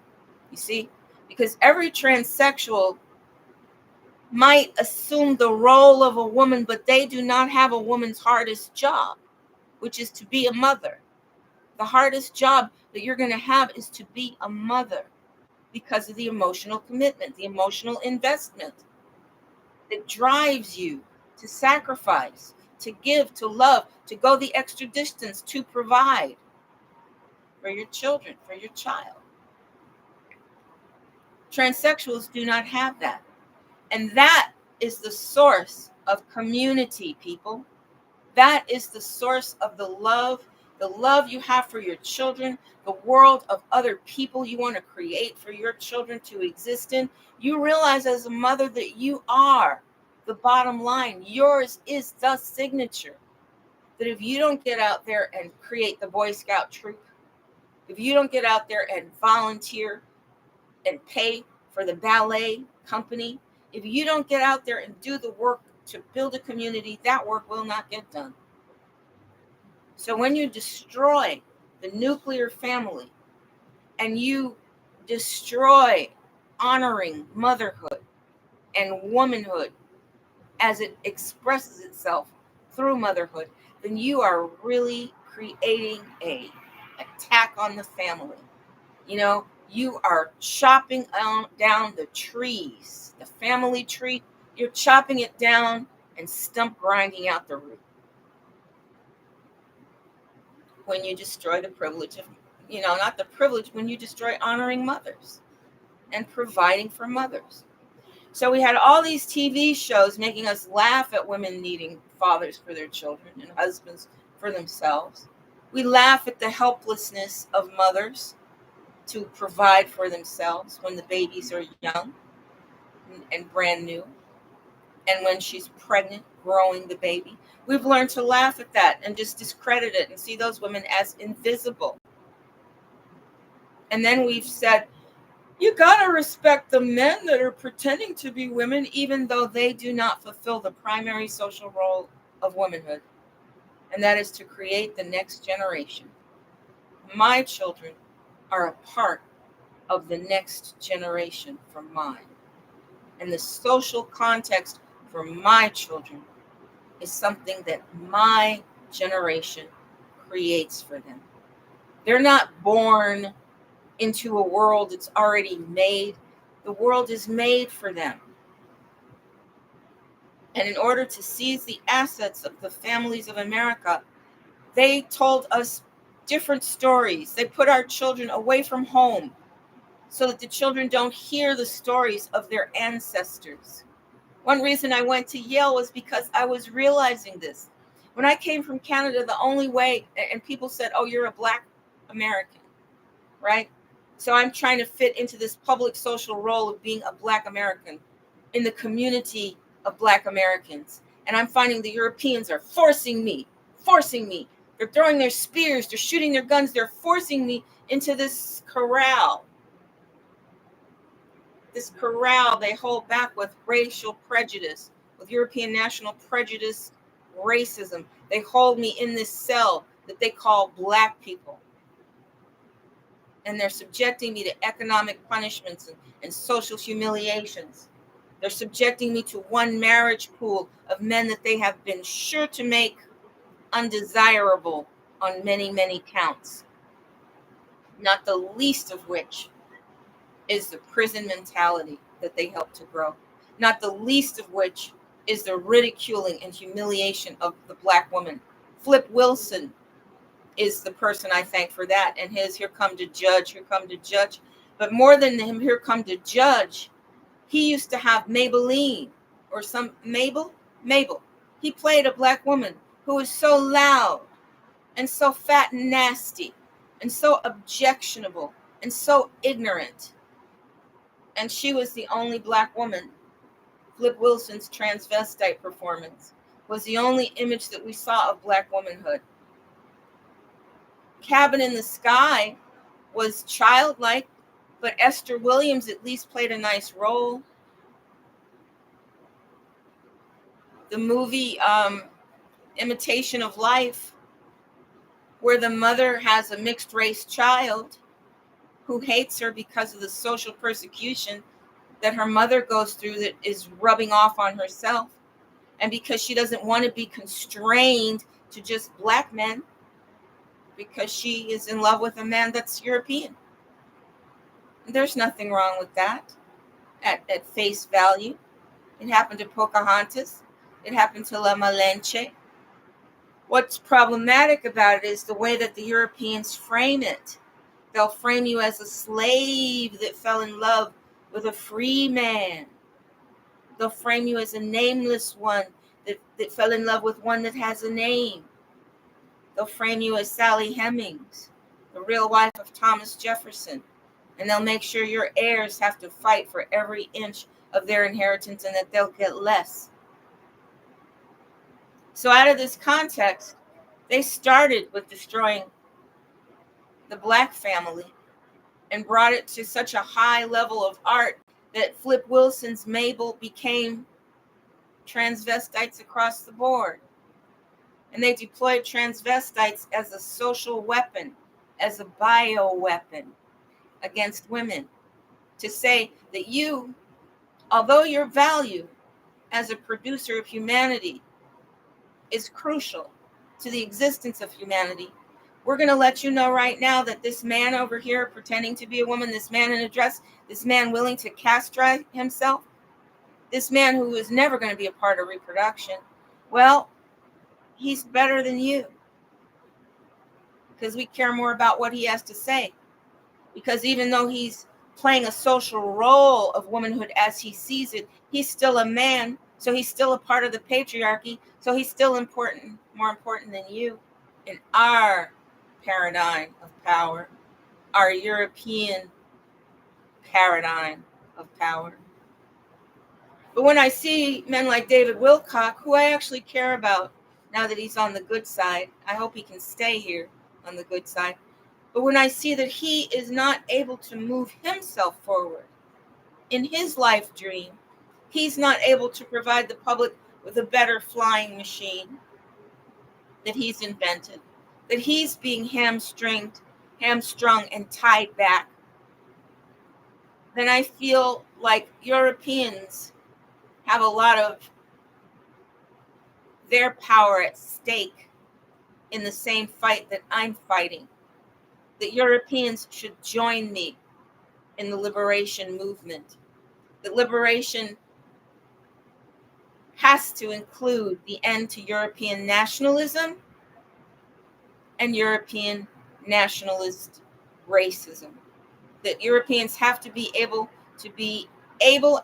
You see? Because every transsexual might assume the role of a woman, but they do not have a woman's hardest job, which is to be a mother. The hardest job that you're going to have is to be a mother, because of the emotional commitment, the emotional investment that drives you to sacrifice, to give, to love, to go the extra distance, to provide for your children, for your child. Transsexuals do not have that. And that is the source of community, people. That is the source of the love you have for your children, the world of other people you want to create for your children to exist in. You realize as a mother that you are the bottom line. Yours is the signature. That if you don't get out there and create the Boy Scout troop, if you don't get out there and volunteer and pay for the ballet company, if you don't get out there and do the work to build a community, that work will not get done. So when you destroy the nuclear family and you destroy honoring motherhood and womanhood as it expresses itself through motherhood, then you are really creating an attack on the family. You know, you are chopping down the trees, the family tree. You're chopping it down and stump grinding out the root. When you destroy the privilege of, not the privilege, when you destroy honoring mothers and providing for mothers. So we had all these TV shows making us laugh at women needing fathers for their children and husbands for themselves. We laugh at the helplessness of mothers to provide for themselves when the babies are young and brand new. And when she's pregnant, growing the baby. We've learned to laugh at that and just discredit it and see those women as invisible. And then we've said, you gotta respect the men that are pretending to be women, even though they do not fulfill the primary social role of womanhood. And that is to create the next generation. My children are a part of the next generation from mine. And the social context for my children is something that my generation creates for them. They're not born into a world that's already made. The world is made for them. And in order to seize the assets of the families of America, they told us different stories. They put our children away from home so that the children don't hear the stories of their ancestors. One reason I went to Yale was because I was realizing this. When I came from Canada, the only way, and people said, oh, you're a Black American, right? So I'm trying to fit into this public social role of being a Black American in the community of Black Americans. And I'm finding the Europeans are forcing me. They're throwing their spears, they're shooting their guns, they're forcing me into this corral. This corral they hold back with racial prejudice, with European national prejudice, racism. They hold me in this cell that they call Black people. And they're subjecting me to economic punishments and social humiliations. They're subjecting me to one marriage pool of men that they have been sure to make undesirable on many, many counts. Not the least of which is the prison mentality that they help to grow. Not the least of which is the ridiculing and humiliation of the Black woman. Flip Wilson is the person I thank for that. And his Here Come to Judge, Here Come to Judge. But more than him, Here Come to Judge, he used to have Maybelline or some Mabel. He played a Black woman who was so loud and so fat and nasty and so objectionable and so ignorant. And she was the only Black woman. Flip Wilson's transvestite performance was the only image that we saw of Black womanhood. Cabin in the Sky was childlike, but Esther Williams at least played a nice role. The movie Imitation of Life, where the mother has a mixed race child who hates her because of the social persecution that her mother goes through that is rubbing off on herself, and because she doesn't want to be constrained to just Black men, because she is in love with a man that's European. There's nothing wrong with that at face value. It happened to Pocahontas. It happened to La Malinche. What's problematic about it is the way that the Europeans frame it. They'll frame you as a slave that fell in love with a free man. They'll frame you as a nameless one that fell in love with one that has a name. They'll frame you as Sally Hemings, the real wife of Thomas Jefferson. And they'll make sure your heirs have to fight for every inch of their inheritance and that they'll get less. So out of this context, they started with destroying the Black family and brought it to such a high level of art that Flip Wilson's Mabel became transvestites across the board. And they deployed transvestites as a social weapon, as a bioweapon against women, to say that you, although your value as a producer of humanity is crucial to the existence of humanity, we're going to let you know right now that this man over here pretending to be a woman, this man in a dress, this man willing to castrate himself, this man who is never going to be a part of reproduction, well, he's better than you, because we care more about what he has to say. Because even though he's playing a social role of womanhood as he sees it, he's still a man, so he's still a part of the patriarchy, so he's still important, more important than you in our paradigm of power, our European paradigm of power. But when I see men like David Wilcock, who I actually care about now that he's on the good side, I hope he can stay here on the good side. But when I see that he is not able to move himself forward in his life dream, he's not able to provide the public with a better flying machine that he's invented, that he's being hamstrung and tied back, then I feel like Europeans have a lot of their power at stake in the same fight that I'm fighting. That Europeans should join me in the liberation movement. That liberation has to include the end to European nationalism and European nationalist racism. That Europeans have to be able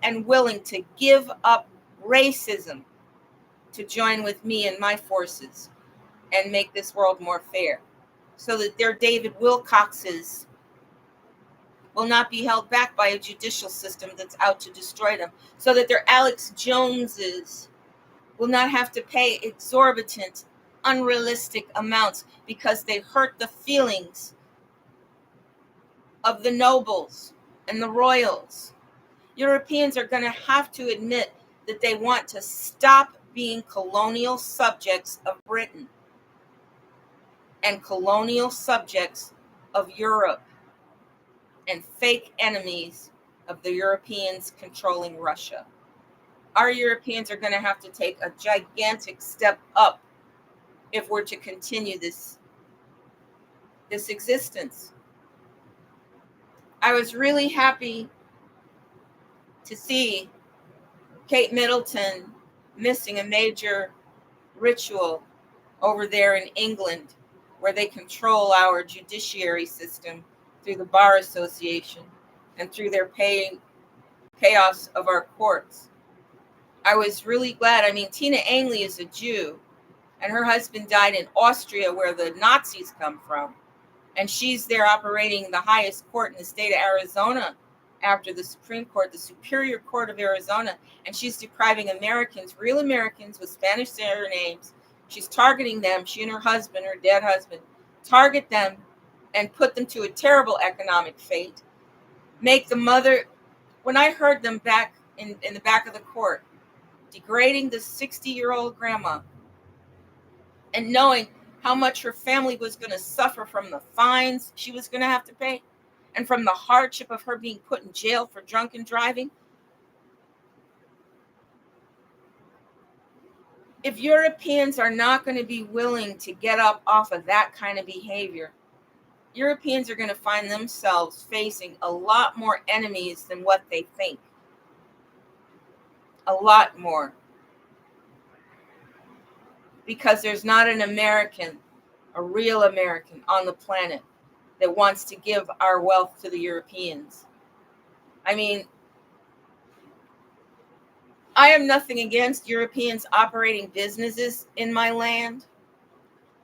and willing to give up racism to join with me and my forces and make this world more fair, so that their David Wilcoxes will not be held back by a judicial system that's out to destroy them, so that their Alex Joneses will not have to pay exorbitant, unrealistic amounts because they hurt the feelings of the nobles and the royals. Europeans are going to have to admit that they want to stop being colonial subjects of Britain and colonial subjects of Europe and fake enemies of the Europeans controlling Russia. Our Europeans are going to have to take a gigantic step up if we're to continue this existence. I was really happy to see Kate Middleton missing a major ritual over there in England, where they control our judiciary system through the Bar Association and through their chaos of our courts. I was really glad. I mean, Tina Ainley is a Jew, and her husband died in Austria, where the Nazis come from. And she's there operating the highest court in the state of Arizona after the Supreme Court, the Superior Court of Arizona. And she's depriving Americans, real Americans with Spanish surnames. She's targeting them. She and her husband, her dead husband, target them and put them to a terrible economic fate. Make the mother, when I heard them back in the back of the court, degrading the 60-year-old grandma and knowing how much her family was going to suffer from the fines she was going to have to pay and from the hardship of her being put in jail for drunken driving. If Europeans are not going to be willing to get up off of that kind of behavior, Europeans are going to find themselves facing a lot more enemies than what they think. A lot more. Because there's not an American, a real American on the planet that wants to give our wealth to the Europeans. I mean, I have nothing against Europeans operating businesses in my land,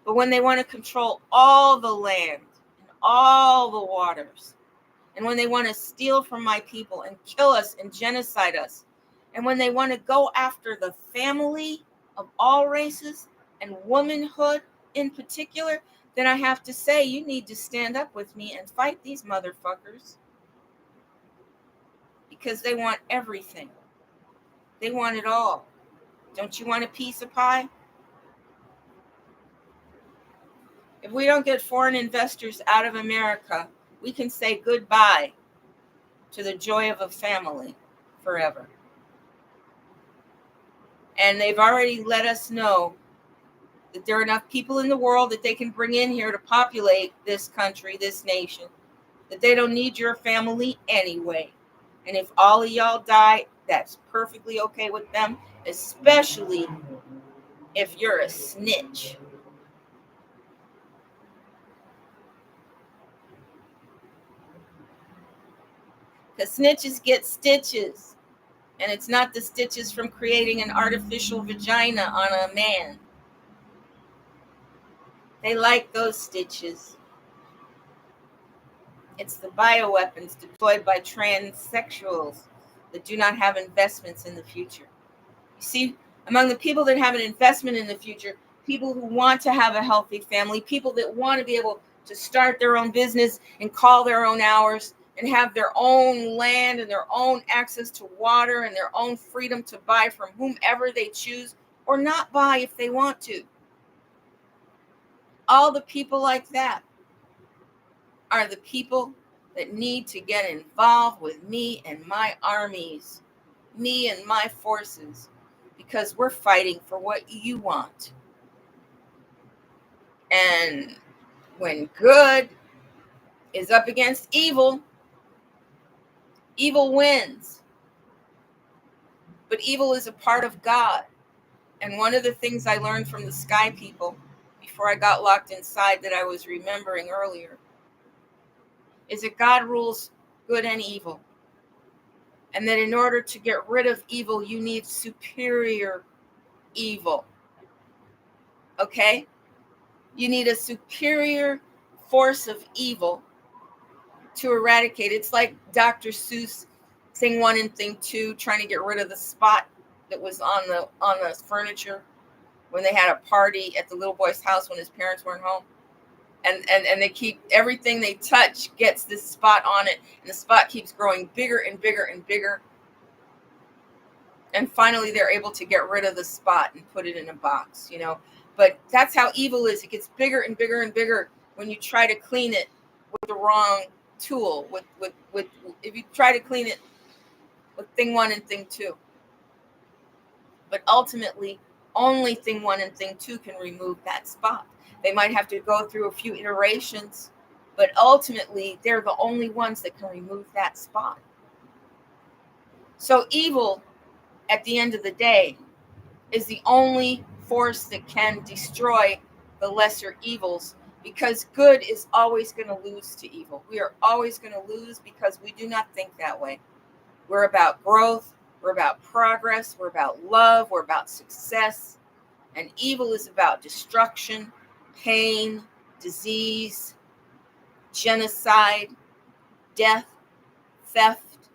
but when they want to control all the land and all the waters, and when they want to steal from my people and kill us and genocide us, and when they want to go after the family of all races and womanhood in particular, then I have to say, you need to stand up with me and fight these motherfuckers, because they want everything. They want it all. Don't you want a piece of pie? If we don't get foreign investors out of America, we can say goodbye to the joy of a family forever. And they've already let us know that there are enough people in the world that they can bring in here to populate this country, this nation, that they don't need your family anyway. And if all of y'all die, that's perfectly okay with them, especially if you're a snitch. Because snitches get stitches. And it's not the stitches from creating an artificial vagina on a man. They like those stitches. It's the bioweapons deployed by transsexuals that do not have investments in the future. You see, among the people that have an investment in the future, people who want to have a healthy family, people that want to be able to start their own business and call their own hours and have their own land and their own access to water and their own freedom to buy from whomever they choose or not buy if they want to. All the people like that are the people that need to get involved with me and my armies, me and my forces, because we're fighting for what you want. And when good is up against evil, evil wins. But evil is a part of God. And one of the things I learned from the sky people before I got locked inside that I was remembering earlier is that God rules good and evil. And that in order to get rid of evil, you need superior evil. Okay? You need a superior force of evil to eradicate. It's like Dr. Seuss, thing 1 and thing 2, trying to get rid of the spot that was on the furniture when they had a party at the little boy's house when his parents weren't home. And they keep, everything they touch gets this spot on it, and the spot keeps growing bigger and bigger and bigger. And finally they're able to get rid of the spot and put it in a box, But that's how evil is. It gets bigger and bigger and bigger when you try to clean it with the wrong tool. With if you try to clean it with thing 1 and thing 2. But ultimately, only thing 1 and thing 2 can remove that spot. They might have to go through a few iterations, but ultimately they're the only ones that can remove that spot. So evil, at the end of the day, is the only force that can destroy the lesser evils, because good is always going to lose to evil. We are always going to lose because we do not think that way. We're about growth. We're about progress. We're about love. We're about success. And evil is about destruction, pain, disease, genocide, death, theft,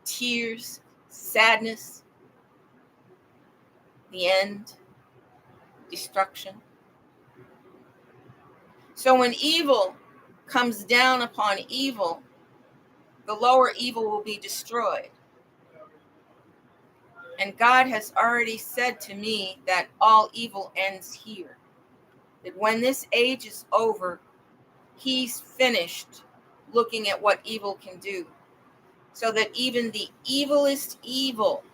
tears, sadness, the end, destruction. So when evil comes down upon evil, the lower evil will be destroyed. And God has already said to me that all evil ends here. That when this age is over, he's finished looking at what evil can do. So that even the evilest evil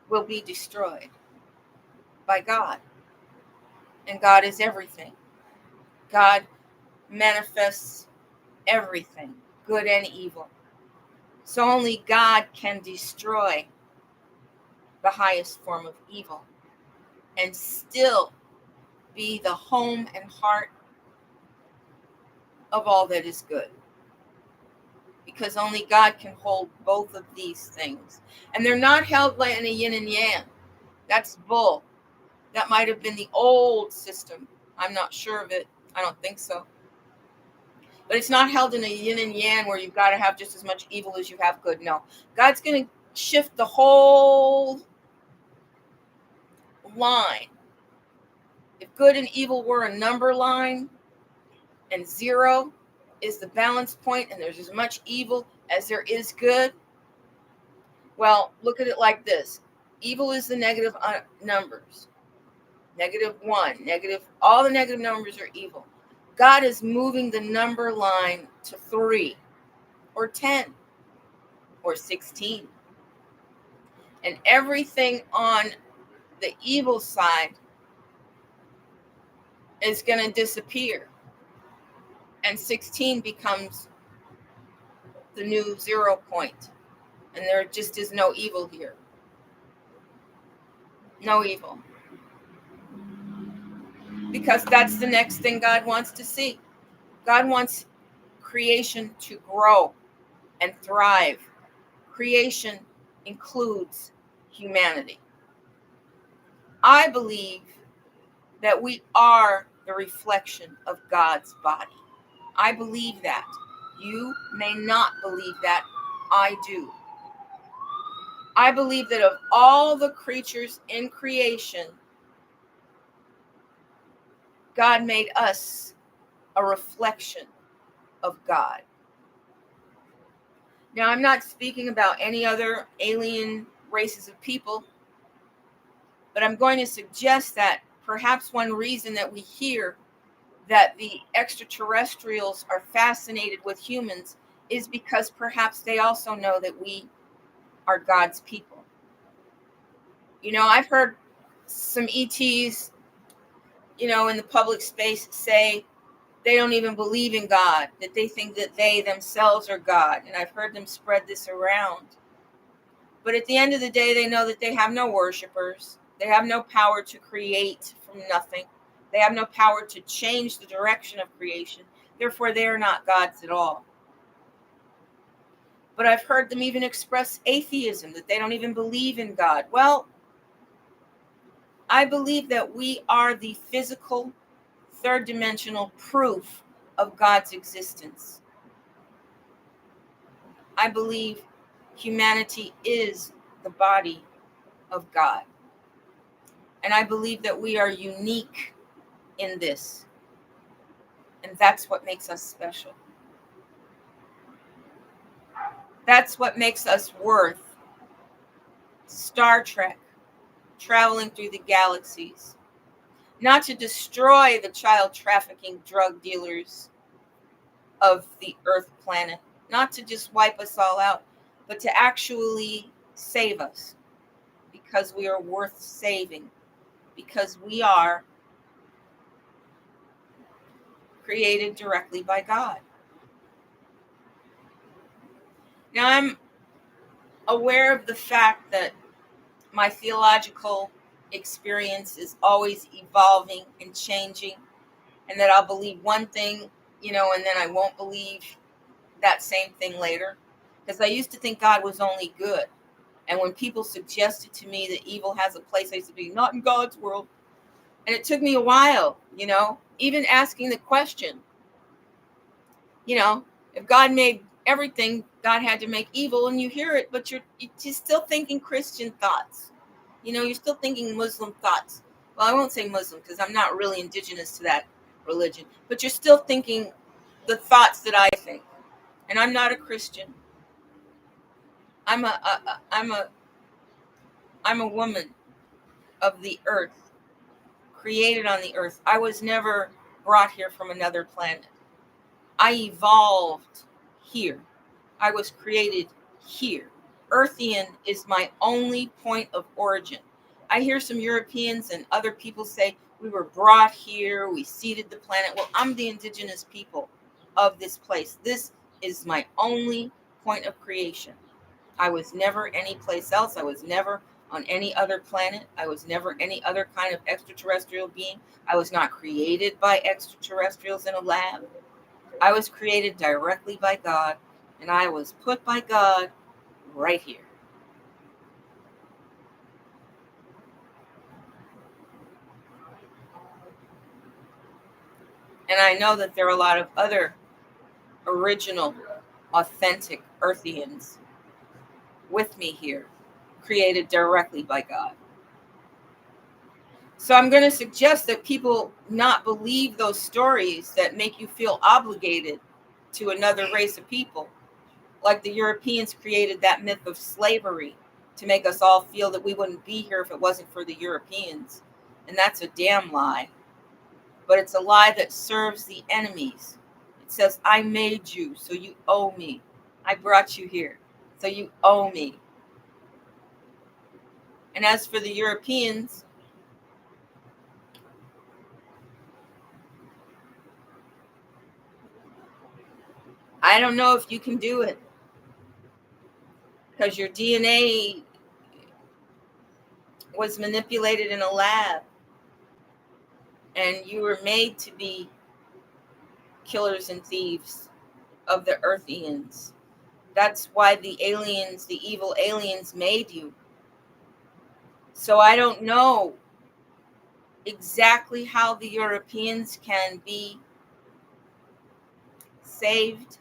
will be destroyed by God. And God is everything. God manifests everything, good and evil. So only God can destroy the highest form of evil and still be the home and heart of all that is good. Because only God can hold both of these things. And they're not held like in a yin and yang. That's bull. That might have been the old system. I'm not sure of it. I don't think so. But it's not held in a yin and yang where you've got to have just as much evil as you have good. No. God's going to shift the whole line. If good and evil were a number line and 0 is the balance point and there's as much evil as there is good, well, look at it like this. Evil is the negative numbers. -1, all the negative numbers are evil. God is moving the number line to 3 or 10 or 16. And everything on the evil side is going to disappear. And 16 becomes the new 0 point. And there just is no evil here. No evil. Because that's the next thing God wants to see. God wants creation to grow and thrive. Creation includes humanity. I believe that we are the reflection of God's body. I believe that. You may not believe that. I do. I believe that of all the creatures in creation, God made us a reflection of God. Now, I'm not speaking about any other alien races of people, but I'm going to suggest that perhaps one reason that we hear that the extraterrestrials are fascinated with humans is because perhaps they also know that we are God's people. I've heard some ETs, in the public space say they don't even believe in God, that they think that they themselves are God. And I've heard them spread this around. But at the end of the day, they know that they have no worshipers. They have no power to create from nothing. They have no power to change the direction of creation. Therefore, they are not gods at all. But I've heard them even express atheism, that they don't even believe in God. Well, I believe that we are the physical third dimensional proof of God's existence. I believe humanity is the body of God. And I believe that we are unique in this. And that's what makes us special. That's what makes us worth Star Trek, traveling through the galaxies. Not to destroy the child trafficking drug dealers of the Earth planet. Not to just wipe us all out, but to actually save us. Because we are worth saving. Because we are created directly by God. Now, I'm aware of the fact that my theological experience is always evolving and changing, and that I'll believe one thing, and then I won't believe that same thing later. Because I used to think God was only good. And when people suggested to me that evil has a place, I used to be, not in God's world. And it took me a while, even asking the question, if God made everything, God had to make evil, and you hear it, but you're still thinking Christian thoughts. You're still thinking Muslim thoughts. Well, I won't say Muslim because I'm not really indigenous to that religion, but you're still thinking the thoughts that I think. And I'm not a Christian. I'm a woman of the earth, created on the earth. I was never brought here from another planet. I evolved here. I was created here. Earthian is my only point of origin. I hear some Europeans and other people say we were brought here, we seeded the planet. Well, I'm the indigenous people of this place. This is my only point of creation. I was never anyplace else. I was never on any other planet. I was never any other kind of extraterrestrial being. I was not created by extraterrestrials in a lab. I was created directly by God, and I was put by God right here. And I know that there are a lot of other original, authentic Earthians with me here, created directly by God. So I'm going to suggest that people not believe those stories that make you feel obligated to another race of people. Like the Europeans created that myth of slavery to make us all feel that we wouldn't be here if it wasn't for the Europeans. And that's a damn lie. But it's a lie that serves the enemies. It says, I made you, so you owe me. I brought you here, so you owe me. And as for the Europeans, I don't know if you can do it. Because your DNA was manipulated in a lab. And you were made to be killers and thieves of the Earthians. That's why the aliens, the evil aliens, made you. So I don't know exactly how the Europeans can be saved,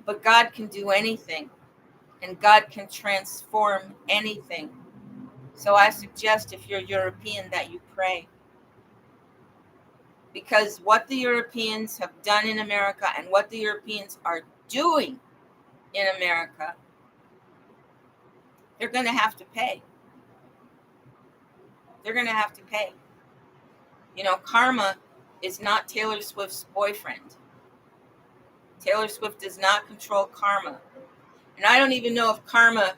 but God can do anything, and God can transform anything. So I suggest, if you're European, that you pray. Because what the Europeans have done in America and what the Europeans are doing in America, they're going to have to pay. They're going to have to pay. Karma is not Taylor Swift's boyfriend. Taylor Swift does not control karma. And I don't even know if karma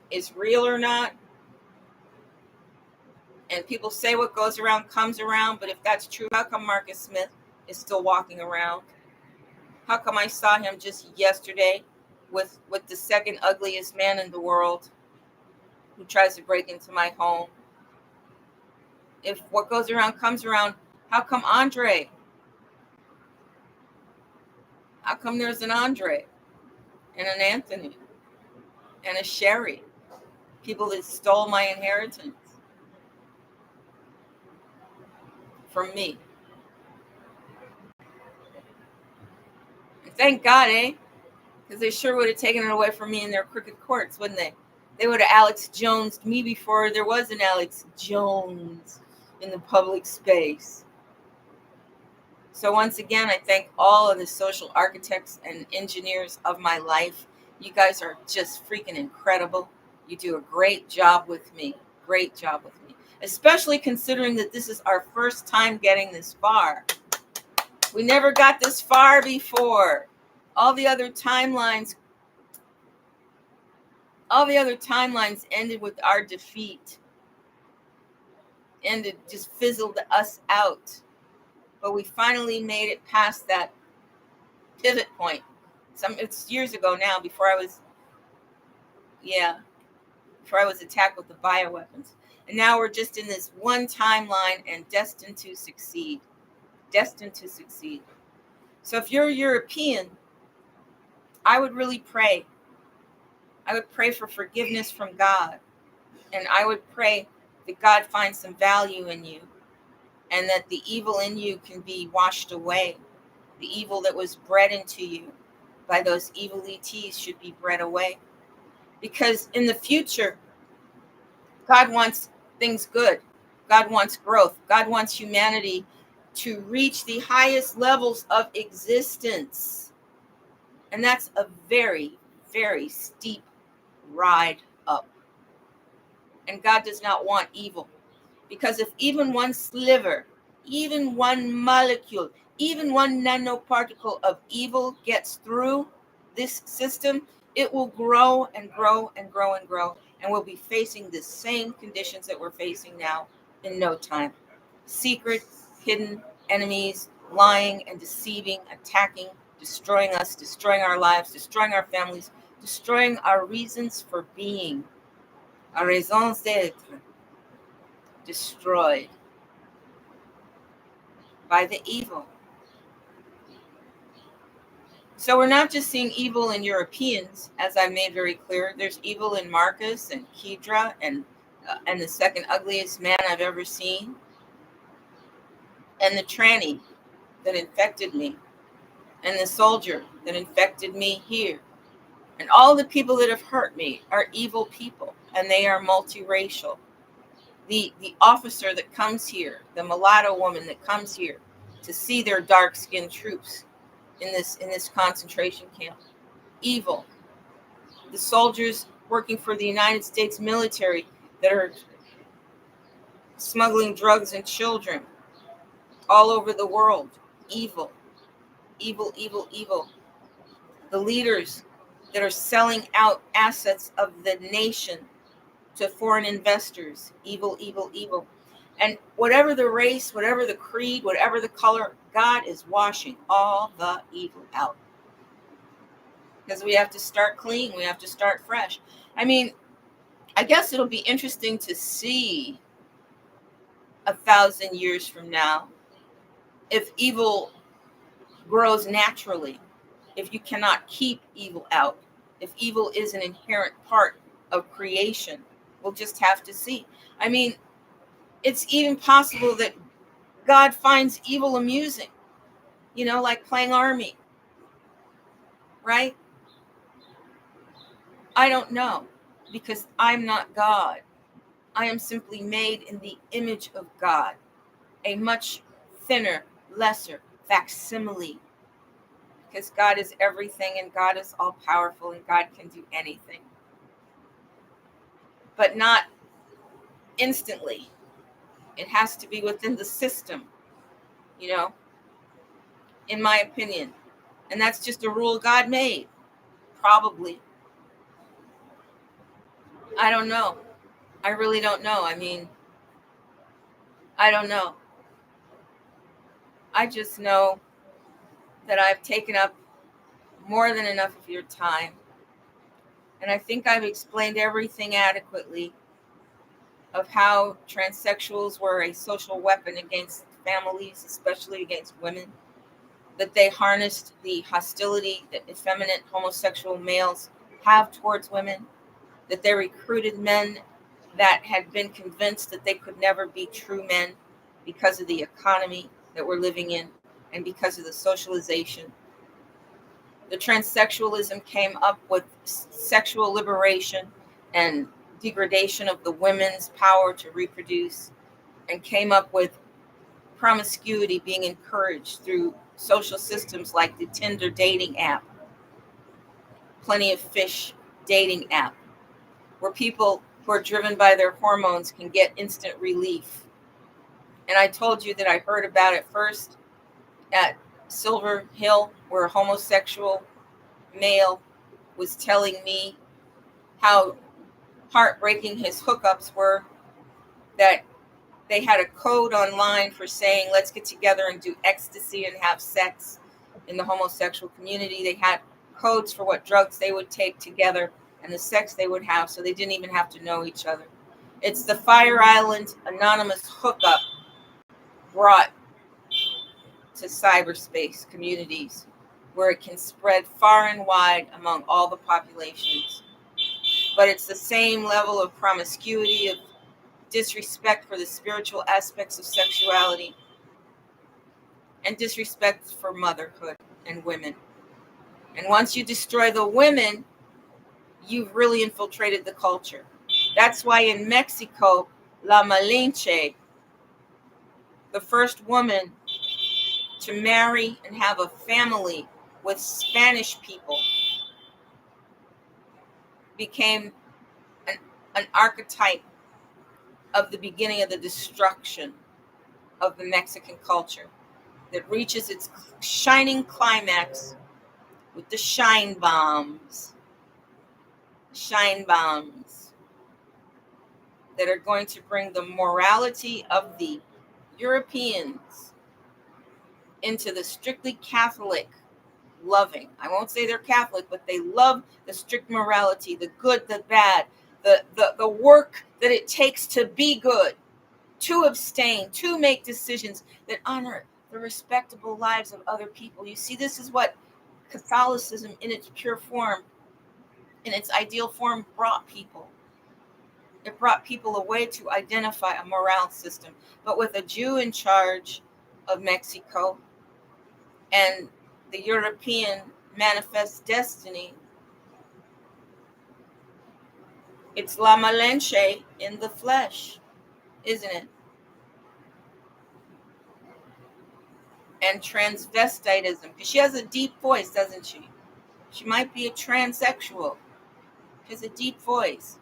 is real or not. And people say what goes around comes around. But if that's true, how come Marcus Smith is still walking around? How come I saw him just yesterday with the second ugliest man in the world who tries to break into my home? If what goes around comes around, how come Andre? How come there's an Andre and an Anthony and a Sherry? People that stole my inheritance. from me. And thank God, because they sure would have taken it away from me in their crooked courts, wouldn't they? They would have Alex Jonesed me before there was an Alex Jones in the public space. So once again, I thank all of the social architects and engineers of my life. You guys are just freaking incredible. You do a great job with me. Great job with me. Especially considering that this is our first time getting this far. We never got this far before. All the other timelines ended with our defeat. Ended, just fizzled us out. But we finally made it past that pivot point. It's years ago now, before I was attacked with the bioweapons. And now we're just in this one timeline and destined to succeed. Destined to succeed. So if you're European, I would really pray. I would pray for forgiveness from God. And I would pray that God finds some value in you, and that the evil in you can be washed away. The evil that was bred into you by those evil ETs should be bred away. Because in the future, God wants things good. God wants growth. God wants humanity to reach the highest levels of existence. And that's a very, very steep ride up. And God does not want evil. Because if even one sliver, even one molecule, even one nanoparticle of evil gets through this system, it will grow and grow and grow and grow. And we'll be facing the same conditions that we're facing now in no time. Secret, hidden enemies, lying and deceiving, attacking, destroying us, destroying our lives, destroying our families, destroying our reasons for being, our raisons d'etre, destroyed by the evil. So we're not just seeing evil in Europeans, as I made very clear. There's evil in Marcus and Kedra and the second ugliest man I've ever seen, and the tranny that infected me, and the soldier that infected me here. And all the people that have hurt me are evil people, and they are multiracial. The officer that comes here, the mulatto woman that comes here to see their dark-skinned troops in this concentration camp, evil. The soldiers working for the United States military that are smuggling drugs and children all over the world, evil, evil, evil, evil. The leaders that are selling out assets of the nation to foreign investors, evil, evil, evil. And whatever the race, whatever the creed, whatever the color, God is washing all the evil out. Because we have to start clean. We have to start fresh. I mean, I guess it'll be interesting to see 1,000 years from now if evil grows naturally, if you cannot keep evil out, if evil is an inherent part of creation. We'll just have to see. I mean, it's even possible that God finds evil amusing, like playing army, right? I don't know, because I'm not God. I am simply made in the image of God, a much thinner, lesser facsimile, because God is everything and God is all powerful and God can do anything, but not instantly. It has to be within the system, in my opinion. And that's just a rule God made, probably. I don't know. I really don't know. I mean, I don't know. I just know that I've taken up more than enough of your time. And I think I've explained everything adequately of how transsexuals were a social weapon against families, especially against women, that they harnessed the hostility that effeminate homosexual males have towards women, that they recruited men that had been convinced that they could never be true men, because of the economy that we're living in and because of the socialization. The transsexualism came up with sexual liberation and degradation of the women's power to reproduce, and came up with promiscuity being encouraged through social systems like the Tinder dating app, Plenty of Fish dating app, where people who are driven by their hormones can get instant relief. And I told you that I heard about it first at Silver Hill, where a homosexual male was telling me how heartbreaking his hookups were, that they had a code online for saying, let's get together and do ecstasy and have sex in the homosexual community. They had codes for what drugs they would take together and the sex they would have, so they didn't even have to know each other. It's the Fire Island anonymous hookup brought to cyberspace communities, where it can spread far and wide among all the populations. But it's the same level of promiscuity, of disrespect for the spiritual aspects of sexuality, and disrespect for motherhood and women. And once you destroy the women, you've really infiltrated the culture. That's why in Mexico, La Malinche, the first woman to marry and have a family with Spanish people, became an archetype of the beginning of the destruction of the Mexican culture that reaches its shining climax with the shine bombs that are going to bring the morality of the Europeans into the strictly Catholic loving. I won't say they're Catholic, but they love the strict morality, the good, the bad, the work that it takes to be good, to abstain, to make decisions that honor the respectable lives of other people. You see, this is what Catholicism in its pure form, in its ideal form, brought people. It brought people a way to identify a morale system. But with a Jew in charge of Mexico and the European manifest destiny, it's La Malinche in the flesh, isn't it? And transvestitism, because she has a deep voice, doesn't she? She might be a transsexual. She has a deep voice.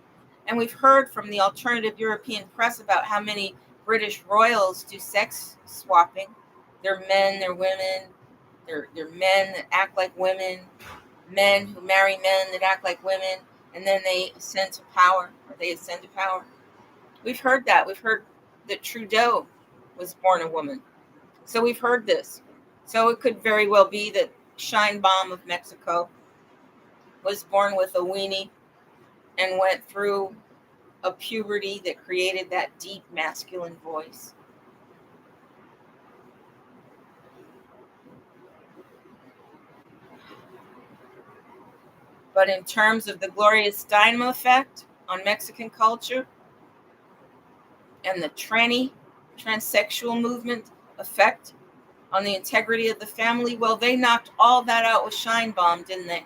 And we've heard from the alternative European press about how many British royals do sex swapping. They're men, they're women, they're men that act like women, men who marry men that act like women, and then they ascend to power, or they ascend to power. We've heard that. We've heard that Trudeau was born a woman. So we've heard this. So it could very well be that Shine Bomb of Mexico was born with a weenie and went through a puberty that created that deep masculine voice. But in terms of the Gloria Steinem effect on Mexican culture and the transsexual movement effect on the integrity of the family, well, they knocked all that out with Shine Bomb, didn't they?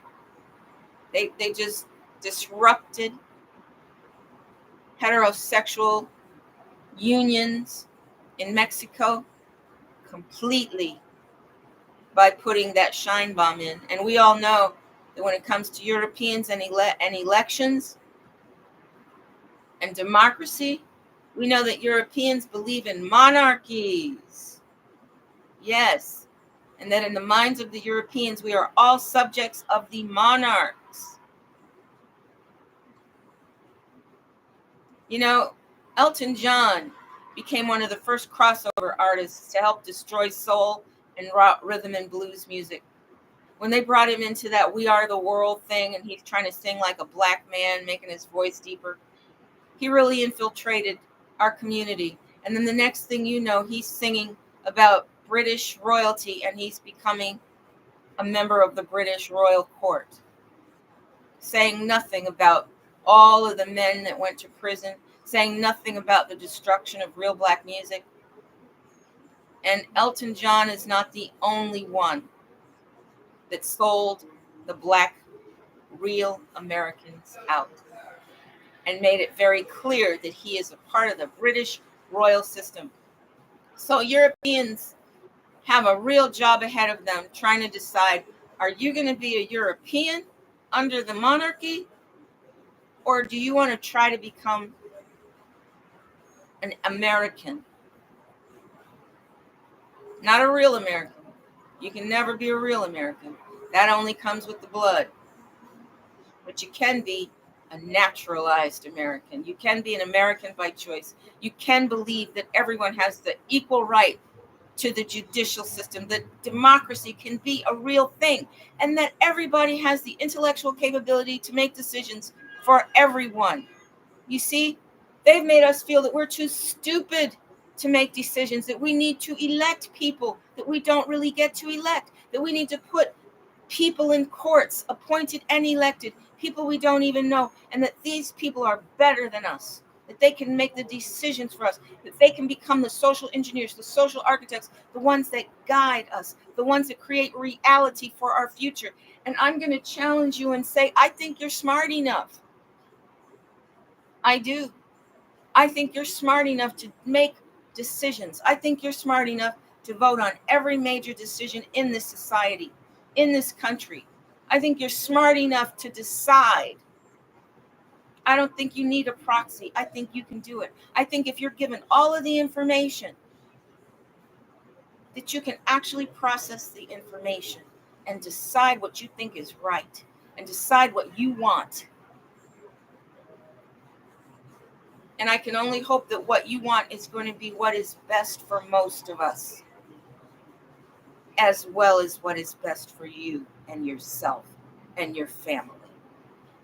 They just disrupted heterosexual unions in Mexico completely by putting that Shine Bomb in. And we all know that when it comes to Europeans and elections and democracy, we know that Europeans believe in monarchies. Yes. And that in the minds of the Europeans, we are all subjects of the monarchs. You know, Elton John became one of the first crossover artists to help destroy soul and rock, rhythm and blues music. When they brought him into that We Are the World thing, and he's trying to sing like a black man, making his voice deeper, he really infiltrated our community. And then the next thing you know, he's singing about British royalty, and he's becoming a member of the British royal court, saying nothing about all of the men that went to prison, saying nothing about the destruction of real black music. And Elton John is not the only one that sold the black real Americans out and made it very clear that he is a part of the British royal system. So Europeans have a real job ahead of them trying to decide, are you going to be a European under the monarchy, or do you want to try to become an American? Not a real American. You can never be a real American. That only comes with the blood. But you can be a naturalized American. You can be an American by choice. You can believe that everyone has the equal right to the judicial system, that democracy can be a real thing, and that everybody has the intellectual capability to make decisions for everyone. You see, they've made us feel that we're too stupid to make decisions, that we need to elect people that we don't really get to elect, that we need to put people in courts, appointed and elected, people we don't even know, and that these people are better than us, that they can make the decisions for us, that they can become the social engineers, the social architects, the ones that guide us, the ones that create reality for our future. And I'm going to challenge you and say, I think you're smart enough. I do. I think you're smart enough to make decisions. I think you're smart enough to vote on every major decision in this society, in this country. I think you're smart enough to decide. I don't think you need a proxy. I think you can do it. I think if you're given all of the information, that you can actually process the information and decide what you think is right and decide what you want. And I can only hope that what you want is going to be what is best for most of us, as well as what is best for you and yourself and your family.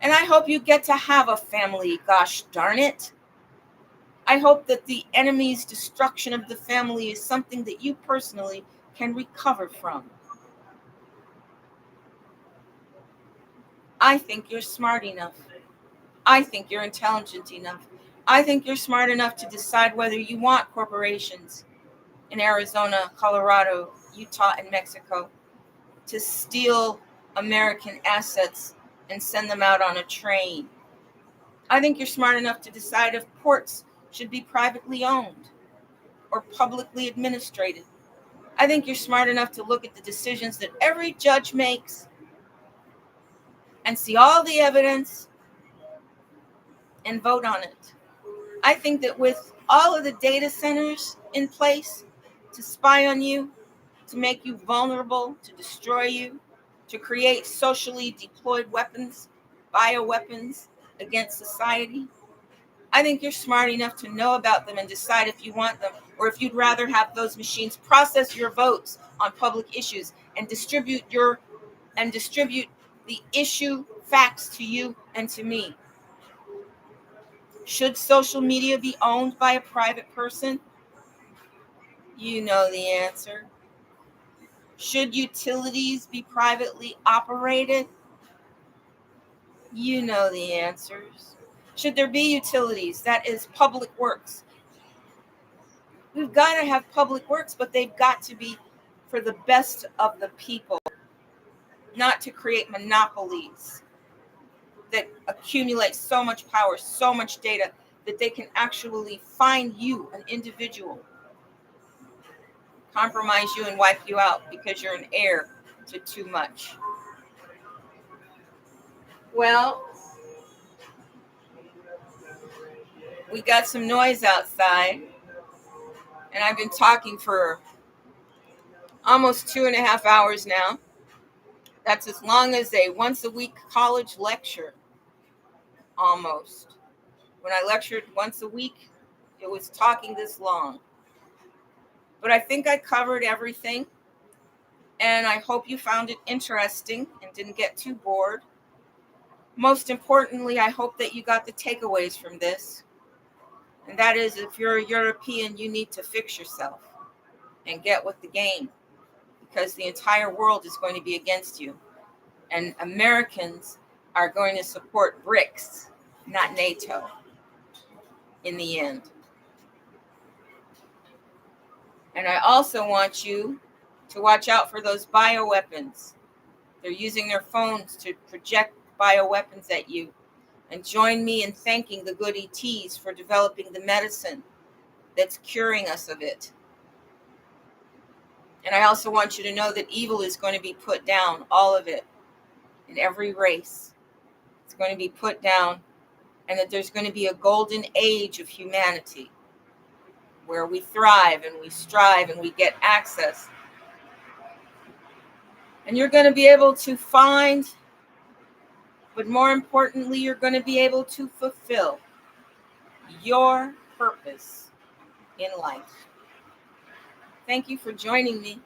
And I hope you get to have a family, gosh darn it. I hope that the enemy's destruction of the family is something that you personally can recover from. I think you're smart enough. I think you're intelligent enough. I think you're smart enough to decide whether you want corporations in Arizona, Colorado, Utah, and Mexico to steal American assets and send them out on a train. I think you're smart enough to decide if ports should be privately owned or publicly administrated. I think you're smart enough to look at the decisions that every judge makes and see all the evidence and vote on it. I think that with all of the data centers in place to spy on you, to make you vulnerable, to destroy you, to create socially deployed weapons, bioweapons against society, I think you're smart enough to know about them and decide if you want them, or if you'd rather have those machines process your votes on public issues and distribute the issue facts to you and to me. Should social media be owned by a private person? You know the answer. Should utilities be privately operated? You know the answers. Should there be utilities, that is public works? We've got to have public works, but they've got to be for the best of the people, not to create monopolies that accumulate so much power, so much data, that they can actually find you, an individual, compromise you and wipe you out because you're an heir to too much. Well, we got some noise outside, and I've been talking for almost 2.5 hours now. That's as long as a once a week college lecture, almost. When I lectured once a week, it was talking this long. But I think I covered everything, and I hope you found it interesting and didn't get too bored. Most importantly, I hope that you got the takeaways from this. And that is, if you're a European, you need to fix yourself and get with the game, because the entire world is going to be against you. And Americans are going to support BRICS, not NATO, in the end. And I also want you to watch out for those bioweapons. They're using their phones to project bioweapons at you. And join me in thanking the good ETs for developing the medicine that's curing us of it. And I also want you to know that evil is going to be put down, all of it, in every race. It's going to be put down, and that there's going to be a golden age of humanity where we thrive and we strive and we get access. And you're going to be able to find, but more importantly, you're going to be able to fulfill your purpose in life. Thank you for joining me.